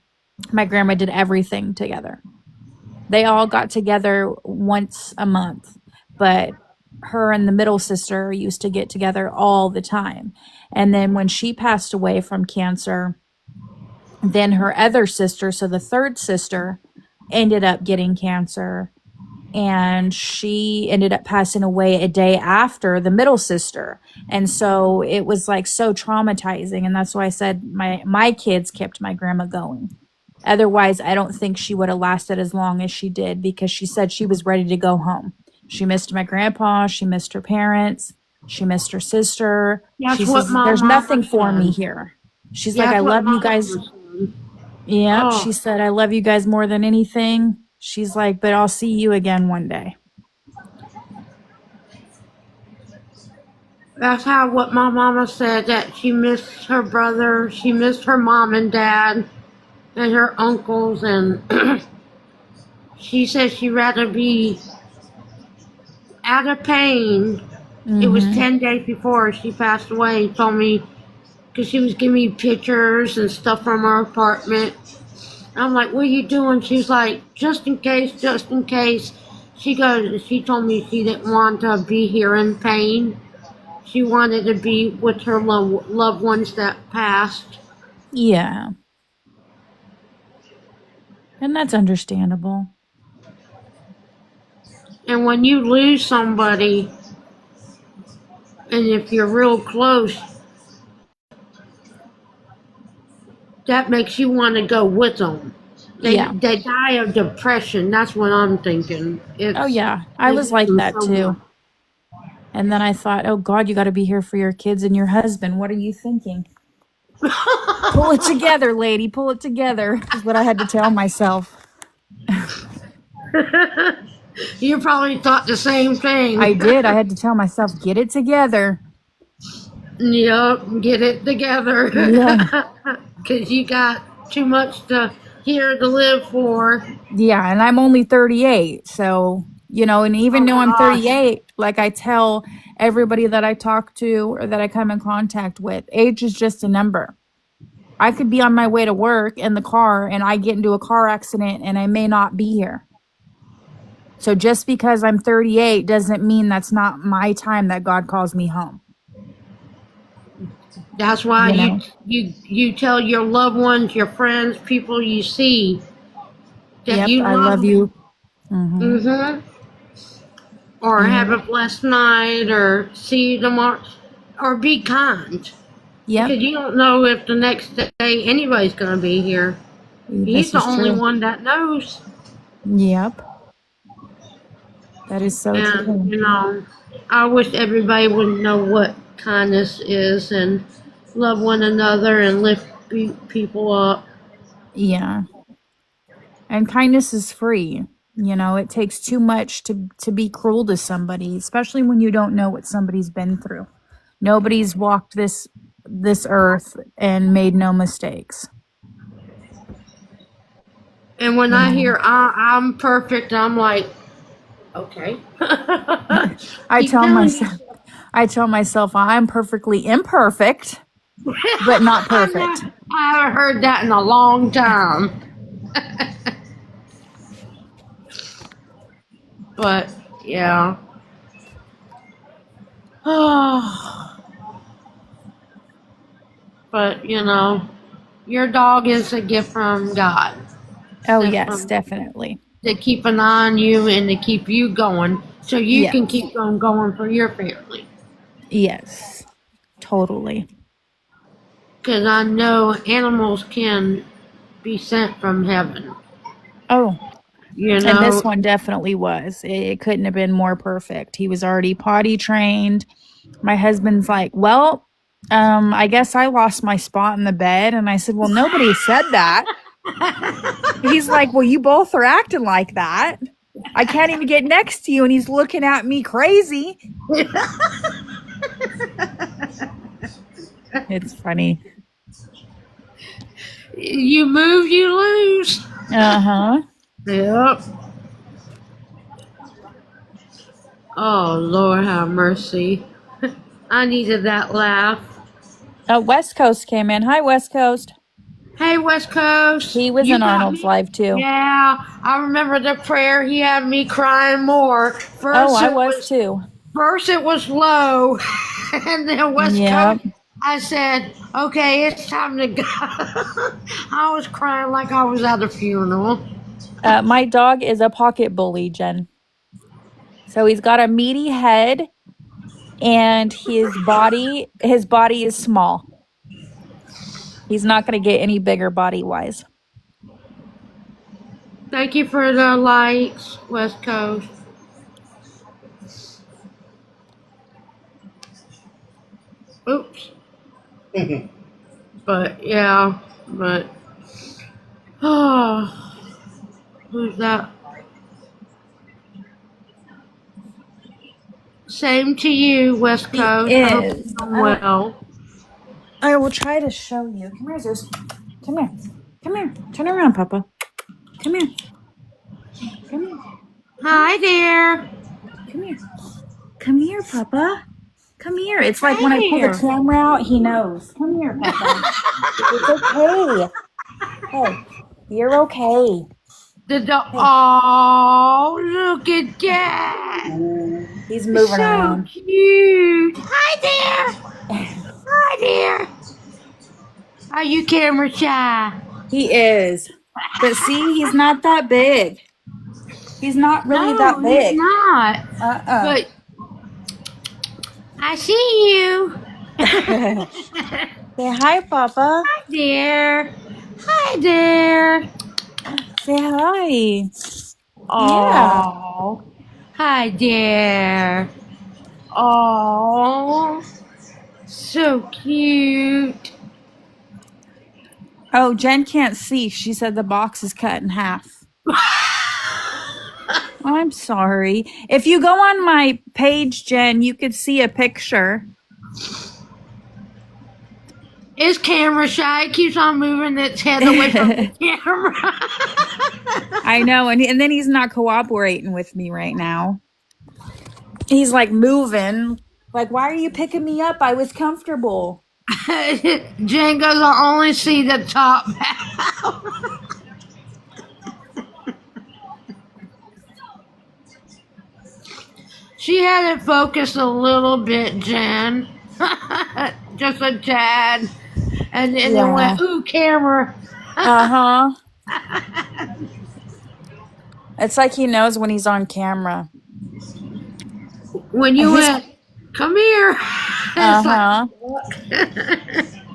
my grandma did everything together. They all got together once a month, but her and the middle sister used to get together all the time. And then when she passed away from cancer, then her other sister, so the third sister, ended up getting cancer, and she ended up passing away a day after the middle sister. And so it was like so traumatizing, and that's why I said my kids kept my grandma going. Otherwise, I don't think she would have lasted as long as she did, because she said she was ready to go home. She missed my grandpa, she missed her parents, she missed her sister. That's She what says, my there's mama nothing for me said. here. She's like, I That's what love my you guys. mama said. Yep, Oh, she said, I love you guys more than anything. She's like, but I'll see you again one day. that's how what my mama said, that she missed her brother, she missed her mom and dad, and her uncles, and she said she'd rather be out of pain. It was Mm-hmm. 10 days before she passed away, and told me, because she was giving me pictures and stuff from her apartment. I'm like, what are you doing? She's like, just in case, just in case. She told me she didn't want to be here in pain. She wanted to be with her loved ones that passed. Yeah. And that's understandable. And when you lose somebody, and if you're real close, that makes you want to go with them. Yeah. They die of depression. That's what I'm thinking. Oh, yeah. I was like that too. And then I thought, oh, God, you got to be here for your kids and your husband. What are you thinking? Pull it together, lady. Pull it together, is what I had to tell myself. You probably thought the same thing. I did. I had to tell myself, get it together. Yep, get it together. Yeah. Because you got too much here to live for. Yeah, and I'm only 38. So, and even though I'm 38, like I tell everybody that I talk to or that I come in contact with, age is just a number. I could be on my way to work in the car and I get into a car accident and I may not be here. So just because I'm 38 doesn't mean that's not my time that God calls me home. That's why you tell your loved ones, your friends, people you see that Yep, you I love you. Mm-hmm. Or have a blessed night, or see you tomorrow, or be kind. Yep. Because you don't know if the next day anybody's going to be here. He's the only one that knows. Yep. That is so true. I wish everybody would know what kindness is and love one another and lift people up. Yeah. And kindness is free. It takes too much to be cruel to somebody, especially when you don't know what somebody's been through. Nobody's walked this earth and made no mistakes. And when I hear I'm perfect, I'm like, okay. I tell myself I'm perfectly imperfect, but not perfect. I haven't heard that in a long time. But yeah. But your dog is a gift from God. Oh, yes, definitely. To keep an eye on you and to keep you going, so you can keep on going for your family. Yes, totally. Because I know animals can be sent from heaven. Oh, and this one definitely was. It couldn't have been more perfect. He was already potty trained. My husband's like, well, I guess I lost my spot in the bed. And I said, well, nobody said that. He's like, well, you both are acting like that. I can't even get next to you. And he's looking at me crazy. It's funny. You move, you lose. Uh-huh. Yep. Oh, Lord have mercy. I needed that laugh. West Coast came in. Hi, West Coast. Hey, West Coast. He was You in got Arnold's me? live too. Yeah, I remember the prayer. He had me crying more. Oh, I was too. First it was low, and then West Yep. Coast. I said, okay, it's time to go. I was crying like I was at a funeral. My dog is a pocket bully, Jen. So he's got a meaty head and his body is small. He's not going to get any bigger body-wise. Thank you for the likes, West Coast. Oops. But yeah, oh, who's that? Same to you, West He Coast. I hope is. you're doing well. I will try to show you. Come here, Zeus. Come here. Come here. Turn around, Papa. Come here. Come here. Hi there. Come here. Come here, Papa. Come here. It's like Hi when I pull the there. camera out, he knows. Come here, Papa. It's okay. Hey, you're okay. Oh, look at that. He's moving So around. cute. Hi there. Hi there. Are you camera shy? He is. But see, he's not that big. He's not really that No, big. he's not. But I see you. Say hi, Papa. Hi there. Hi there. Say hi. Oh. Hi there. Oh. So cute. Oh, Jen can't see. She said the box is cut in half. I'm sorry. If you go on my page, Jen, you could see a picture. It's camera shy. It keeps on moving its head away from the camera. I know, and then he's not cooperating with me right now. He's like moving. Like, why are you picking me up? I was comfortable. Jen goes, I only see the top half. She had it focused a little bit, Jen. Just a tad. And then went, ooh, camera. Uh-huh. It's like he knows when he's on camera. When you went, come here. Uh-huh.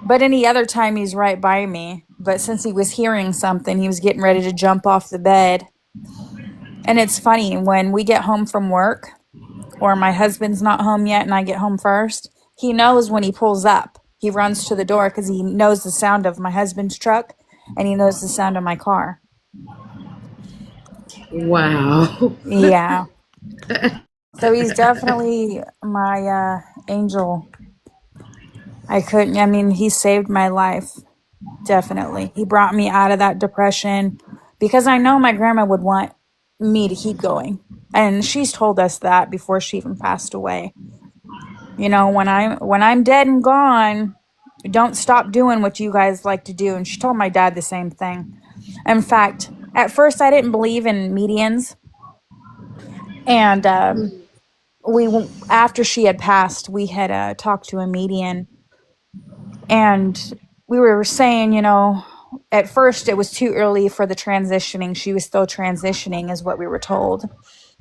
But any other time he's right by me. But since he was hearing something, he was getting ready to jump off the bed. And it's funny, when we get home from work, or my husband's not home yet and I get home first, he knows when he pulls up. He runs to the door because he knows the sound of my husband's truck and he knows the sound of my car. Wow. Yeah. So he's definitely my angel. He saved my life. Definitely. He brought me out of that depression because I know my grandma would want me to keep going. And she's told us that before she even passed away. You know, when I'm dead and gone, don't stop doing what you guys like to do. And she told my dad the same thing. In fact, at first I didn't believe in mediums. And after she had passed, we had talked to a medium. And we were saying, you know, at first it was too early for the transitioning. She was still transitioning is what we were told.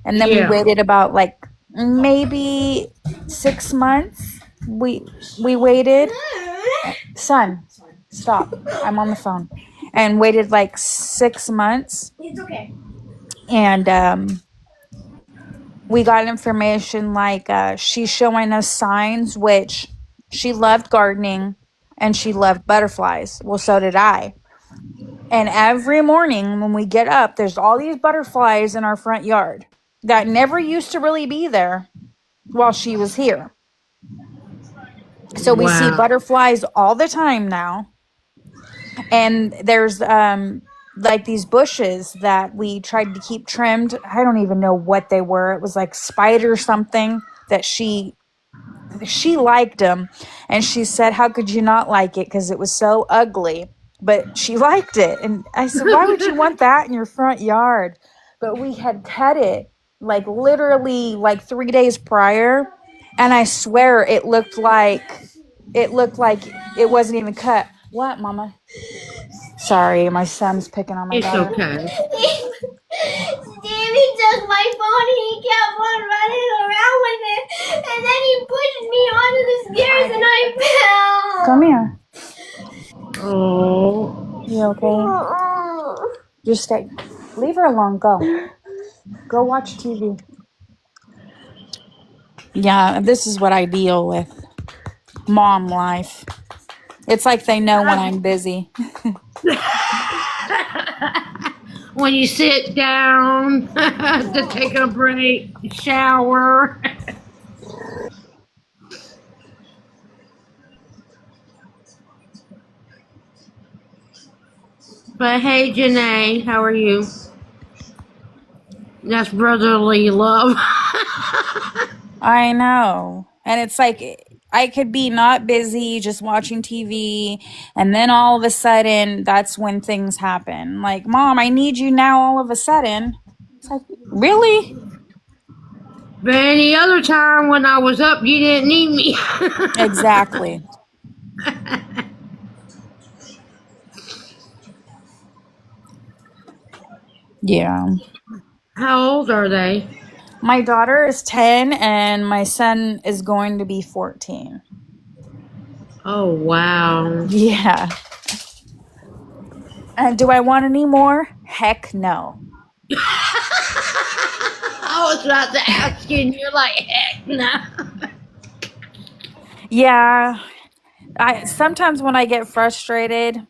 And then we waited about like maybe 6 months. We waited. Son, stop. I'm on the phone. And waited like 6 months. It's okay. And we got information like she's showing us signs, which she loved gardening and she loved butterflies. Well, so did I. And every morning when we get up, there's all these butterflies in our front yard that never used to really be there while she was here. So we see Wow. butterflies all the time now. And there's like these bushes that we tried to keep trimmed. I don't even know what they were. It was like spider something that she liked them, and she said, how could you not like it, because it was so ugly, but she liked it. And I said, why would you want that in your front yard? But we had cut it like literally like 3 days prior, and I swear it looked like it wasn't even cut. What, mama? Sorry, my son's picking on my It's daughter. okay. Davey took my phone and he kept on running around with it. And then he pushed me onto the stairs and I fell. Come here. Oh. You okay? Just stay. Leave her alone. Go watch TV. Yeah, this is what I deal with. Mom life. It's like they know when I'm busy. When you sit down to take a break, shower. But hey, Janae, how are you? That's brotherly love. I know. And it's like I could be not busy just watching TV, and then all of a sudden that's when things happen. Like, Mom, I need you now all of a sudden. It's like, really? But any other time when I was up, you didn't need me. Exactly. Yeah. How old are they? My daughter is 10 and my son is going to be 14. Oh, wow. Yeah. And do I want any more? Heck no. I was about to ask you, and you're like, heck no. Yeah. I sometimes when I get frustrated,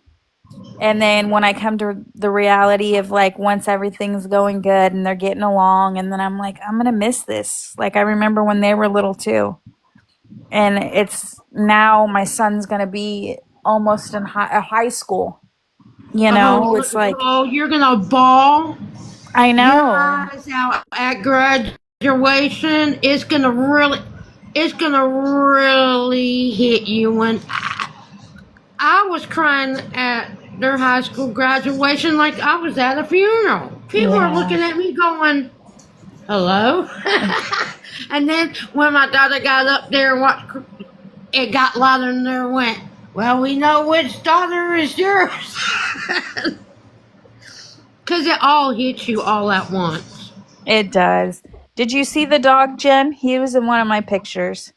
and then when I come to the reality of like once everything's going good and they're getting along, and then I'm like, I'm gonna miss this. Like I remember when they were little too. And it's now my son's gonna be almost in high school. It's like, Oh, you're gonna bawl I your know. eyes out at graduation. It's gonna really hit you. When I was crying at their high school graduation, like I was at a funeral. People are Yeah. looking at me going, "Hello," and then when my daughter got up there and watched, it got louder, and there went, "Well, we know which daughter is yours," because it all hits you all at once. It does. Did you see the dog, Jen? He was in one of my pictures.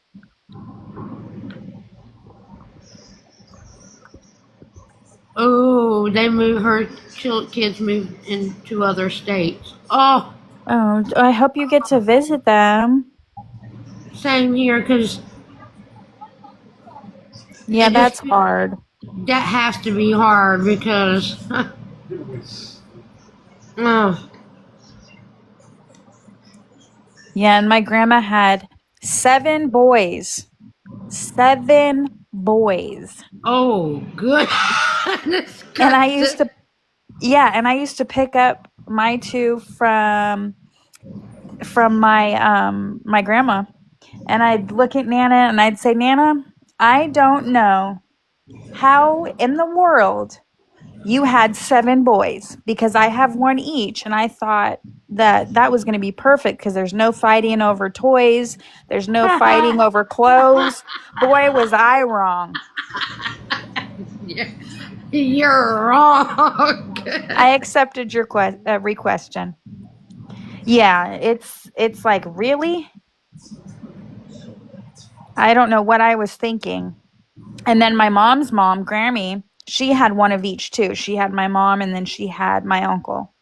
Oh, they moved her kids moved into other states. Oh, Oh, I hope you get to visit them. same here, because Yeah, it just that's hard. that has to be hard because oh, Yeah, and my grandma had 7 boys. 7 boys. oh goodness And I gracious. used to, yeah, and I used to pick up my two from my grandma. And I'd look at Nana and I'd say, Nana, I don't know how in the world you had 7 boys, because I have one each. And I thought that was going to be perfect because there's no fighting over toys, there's no fighting over clothes. Boy, was I wrong. You're wrong. I accepted your request, Jen. Yeah, it's like, really? I don't know what I was thinking. And then my mom's mom, Grammy, she had one of each too. She had my mom and then she had my uncle.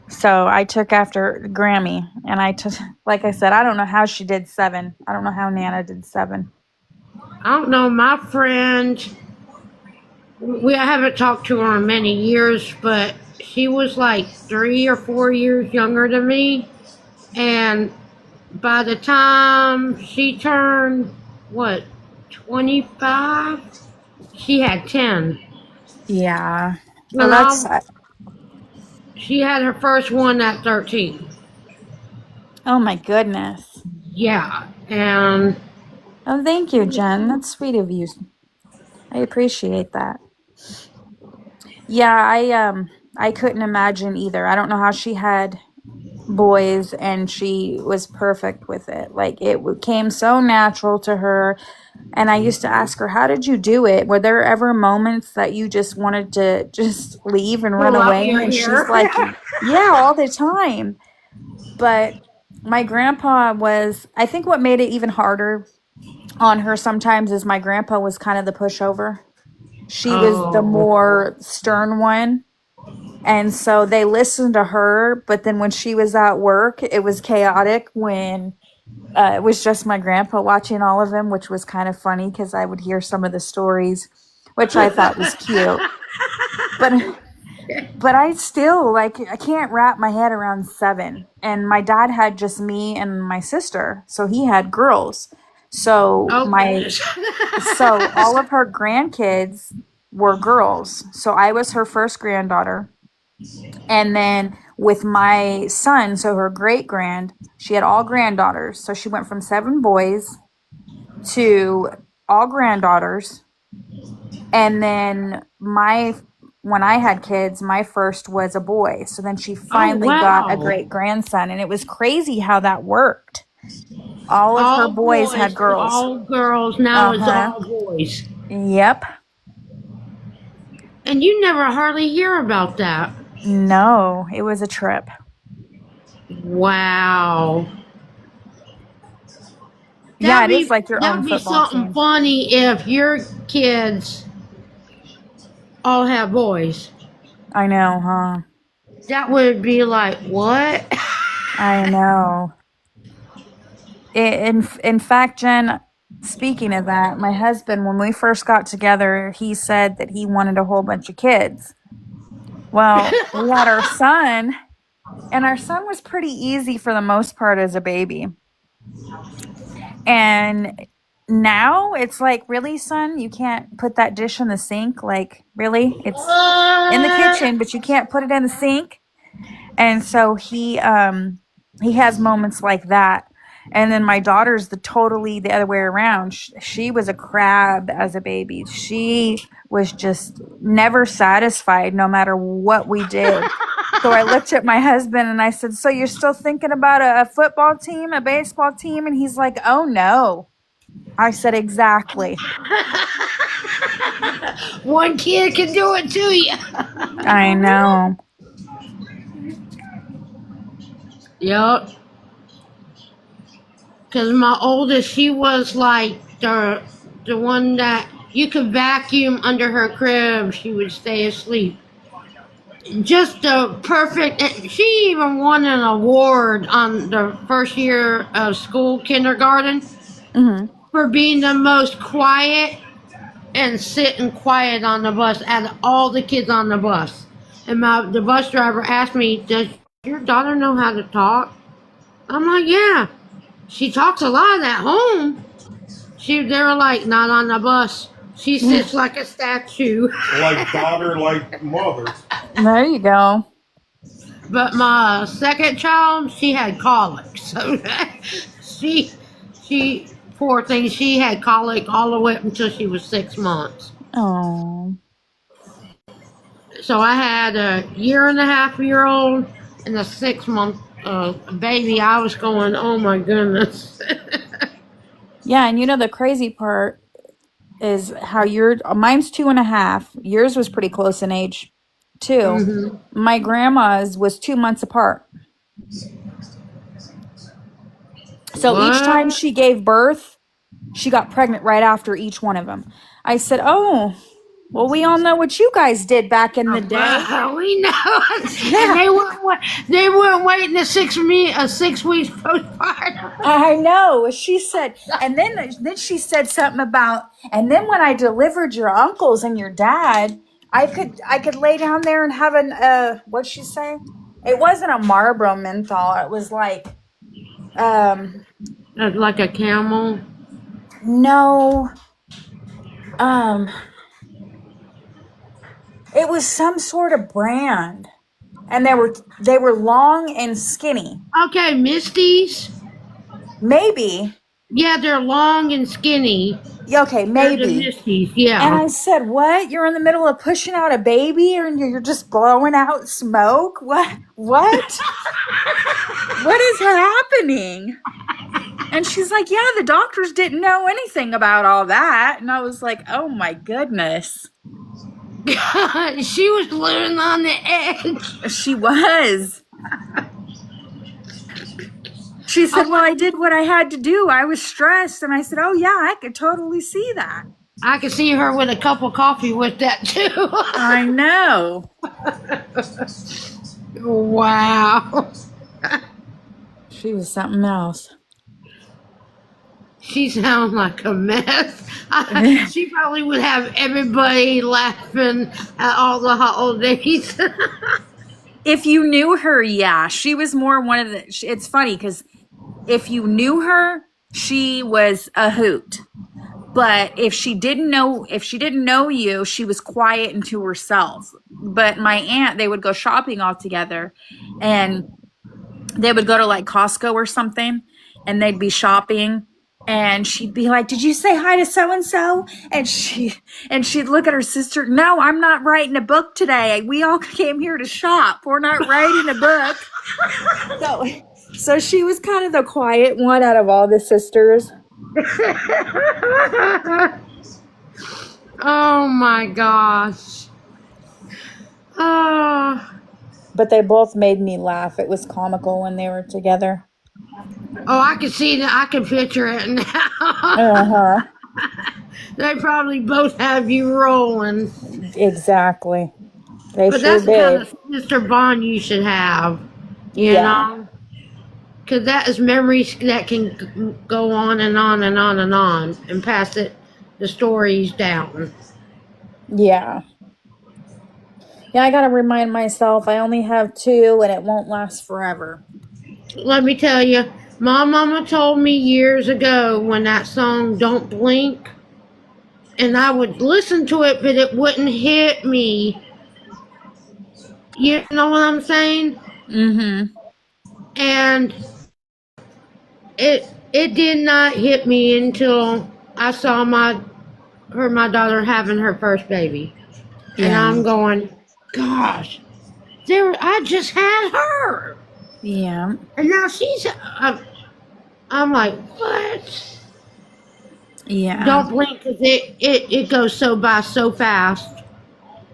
So I took after Grammy, and I took, like I said, I don't know how she did 7. I don't know how Nana did 7. I don't know, my friend. I haven't talked to her in many years, but she was like 3 or 4 years younger than me, and by the time she turned, what, 25, she had 10. Yeah. Well, And she had her first one at 13. oh my goodness. Yeah, and Oh, thank you, Jen. That's sweet of you. I appreciate that. Yeah, I couldn't imagine either. I don't know how she had boys and she was perfect with it. Like it came so natural to her. And I used to ask her, "How did you do it? Were there ever moments that you just wanted to just leave and run pull out away?" your And she's hair. like, "Yeah, all the time." But my grandpa was, I think what made it even harder on her sometimes is my grandpa was kind of the pushover. She was the Oh. more stern one. And so they listened to her, but then when she was at work, it was chaotic when it was just my grandpa watching all of them, which was kind of funny because I would hear some of the stories, which I thought was cute. But I still like I can't wrap my head around 7. And my dad had just me and my sister, so he had girls. So Oh my goodness. so all of her grandkids were girls. So I was her first granddaughter. And then with my son, so her great grand, she had all granddaughters. So she went from 7 boys to all granddaughters. And then when I had kids, my first was a boy. So then she Oh finally got a wow. great grandson. And it was crazy how that worked. All of her All boys had boys to girls. all girls. Now it's Uh-huh. all boys. Yep. And you never hardly hear about that. No, it was a trip. Wow. Yeah, it is like your own That'd be football something team. funny if your kids all have boys. I know, huh? That would be like, what? I know. In fact, Jen, speaking of that, my husband, when we first got together, he said that he wanted a whole bunch of kids. Well, we had our son, and our son was pretty easy for the most part as a baby. And now it's like, really, son, you can't put that dish in the sink? Like, really? It's in the kitchen, but you can't put it in the sink? And so he has moments like that. And then my daughter's the other way around. She was a crab as a baby. She was just never satisfied no matter what we did. So I looked at my husband and I said, "So you're still thinking about a football team, a baseball team?" And he's like, "Oh no." I said, "Exactly." One kid can do it to you. I know. Yep. Because my oldest, she was like the one that you could vacuum under her crib. She would stay asleep. Just the perfect. She even won an award on the first year of school, kindergarten, Hmm. for being the most quiet and sitting quiet on the bus out of all the kids on the bus. And the bus driver asked me, "Does your daughter know how to talk?" I'm like, "Yeah. She talks a lot at home." They were like, "Not on the bus. She sits like a statue." Like daughter, like mother. There you go. But my second child, she had colic. So she, poor thing, she had colic all the way up until she was 6 months. Oh. So I had a year and a half year old and a 6 month baby. I was going, oh my goodness. Yeah, and the crazy part is how mine's 2.5. Yours was pretty close in age, too. Hmm. My grandma's was 2 months apart. So each time What? she gave birth, she got pregnant right after each one of them. I said, "Oh, well, we all know what you guys did back in the day." We know, and Yeah, they weren't waiting a 6 weeks postpartum. I know. She said, and then she said something about, and then when I delivered your uncles and your dad, I could lay down there and have what'd she say? It wasn't a Marlboro menthol. It was like Like a camel. No. It was some sort of brand. And they were long and skinny. Okay, Misties. Maybe. Yeah, they're long and skinny. Okay, They're the maybe. Misties, And yeah. I said, "What? You're in the middle of pushing out a baby and you're just blowing out smoke? What? What? What is happening?" And she's like, "Yeah, the doctors didn't know anything about all that." And I was like, "Oh my goodness." She was living on the edge. She was. She said, "Well, I did what I had to do. I was stressed." And I said, "Oh yeah, I could totally see that." I could see her with a cup of coffee with that too. I know. Wow. She was something else. She sounds like a mess. She probably would have everybody laughing at all the holidays. If you knew her, yeah, she was more one of the. It's funny because if you knew her, she was a hoot. But if she didn't know you, she was quiet and to herself. But my aunt, they would go shopping all together, and they would go to like Costco or something, and they'd be shopping. And she'd be like, "Did you say hi to so-and-so?" And she'd look at her sister. "No, I'm not writing a book today. We all came here to shop. We're not writing a book." So she was kind of the quiet one out of all the sisters. Oh my gosh. Oh. But they both made me laugh. It was comical when they were together. Oh, I can see that. I can picture it now. Uh-huh. They probably both have you rolling. Exactly. They But sure that's the did. kind of sister bond you should have. You Yeah. know? Because that is memories that can go on and on and on and on and pass the stories down. Yeah. Yeah, I gotta remind myself I only have 2 and it won't last forever. Let me tell you, my mama told me years ago when that song Don't Blink, and I would listen to it, but it wouldn't hit me. You know what I'm saying? Mm-hmm. And it did not hit me until I saw my daughter having her first baby. And Yeah. I'm going, gosh, I just had her. Yeah. And now she's, I'm like, what? Yeah. Don't blink, because it goes by so fast.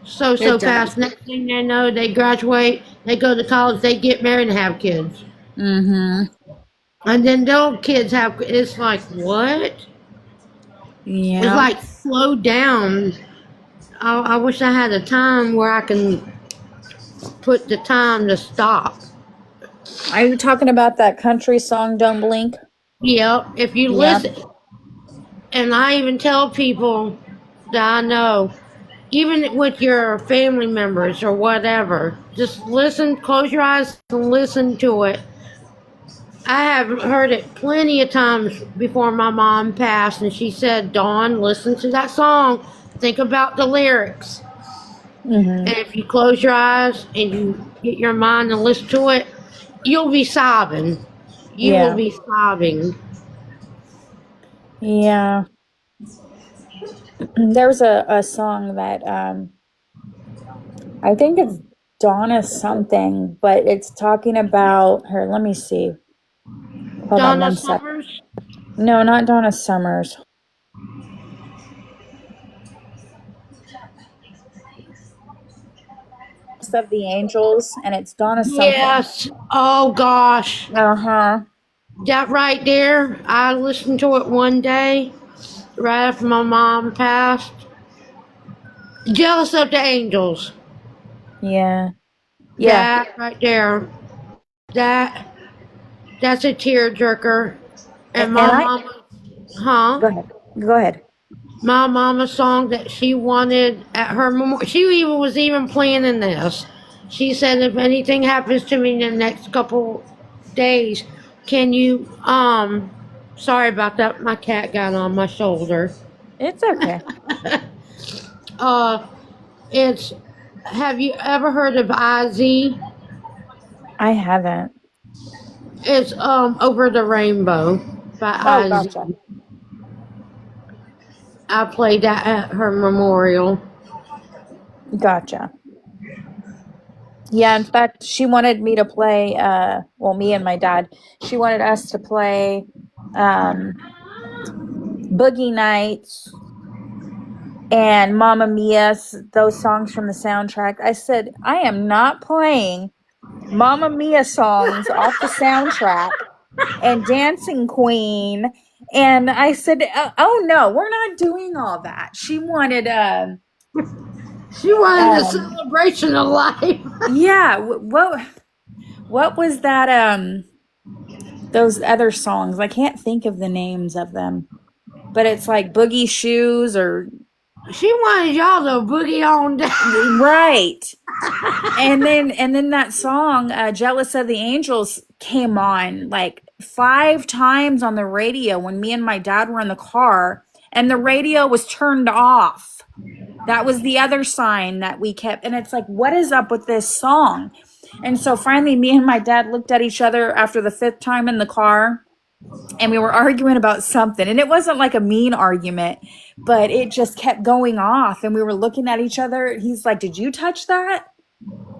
So It does. fast. Next thing they know, they graduate, they go to college, they get married and have kids. Mm-hmm. And then their kids have, it's like, what? Yeah. It's like slow down. I wish I had a time where I can put the time to stop. Are you talking about that country song, Don't Blink? Yep. If you listen, and I even tell people that I know, even with your family members or whatever, just listen, close your eyes and listen to it. I have heard it plenty of times before my mom passed, and she said, Dawn, listen to that song. Think about the lyrics. Mm-hmm. And if you close your eyes and you get your mind and listen to it, you'll be sobbing. You will be sobbing. Yeah. There's a song that I think it's Donna something, but it's talking about her. Let me see. Hold on Donna one sec. Summers? No, not Donna Summers. Of the Angels, and it's Donna something. Yes. Oh gosh. Uh-huh. That right there, I listened to it one day right after my mom passed. Jealous of the Angels. Yeah. Yeah. That right there. That's a tearjerker. And my mama, Go ahead. My mama's song that she wanted at her memorial. She even was planning this. She said, if anything happens to me in the next couple days, Can you sorry about that. My cat got on my shoulder. It's okay. uh it's have you ever heard of IZ? I haven't. It's Over the Rainbow Oh, by IZ. gotcha. I played that at her memorial. Gotcha. Yeah, in fact, she wanted me to play, well, me and my dad, she wanted us to play um, Boogie Nights and Mamma Mia, those songs from the soundtrack. I said, I am not playing Mamma Mia songs off the soundtrack and Dancing Queen. And I said, oh no, we're not doing all that. She wanted, She wanted a um, celebration of life. yeah, what was that, those other songs? I can't think of the names of them, but it's like Boogie Shoes or She wanted y'all to boogie on down. right. And then that song, Jealous of the Angels, came on like 5 times on the radio when me and my dad were in the car, and the radio was turned off. That was the other sign that we kept. And it's like, what is up with this song? And so finally, me and my dad looked at each other after the 5th time in the car, and we were arguing about something. And it wasn't like a mean argument, but it just kept going off. And we were looking at each other. He's like, did you touch that?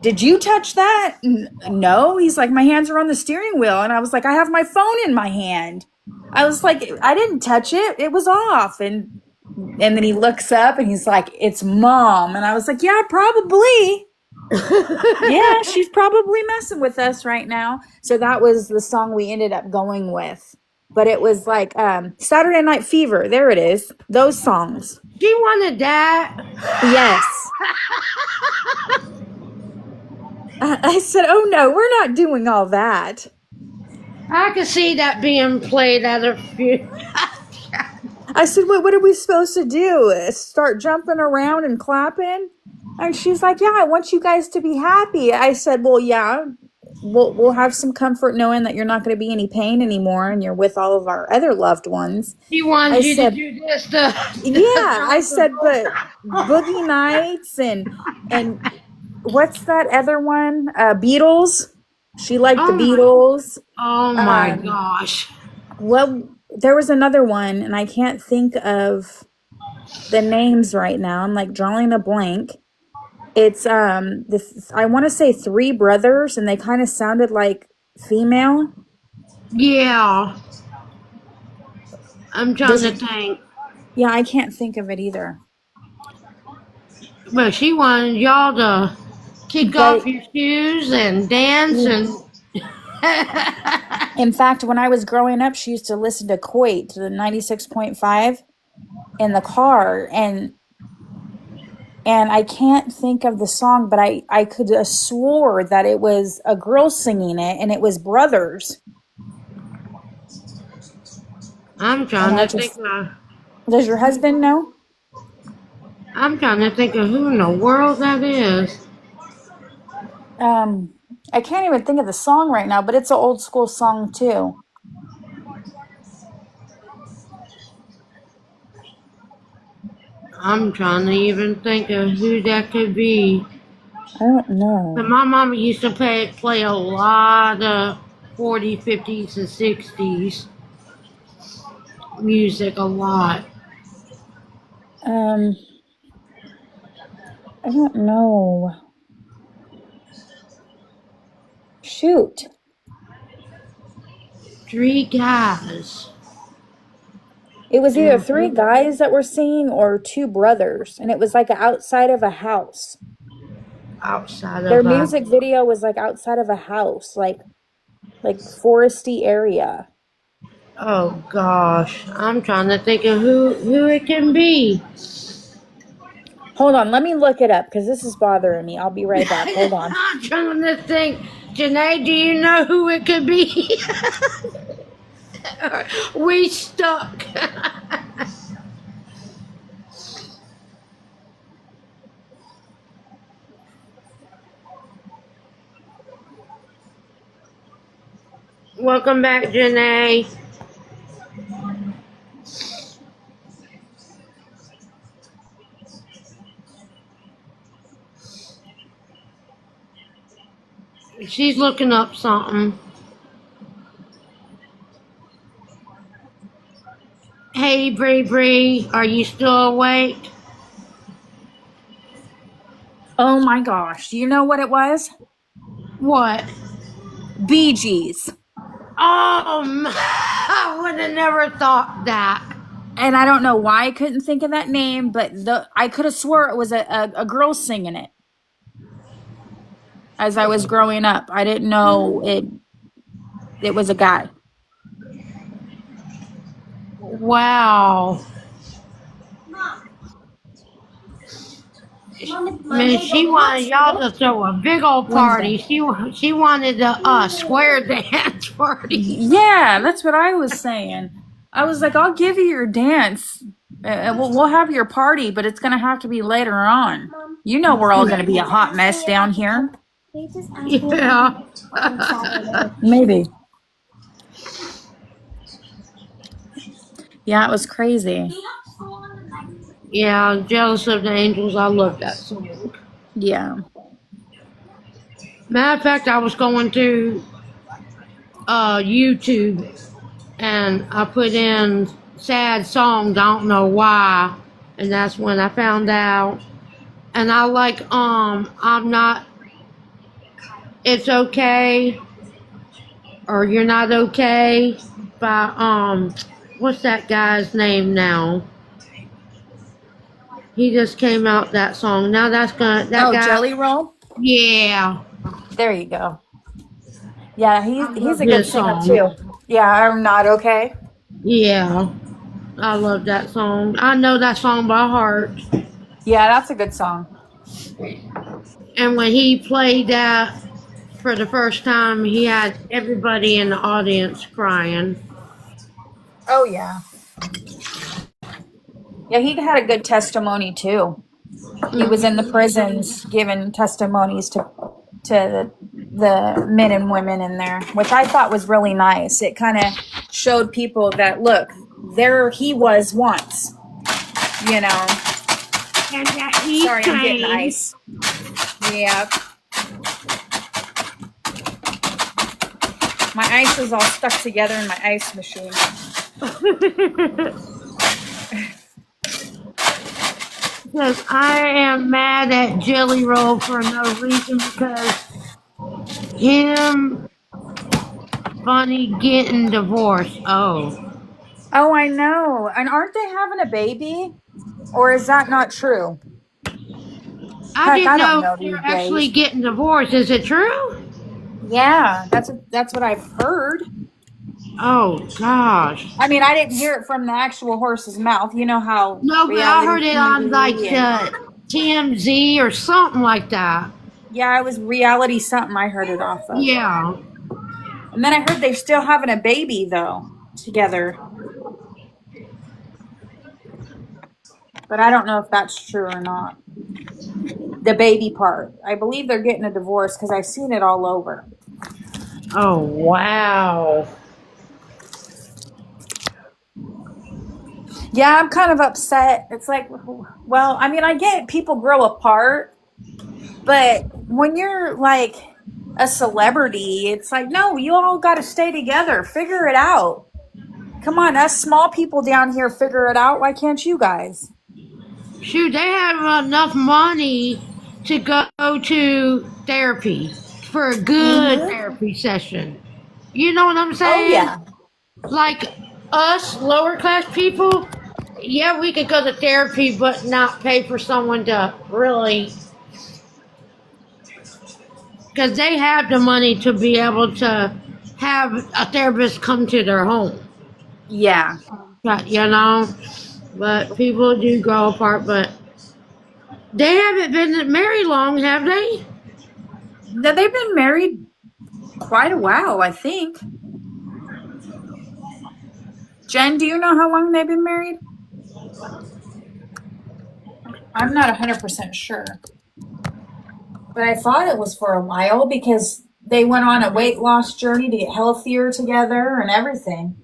Did you touch that? No. He's like, my hands are on the steering wheel. And I was like, I have my phone in my hand. I was like, I didn't touch it. It was off. And then he looks up and he's like, it's Mom. And I was like, yeah, probably. Yeah, she's probably messing with us right now. So that was the song we ended up going with. But it was like Saturday Night Fever. There it is. Those songs. She wanted that. Yes. I said, oh no, we're not doing all that. I could see that being played at a few. I said, what are we supposed to do? Start jumping around and clapping? And she's like, yeah, I want you guys to be happy. I said, well, yeah, we'll have some comfort knowing that you're not going to be any pain anymore and you're with all of our other loved ones. She wanted I you said, to do this. yeah, I said, but Boogie Nights and what's that other one? Beatles. She liked the Beatles. Oh my gosh. Well, there was another one, and I can't think of the names right now. I'm like drawing a blank. It's I want to say 3 brothers, and they kind of sounded like female. Yeah. I'm trying to think. Yeah, I can't think of it either. Well, she wanted y'all to kick off your shoes and dance and. In fact, when I was growing up, she used to listen to Coit, to the 96.5 in the car, and I can't think of the song, but I could have swore that it was a girl singing it, and it was brothers. I'm trying to think of. Does your husband know? I'm trying to think of who in the world that is. I can't even think of the song right now, but it's an old school song too. I'm trying to even think of who that could be. I don't know. But my mama used to play a lot of 40s, 50s, and 60s music, a lot. I don't know. Shoot. 3 guys. It was either 3 guys that were singing or 2 brothers, and it was like outside of a house. Their music video was like outside of a house, like foresty area. Oh gosh, I'm trying to think of who it can be. Hold on, let me look it up because this is bothering me. I'll be right back. Hold on. I'm trying to think. Janae, do you know who it could be? We stuck. Welcome back, Janae. She's looking up something. Hey, Bree Bree, are you still awake? Oh my gosh. Do you know what it was? What? Bee Gees. I would have never thought that. And I don't know why I couldn't think of that name, but I could have swore it was a girl singing it as I was growing up. I didn't know it was a guy. Wow. Man, she wanted y'all to throw a big old party. She wanted a square dance party. Yeah, that's what I was saying. I was like, I'll give you your dance. We'll have your party, but it's going to have to be later on. You know we're all going to be a hot mess down here. Yeah. Maybe. Yeah, it was crazy. Yeah, Jealous of the Angels. I love that song. Yeah. Matter of fact, I was going to YouTube and I put in sad songs. I don't know why, and that's when I found out. And I like I'm not. It's okay, or you're not okay by what's that guy's name now? He just came out that song. Now that's gonna that guy. Jelly Roll? Yeah. There you go. Yeah, he's a good His singer song. too. Yeah, I'm not okay. Yeah. I love that song. I know that song by heart. Yeah, that's a good song. And when he played that for the first time, he had everybody in the audience crying. Oh yeah. Yeah, he had a good testimony too. He was in the prisons giving testimonies to the men and women in there, which I thought was really nice. It kind of showed people that look, there he was once, you know. And that he Sorry, I'm getting sang. ice. Yeah. My ice is all stuck together in my ice machine. Because I am mad at Jelly Roll for no reason because him, Bunny getting divorced. Oh, I know. And aren't they having a baby? Or is that not true? I Heck, didn't I don't know know they're these actually days. getting divorced. Is it true? Yeah, that's what I've heard. Oh gosh. I mean, I didn't hear it from the actual horse's mouth. You know how No, but I reality heard it on like TV and TMZ or something like that. yeah, it was reality something I heard it off of. Yeah. And then I heard they're still having a baby though together. But I don't know if that's true or not. The baby part. I believe they're getting a divorce because I've seen it all over. Oh wow. Yeah, I'm kind of upset. It's like, well, I mean, I get people grow apart, but when you're like a celebrity, it's like, no, you all got to stay together. Figure it out. Come on, us small people down here figure it out. Why can't you guys? Shoot, they have enough money to go to therapy for a good therapy session. You know what I'm saying? Oh, yeah. Like us lower class people, yeah, we could go to therapy but not pay for someone to really, because they have the money to be able to have a therapist come to their home. Yeah. But, you know, but people do grow apart, but they haven't been married long, have they? They've been married quite a while, I think. Jen, do you know how long they've been married? I'm not 100% sure. But I thought it was for a while because They went on a weight loss journey to get healthier together and everything.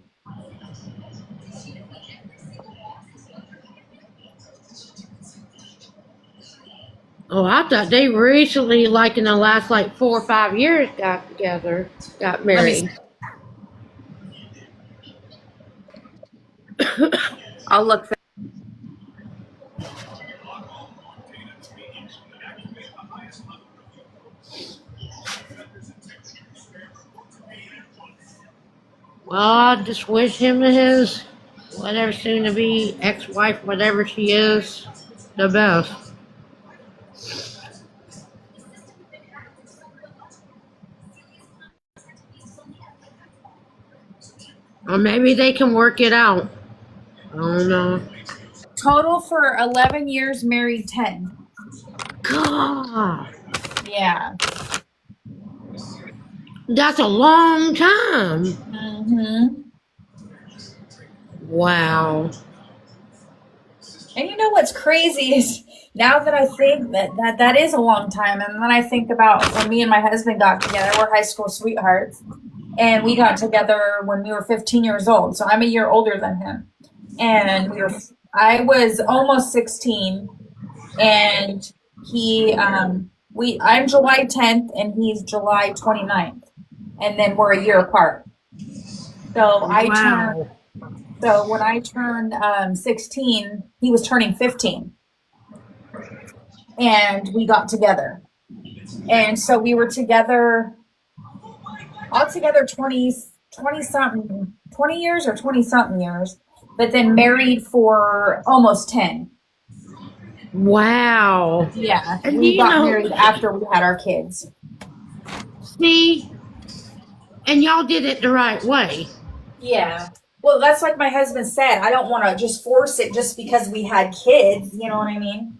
Oh, I thought they recently, like in the last 4 or 5 years, got together, got Let me. married. I'll look. Well, I just wish him and his whatever soon to be ex-wife, whatever she is, the best. Or maybe they can work it out. I don't know. Total for 11 years, married 10. God, Yeah. that's a long time. Mm-hmm. Wow. And you know what's crazy is now that I think that is a long time, and then I think about when me and my husband got together. We're high school sweethearts, and we got together when we were 15 years old. So I'm a year older than him, and I was almost 16, and I'm July 10th, and he's July 29th, and then we're a year apart. So Wow. So when I turned 16, he was turning 15, and we got together. And so we were together altogether 20 something, 20 years or 20 something years, but then married for almost 10. Wow. Yeah, And we got married after we had our kids. see, and y'all did it the right way. Yeah. Well, that's like my husband said. I don't want to just force it just because we had kids. You know what I mean?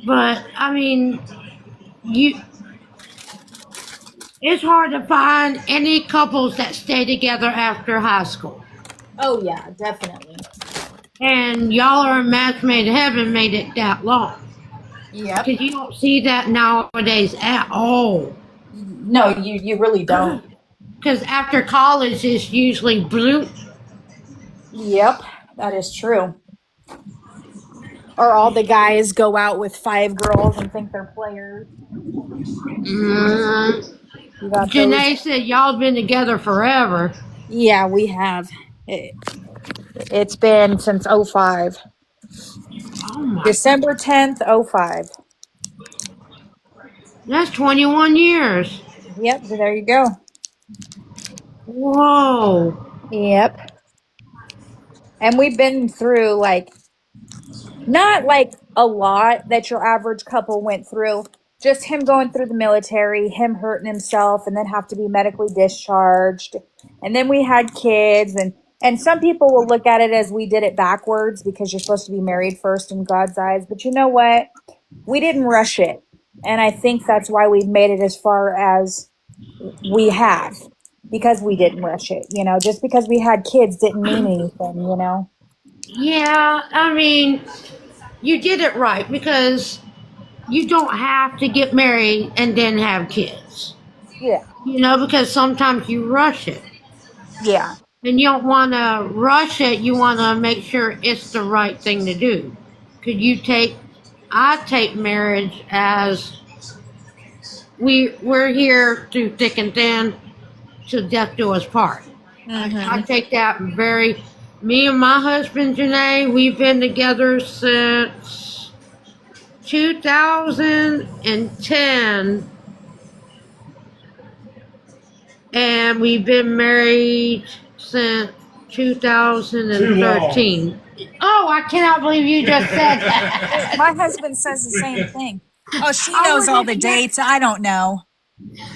But I mean, it's hard to find any couples that stay together after high school. Oh, yeah, definitely. And y'all are a match made in heaven, made it that long. Yep. Because you don't see that nowadays at all. No, you really don't. Because after college, it's usually blue. Yep, that is true. Or all the guys go out with 5 girls and think they're players. You got Janae said y'all been together forever. Yeah, we have. It's been since 05. Oh my. December 10th, 05. That's 21 years. Yep, there you go. Whoa. Yep. And we've been through not a lot that your average couple went through. Just him going through the military, him hurting himself, and then have to be medically discharged. And then we had kids, and some people will look at it as we did it backwards because you're supposed to be married first in God's eyes. But you know what? We didn't rush it. And I think that's why we've made it as far as we have, because we didn't rush it. Just because we had kids didn't mean anything. Yeah, I mean, you did it right because you don't have to get married and then have kids. Yeah. Because sometimes you rush it. Yeah. And you don't want to rush it. You want to make sure it's the right thing to do. I take marriage as we're here through thick and thin till death do us part. I take that me and my husband, Janae, we've been together since 2010. And we've been married since 2013. Oh, I cannot believe you just said that. My husband says the same thing. Oh, she knows all the dates. I don't know.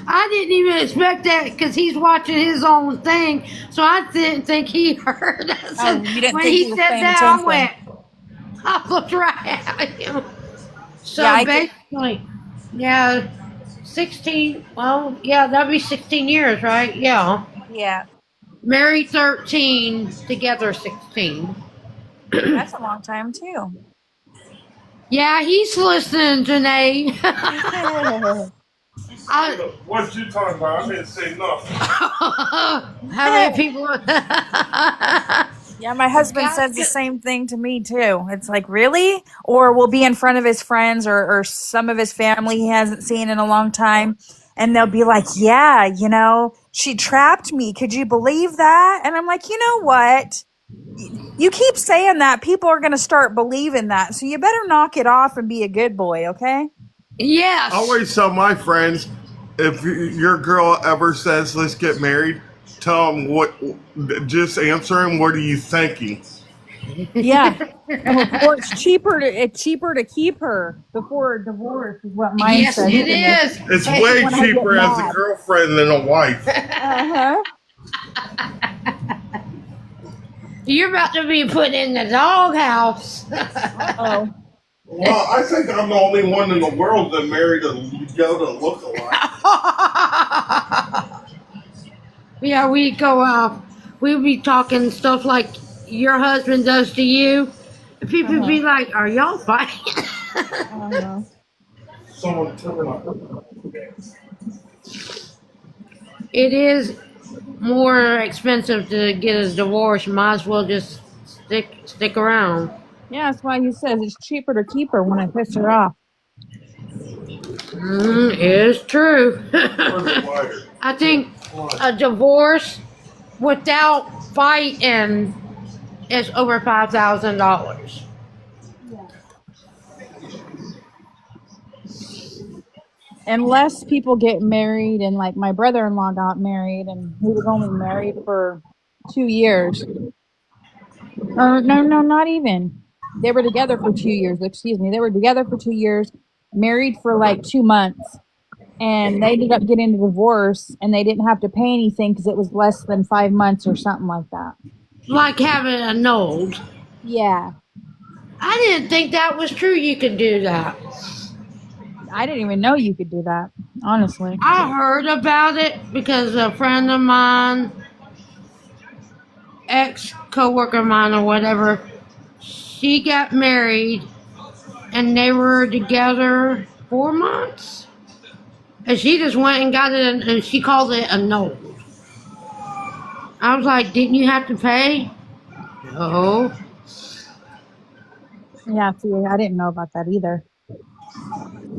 I didn't even expect that because he's watching his own thing, so I didn't think he heard us. Oh, you didn't when think he he was said paying that, attention. I looked right at him. So Yeah, basically, yeah, 16. Well, yeah, that'd be 16 years, right? Yeah. Yeah. Married 13, together 16. That's a long time too. Yeah, he's listening, Janae. What you talking about? I didn't say nothing. How many people? Yeah, my husband God, says the same thing to me too. It's like, really? Or we'll be in front of his friends or some of his family he hasn't seen in a long time. And they'll be like, yeah, you know, she trapped me. Could you believe that? And I'm like, you know what? You keep saying that. People are going to start believing that. So you better knock it off and be a good boy, okay? yes. I always tell my friends, if your girl ever says let's get married, tell them what. Just answer them. What are you thinking? Yeah. Or it's cheaper to keep her before a divorce is what mine Yes, says it to me. is. It's Hey, way When I get cheaper as a mad. girlfriend than a wife. Uh-huh. you're about to be put in the doghouse. Oh. Well, I think I'm the only one in the world that married a Yoda lookalike. yeah, we go we be talking stuff like your husband does to you. People Uh-huh. be like, "Are y'all fighting?" Uh-huh. Someone tell me. It is more expensive to get a divorce. Might as well just stick around. Yeah, that's why he says it's cheaper to keep her when I piss her off. It's true. Where's the lighter? I think a divorce without fighting is over $5,000. Yeah. Unless people get married, and like my brother-in-law got married and he was only married for 2 years. Or no, not even. They were together for 2 years. Excuse me. They were together for 2 years, married for like 2 months, and they ended up getting a divorce, and they didn't have to pay anything because it was less than 5 months or something like that. Like having a node. Yeah, I didn't think that was true. You could do that. I didn't even know you could do that. Honestly. I heard about it because a friend of mine, ex coworker of mine or whatever, she got married and they were together 4 months. And she just went and got it and she called it a node. I was like, didn't you have to pay? No. Yeah. See, I didn't know about that either.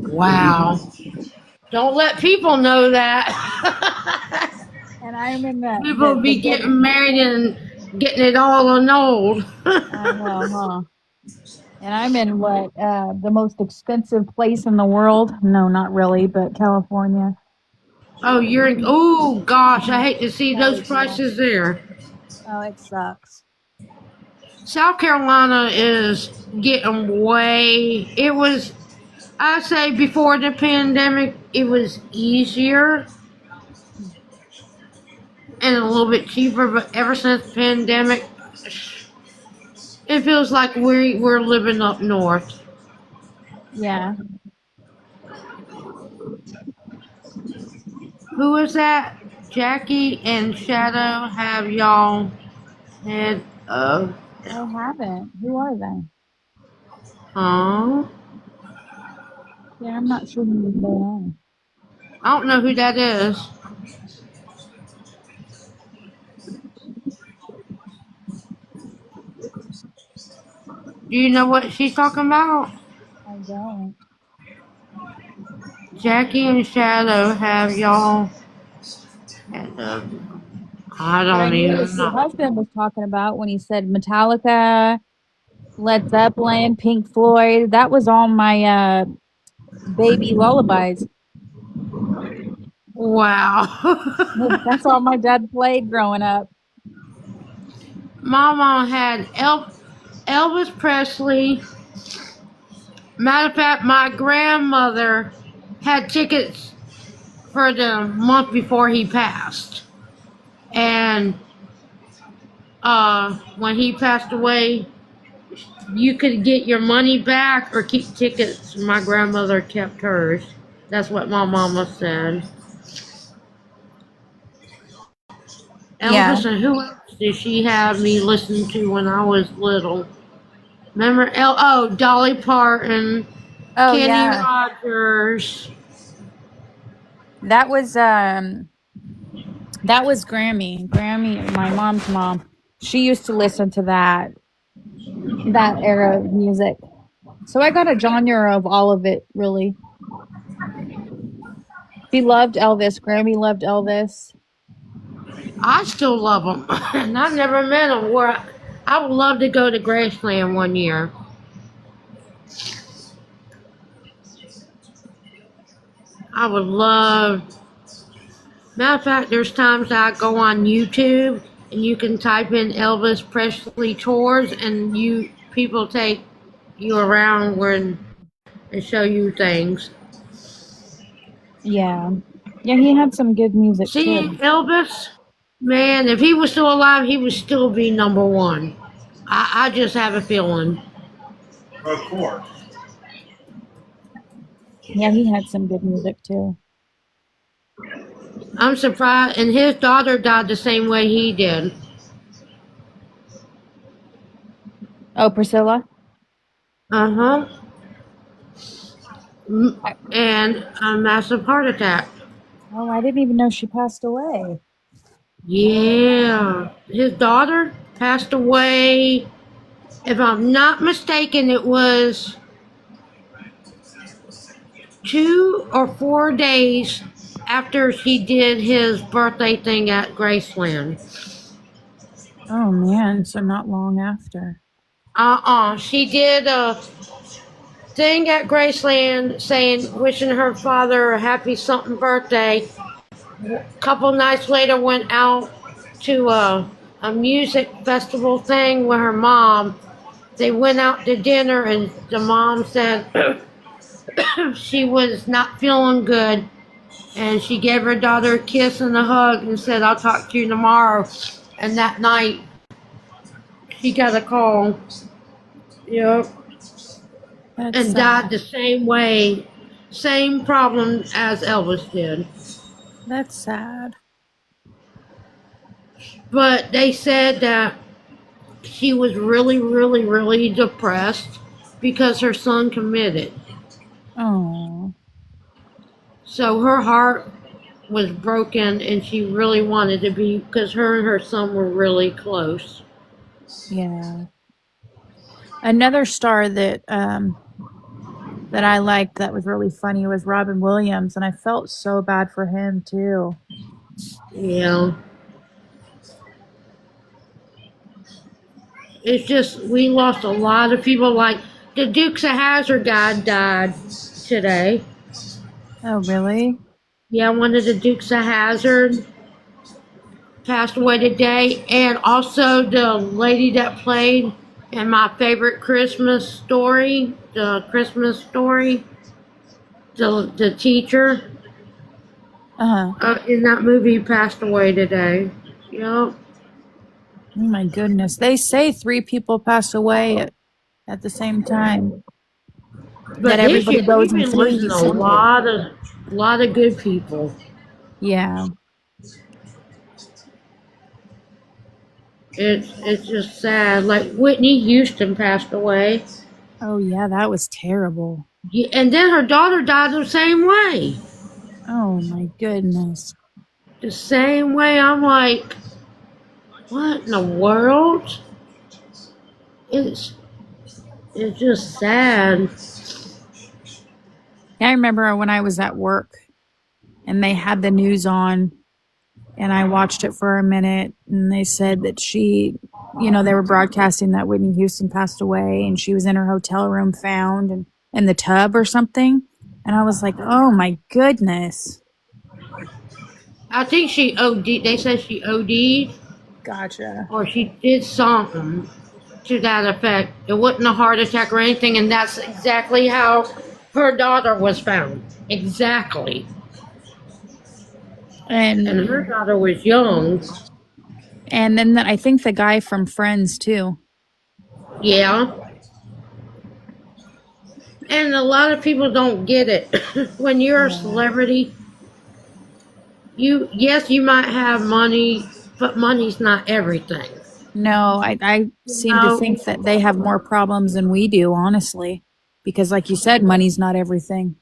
Wow. Don't let people know that. And I'm in People be getting married and getting it all annulled. I know, huh? And I'm in what the most expensive place in the world? No, not really, but California. Oh, you're in. Oh, gosh, I hate to see those Valley Girl. prices there. Oh, it sucks. South Carolina is getting way. It was, I say, before the pandemic, it was easier and a little bit cheaper, but ever since the pandemic, it feels like we're living up north. Yeah. Who is that? Jackie and Shadow have y'all head of. I haven't. Who are they? Huh? Yeah, I'm not sure who they are. I don't know who that is. Do you know what she's talking about? I don't. Jackie and Shadow have y'all head of. I But I don't knew what even your know. husband was talking about when he said Metallica, Led Zeppelin, Pink Floyd. That was all my baby lullabies. Wow. That's all my dad played growing up. My mom had Elvis Presley. Matter of fact, my grandmother had tickets for the month before he passed. And when he passed away, you could get your money back or keep tickets. My grandmother kept hers. That's what my mama said. Yeah. Elvis, and who else did she have me listen to when I was little? Remember Dolly Parton, Oh Kenny yeah. Rogers. That was Grammy. Grammy, my mom's mom. She used to listen to that era of music. So I got a genre of all of it, really. She loved Elvis. Grammy loved Elvis. I still love them, and I've never met them. I would love to go to Graceland one year. I would love. Matter of fact, there's times that I go on YouTube and you can type in Elvis Presley tours, and people take you around and show you things. Yeah. Yeah, he had some good music See, too. Elvis, man, if he was still alive, he would still be number one. I just have a feeling. Of course. Yeah, he had some good music too. I'm surprised, and his daughter died the same way he did. Oh, Priscilla? Uh huh. I, And a massive heart attack. oh, I didn't even know she passed away. Yeah. His daughter passed away. If I'm not mistaken, it was 2 or 4 days after she did his birthday thing at Graceland. Oh man, so not long after. She did a thing at Graceland saying, wishing her father a happy something birthday. A couple nights later, went out to a music festival thing with her mom. They went out to dinner, and the mom said she was not feeling good, and she gave her daughter a kiss and a hug and said, I'll talk to you tomorrow. And that night, she got a call. Yep. That's And sad. died the same way, same problem as Elvis did. That's sad. But they said that she was really, really, really depressed because her son committed. Oh. So her heart was broken, and she really wanted to be, because her and her son were really close. Yeah. Another star that I liked that was really funny was Robin Williams, and I felt so bad for him too. Yeah. It's just, we lost a lot of people. Like, the Dukes of Hazzard guy died today. Oh, really? Yeah, one of the Dukes of Hazzard passed away today. And also the lady that played in my favorite Christmas story, the teacher in that movie passed away today. Yep. Oh my goodness. They say 3 people pass away at the same time. But That everybody this year goes we've in been losing threes. a lot of good people. Yeah. It's just sad. Like Whitney Houston passed away. Oh yeah, that was terrible. Yeah, and then her daughter died the same way. Oh my goodness. The same way. I'm like, what in the world? It's just sad. I remember when I was at work and they had the news on and I watched it for a minute and they said that she, they were broadcasting that Whitney Houston passed away and she was in her hotel room found and in the tub or something. And I was like, oh my goodness. I think she OD. They said she OD'd. Gotcha. Or she did something to that effect. It wasn't a heart attack or anything, and that's exactly how her daughter was found. Exactly. And her daughter was young. And then I think the guy from Friends too. Yeah. And a lot of people don't get it. When you're a celebrity, you might have money, but money's not everything. No, I seem to think that they have more problems than we do, honestly. Because, like you said, money's not everything.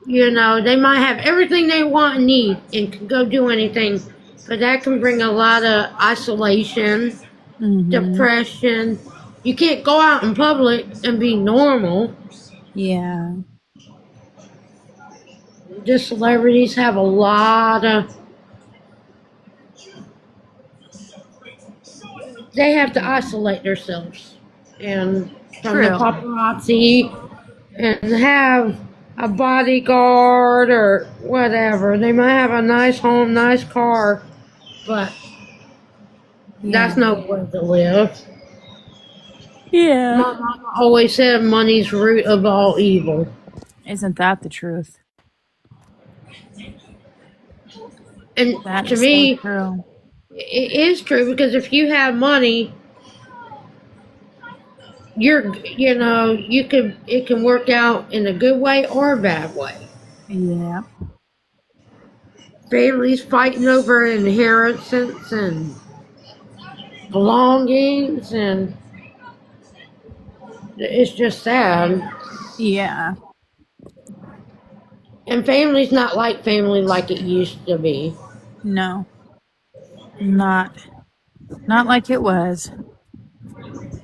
You know, they might have everything they want and need and can go do anything, but that can bring a lot of isolation, depression. You can't go out in public and be normal. Yeah. The celebrities have a lot of. They have to isolate themselves and from the True. paparazzi and have a bodyguard or whatever. They might have a nice home, nice car, but that's Yeah. no way to live. Yeah. My mama always said money's root of all evil. Isn't that the truth? And That to is so me, true. it is true because if you have money, it can work out in a good way or a bad way. Yeah. Families fighting over inheritance and belongings, and it's just sad. Yeah. And family's not like family like it used to be. No. Not like it was.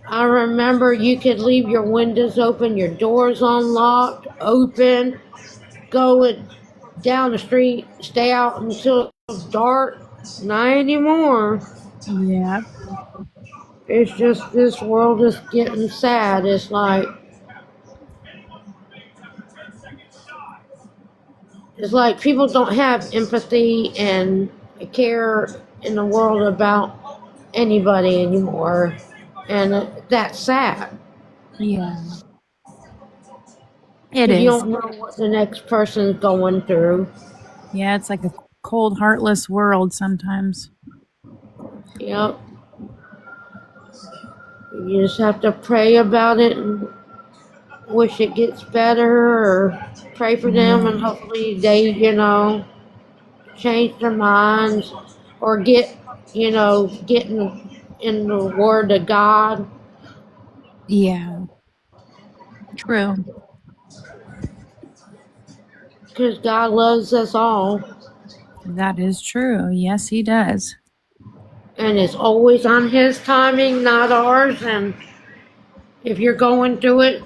I remember you could leave your windows open, your doors unlocked, open, go down the street, stay out until dark. Not anymore. Yeah. It's just this world is getting sad. It's like people don't have empathy and care in the world about anybody anymore, and that's sad. Yeah. It Because you is. don't know what the next person's going through. Yeah, it's like a cold, heartless world sometimes. Yep. You just have to pray about it and wish it gets better, or pray for them, and hopefully they, change their minds or getting in the Word of God. Yeah. True. Because God loves us all, That is true. Yes, he does. and it's always on His timing, not ours. And if you're going through it,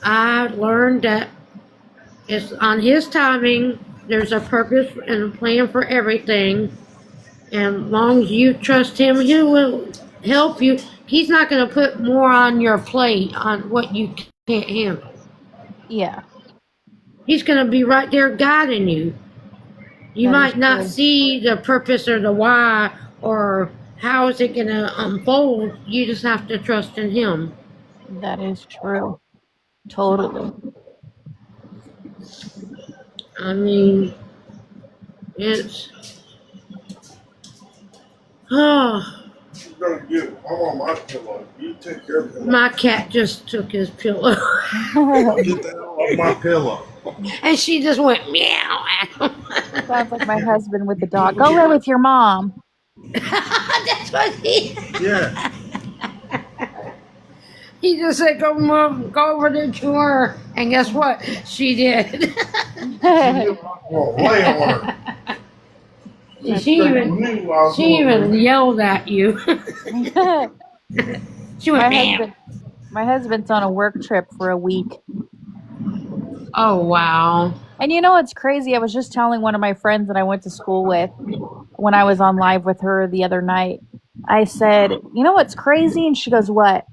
I learned that it's on His timing. There's a purpose and a plan for everything. And as long as you trust Him, He will help you. He's not going to put more on your plate on what you can't handle. Yeah. He's going to be right there guiding you. You That might is not true. see the purpose or the why or how is it going to unfold. You just have to trust in Him. That is true. Totally. I mean, it's. Oh, I'm on my pillow. You take your pillow. my cat just took his pillow. Get that off my pillow. And she just went meow at him. Sounds like my husband with the dog. Go live with your mom. That's what he. Yeah. He just said, "Go, mom, go over there to her," and guess what? She did. Well, lay on her. she even yelled at you. She went, "Bam." My husband's on a work trip for a week. Oh wow. And you know what's crazy? I was just telling one of my friends that I went to school with when I was on live with her the other night. I said, "You know what's crazy?" And she goes, "What?"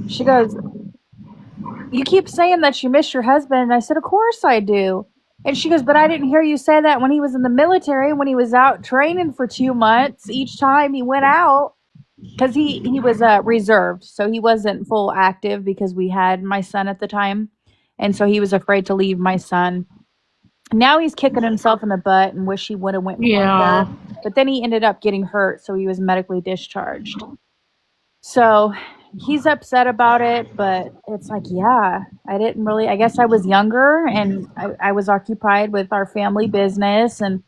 She goes, "You keep saying that you miss your husband." And I said, "Of course I do." And she goes, "But I didn't hear you say that when he was in the military, when he was out training for 2 months each time he went out." Because he was reserved, so he wasn't full active because we had my son at the time. And so he was afraid to leave my son. Now he's kicking himself in the butt and wish he would have went Yeah. further. But then he ended up getting hurt, so he was medically discharged. So he's upset about it, but it's like, yeah, I didn't really, I guess I was younger and I was occupied with our family business and,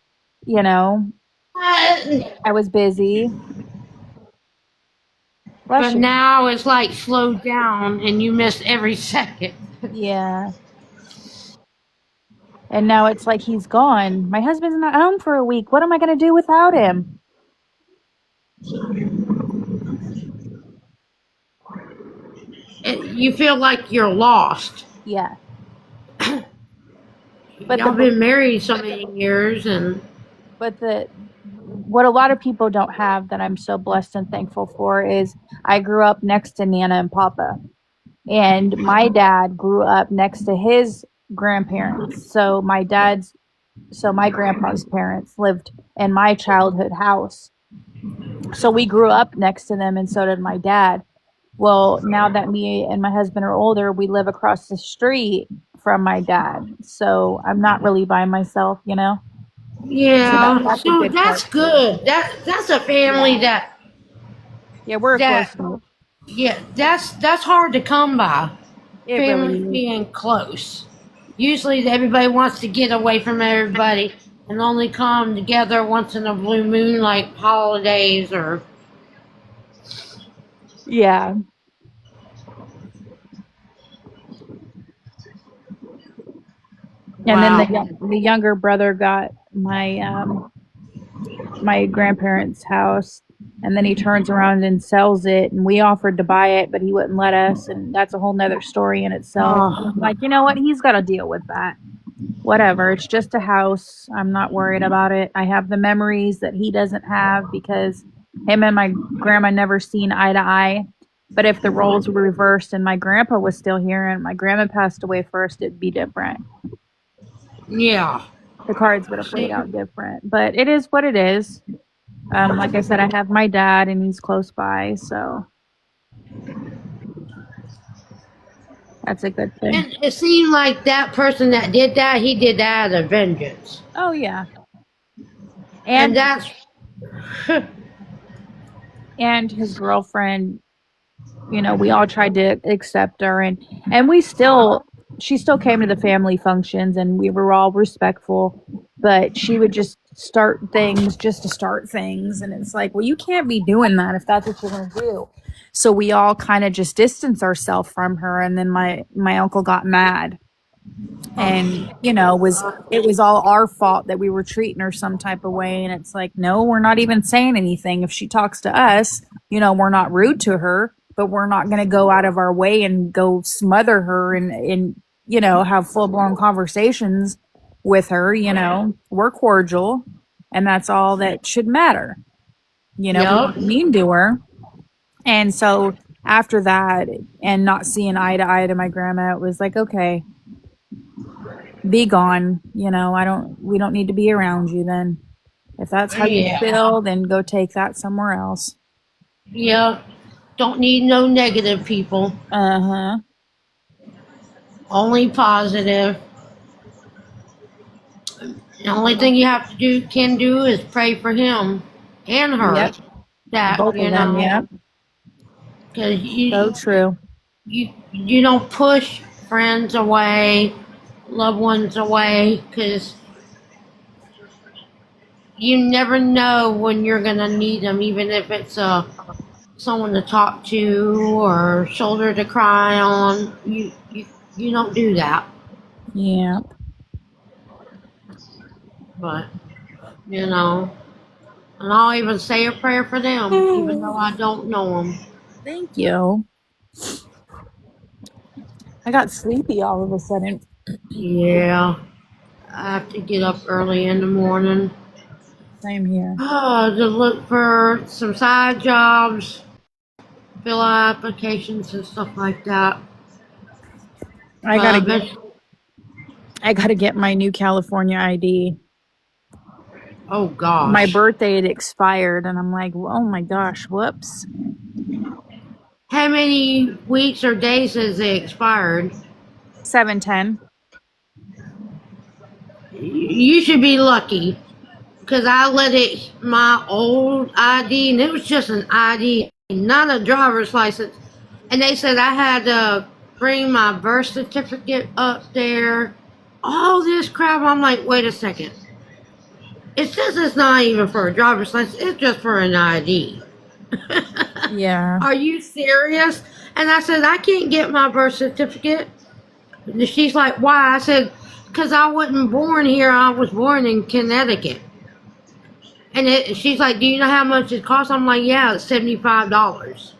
you know, I was busy. But Bless you. now it's like slowed down and you miss every second. Yeah. And now it's like he's gone. My husband's not home for a week. What am I going to do without him? You feel like you're lost. Yeah. But Y'all been married so many years, and what a lot of people don't have that I'm so blessed and thankful for is I grew up next to Nana and Papa. And my dad grew up next to his grandparents. So my grandpa's parents lived in my childhood house. So we grew up next to them, and so did my dad. Well, now that me and my husband are older, we live across the street from my dad. So I'm not really by myself, you know? yeah, That's a so good that's part. good. That's a family Yeah, we're a close that group. yeah, that's hard to come by. It really Families is. being close. Usually everybody wants to get away from everybody and only come together once in a blue moon, like holidays or. Yeah. And then Wow. the younger brother got my grandparents' house, and then he turns around and sells it, and we offered to buy it, but he wouldn't let us, and that's a whole nother story in itself. Oh, Like, you know what? He's got to deal with that. Whatever. It's just a house. I'm not worried about it. I have the memories that he doesn't have because him and my grandma never seen eye to eye. But if the roles were reversed and my grandpa was still here and my grandma passed away first, it'd be different. yeah. The cards would have played out different. But it is what it is. Like I said, I have my dad and he's close by, so that's a good thing. And it seemed like that person that did that, he did that out of vengeance. Oh yeah. And And that's. and his girlfriend, you know, we all tried to accept her, and she still came to the family functions and we were all respectful, but she would just start things just to start things, and it's like, well, you can't be doing that if that's what you're going to do. So we all kind of just distanced ourselves from her, and then my uncle got mad, and you know, it was all our fault that we were treating her some type of way, and it's like, no, we're not even saying anything. If she talks to us, you know, we're not rude to her, but we're not going to go out of our way and go smother her and you know, have full-blown conversations with her. You know, we're cordial, and that's all that should matter. You know, we Yep. weren't mean to her. And so after that, and not seeing eye to eye to my grandma, it was like, okay, be gone. You know, we don't need to be around you then. If that's how you Yeah. feel, then go take that somewhere else. Yep. Don't need no negative people. Uh-huh. Only positive. The only thing you have to can do is pray for him and her. Yep. That, Both you of them, know, yeah. because So true. you don't push friends away, loved ones away, because you never know when you're gonna need them, even if it's someone to talk to or shoulder to cry on. You don't do that, Yeah. but you know. And I'll even say a prayer for them, even though I don't know them. Thank you. I got sleepy all of a sudden. Yeah, I have to get up early in the morning Same here. to look for some side jobs, fill out applications and stuff like that. I gotta get my new California ID. Oh gosh. My birthday had expired, and I'm like, oh my gosh, whoops. How many weeks or days has it expired? 7/10. You should be lucky, because I let it my old ID, and it was just an ID, not a driver's license. And they said I had to bring my birth certificate up there. All this crap. I'm like, wait a second. It says it's not even for a driver's license. It's just for an ID. Yeah. Are you serious? And I said, I can't get my birth certificate. And she's like, why? I said, because I wasn't born here. I was born in Connecticut. And she's like, do you know how much it costs? I'm like, yeah, it's $75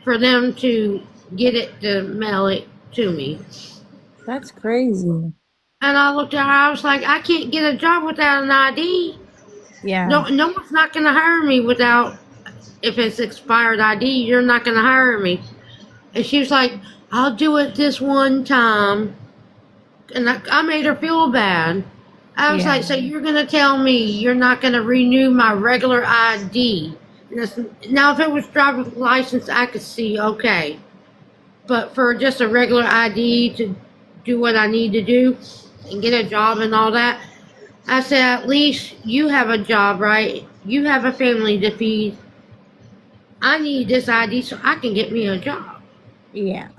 for them to get it to mail it to me. That's crazy. And I looked at her, I was like, I can't get a job without an ID. Yeah. No one's not going to hire me without, if it's expired ID, you're not going to hire me. And she was like, I'll do it this one time. And I made her feel bad. I was Yeah. like, so you're going to tell me you're not going to renew my regular ID? Now, if it was driver's license, I could see, okay. But for just a regular ID to do what I need to do and get a job and all that, I said, at least you have a job, right? You have a family to feed. I need this ID so I can get me a job. Yeah.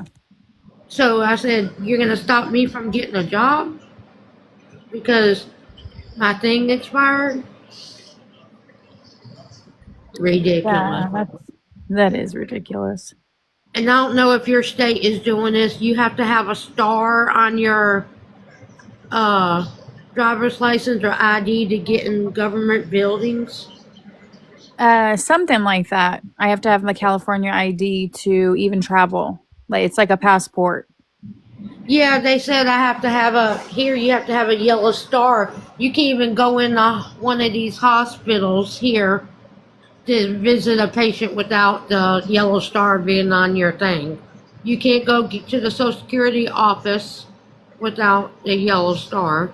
So I said, you're going to stop me from getting a job because my thing expired? Ridiculous. Yeah, that is ridiculous. And I don't know if your state is doing this. You have to have a star on your driver's license or ID to get in government buildings. Something like that. I have to have my California ID to even travel. Like it's like a passport. Yeah, they said I have to have you have to have a yellow star. You can't even go in one of these hospitals here to visit a patient without the yellow star being on your thing. You can't go to the Social Security office without the yellow star.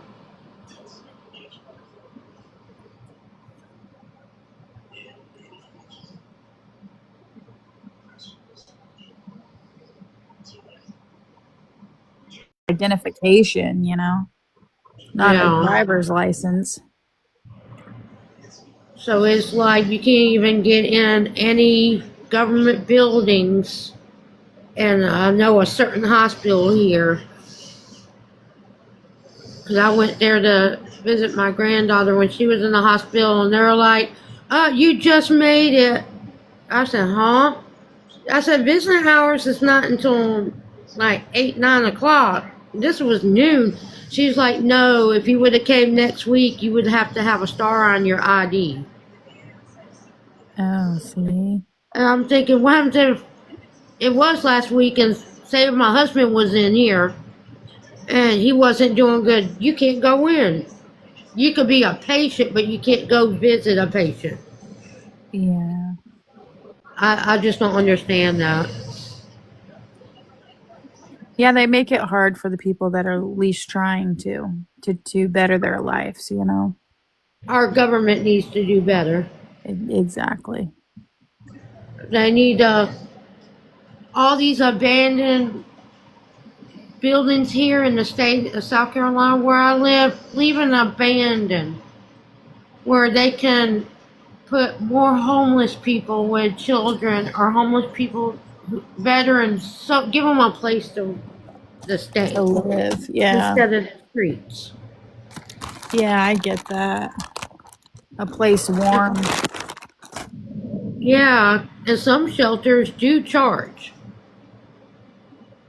Identification, not a Yeah. driver's license. So it's like you can't even get in any government buildings. And I know a certain hospital here. Because I went there to visit my granddaughter when she was in the hospital, and they were like, oh, you just made it. I said, huh? I said, visiting hours is not until like 8, 9 o'clock. This was noon. She's like, no, if you would have came next week, you would have to have a star on your ID. Oh, see? And I'm thinking, what happens if it was last week and say my husband was in here and he wasn't doing good? You can't go in. You could be a patient, but you can't go visit a patient. Yeah. I just don't understand that. Yeah, they make it hard for the people that are least trying to better their lives, Our government needs to do better. Exactly. They need all these abandoned buildings here in the state of South Carolina where I live, leave them abandoned, where they can put more homeless people with children or homeless people, veterans, so give them a place to stay To live, yeah. instead of the streets. Yeah, I get that. A place warm. Yeah, and some shelters do charge.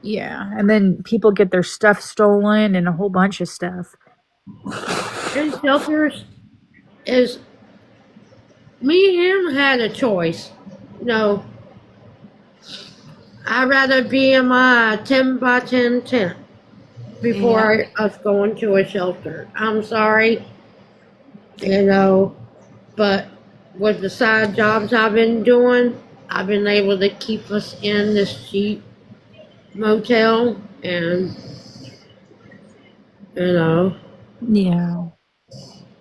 Yeah, and then people get their stuff stolen and a whole bunch of stuff. And shelters is, me and him had a choice. No, I'd rather be in my 10 by 10 tent before us going to a shelter. I'm sorry, but with the side jobs I've been doing, I've been able to keep us in this cheap motel, and Yeah.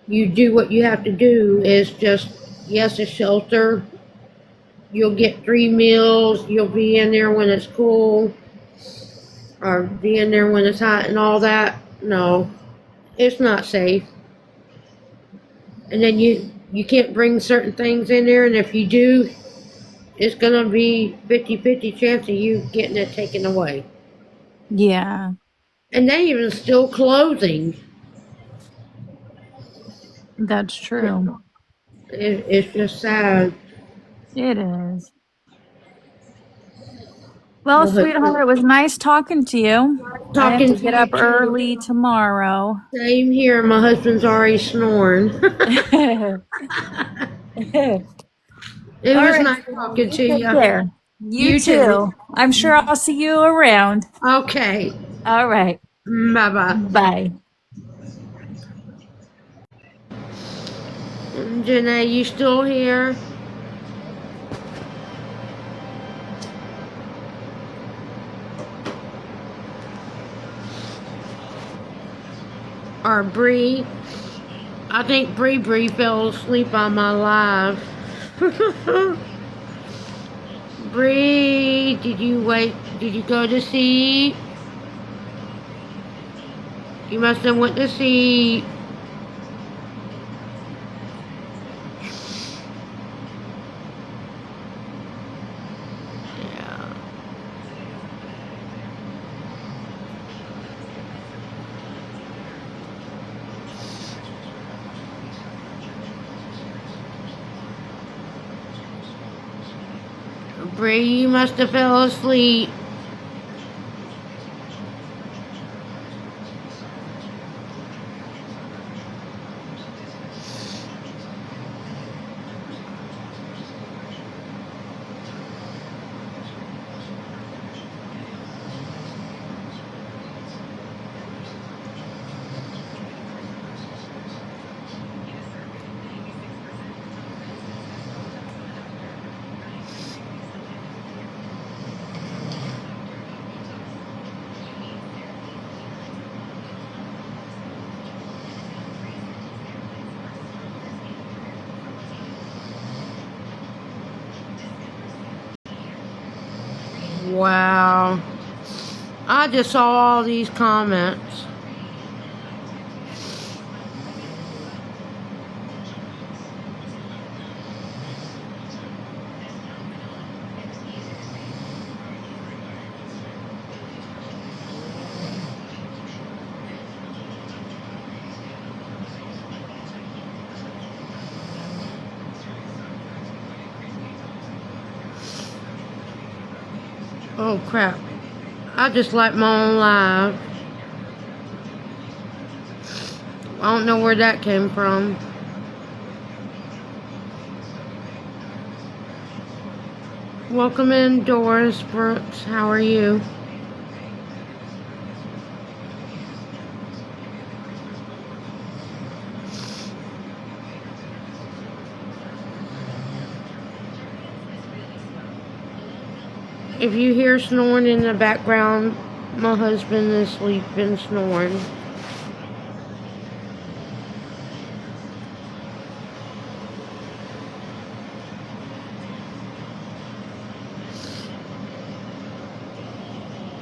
you do what you have to do. Is just, yes, a shelter. You'll get 3 meals. You'll be in there when it's cool, or be in there when it's hot and all that. No, it's not safe. And then you can't bring certain things in there, and if you do, it's gonna be 50-50 chance of you getting it taken away. Yeah. And they even steal clothing. That's true. It's just sad. It is. Well, sweetheart, it was nice talking to you. I have Talking to to get you up too. early tomorrow. Same here. My husband's already snoring. It All was right, nice sweetie, talking you to take you. care. You You too. too. I'm sure I'll see you around. Okay. All right. Bye bye. Bye. Janae, you still here? Or Bree? I think Bree fell asleep on my live. Bree, did you wait? Did you go to sleep? You must have went to sleep. Yeah. Bree, you must have fell asleep. Wow. I just saw all these comments. Oh crap. I just like my own live. I don't know where that came from. Welcome in, Doris Brooks. How are you? If you hear snoring in the background, my husband is sleeping, snoring.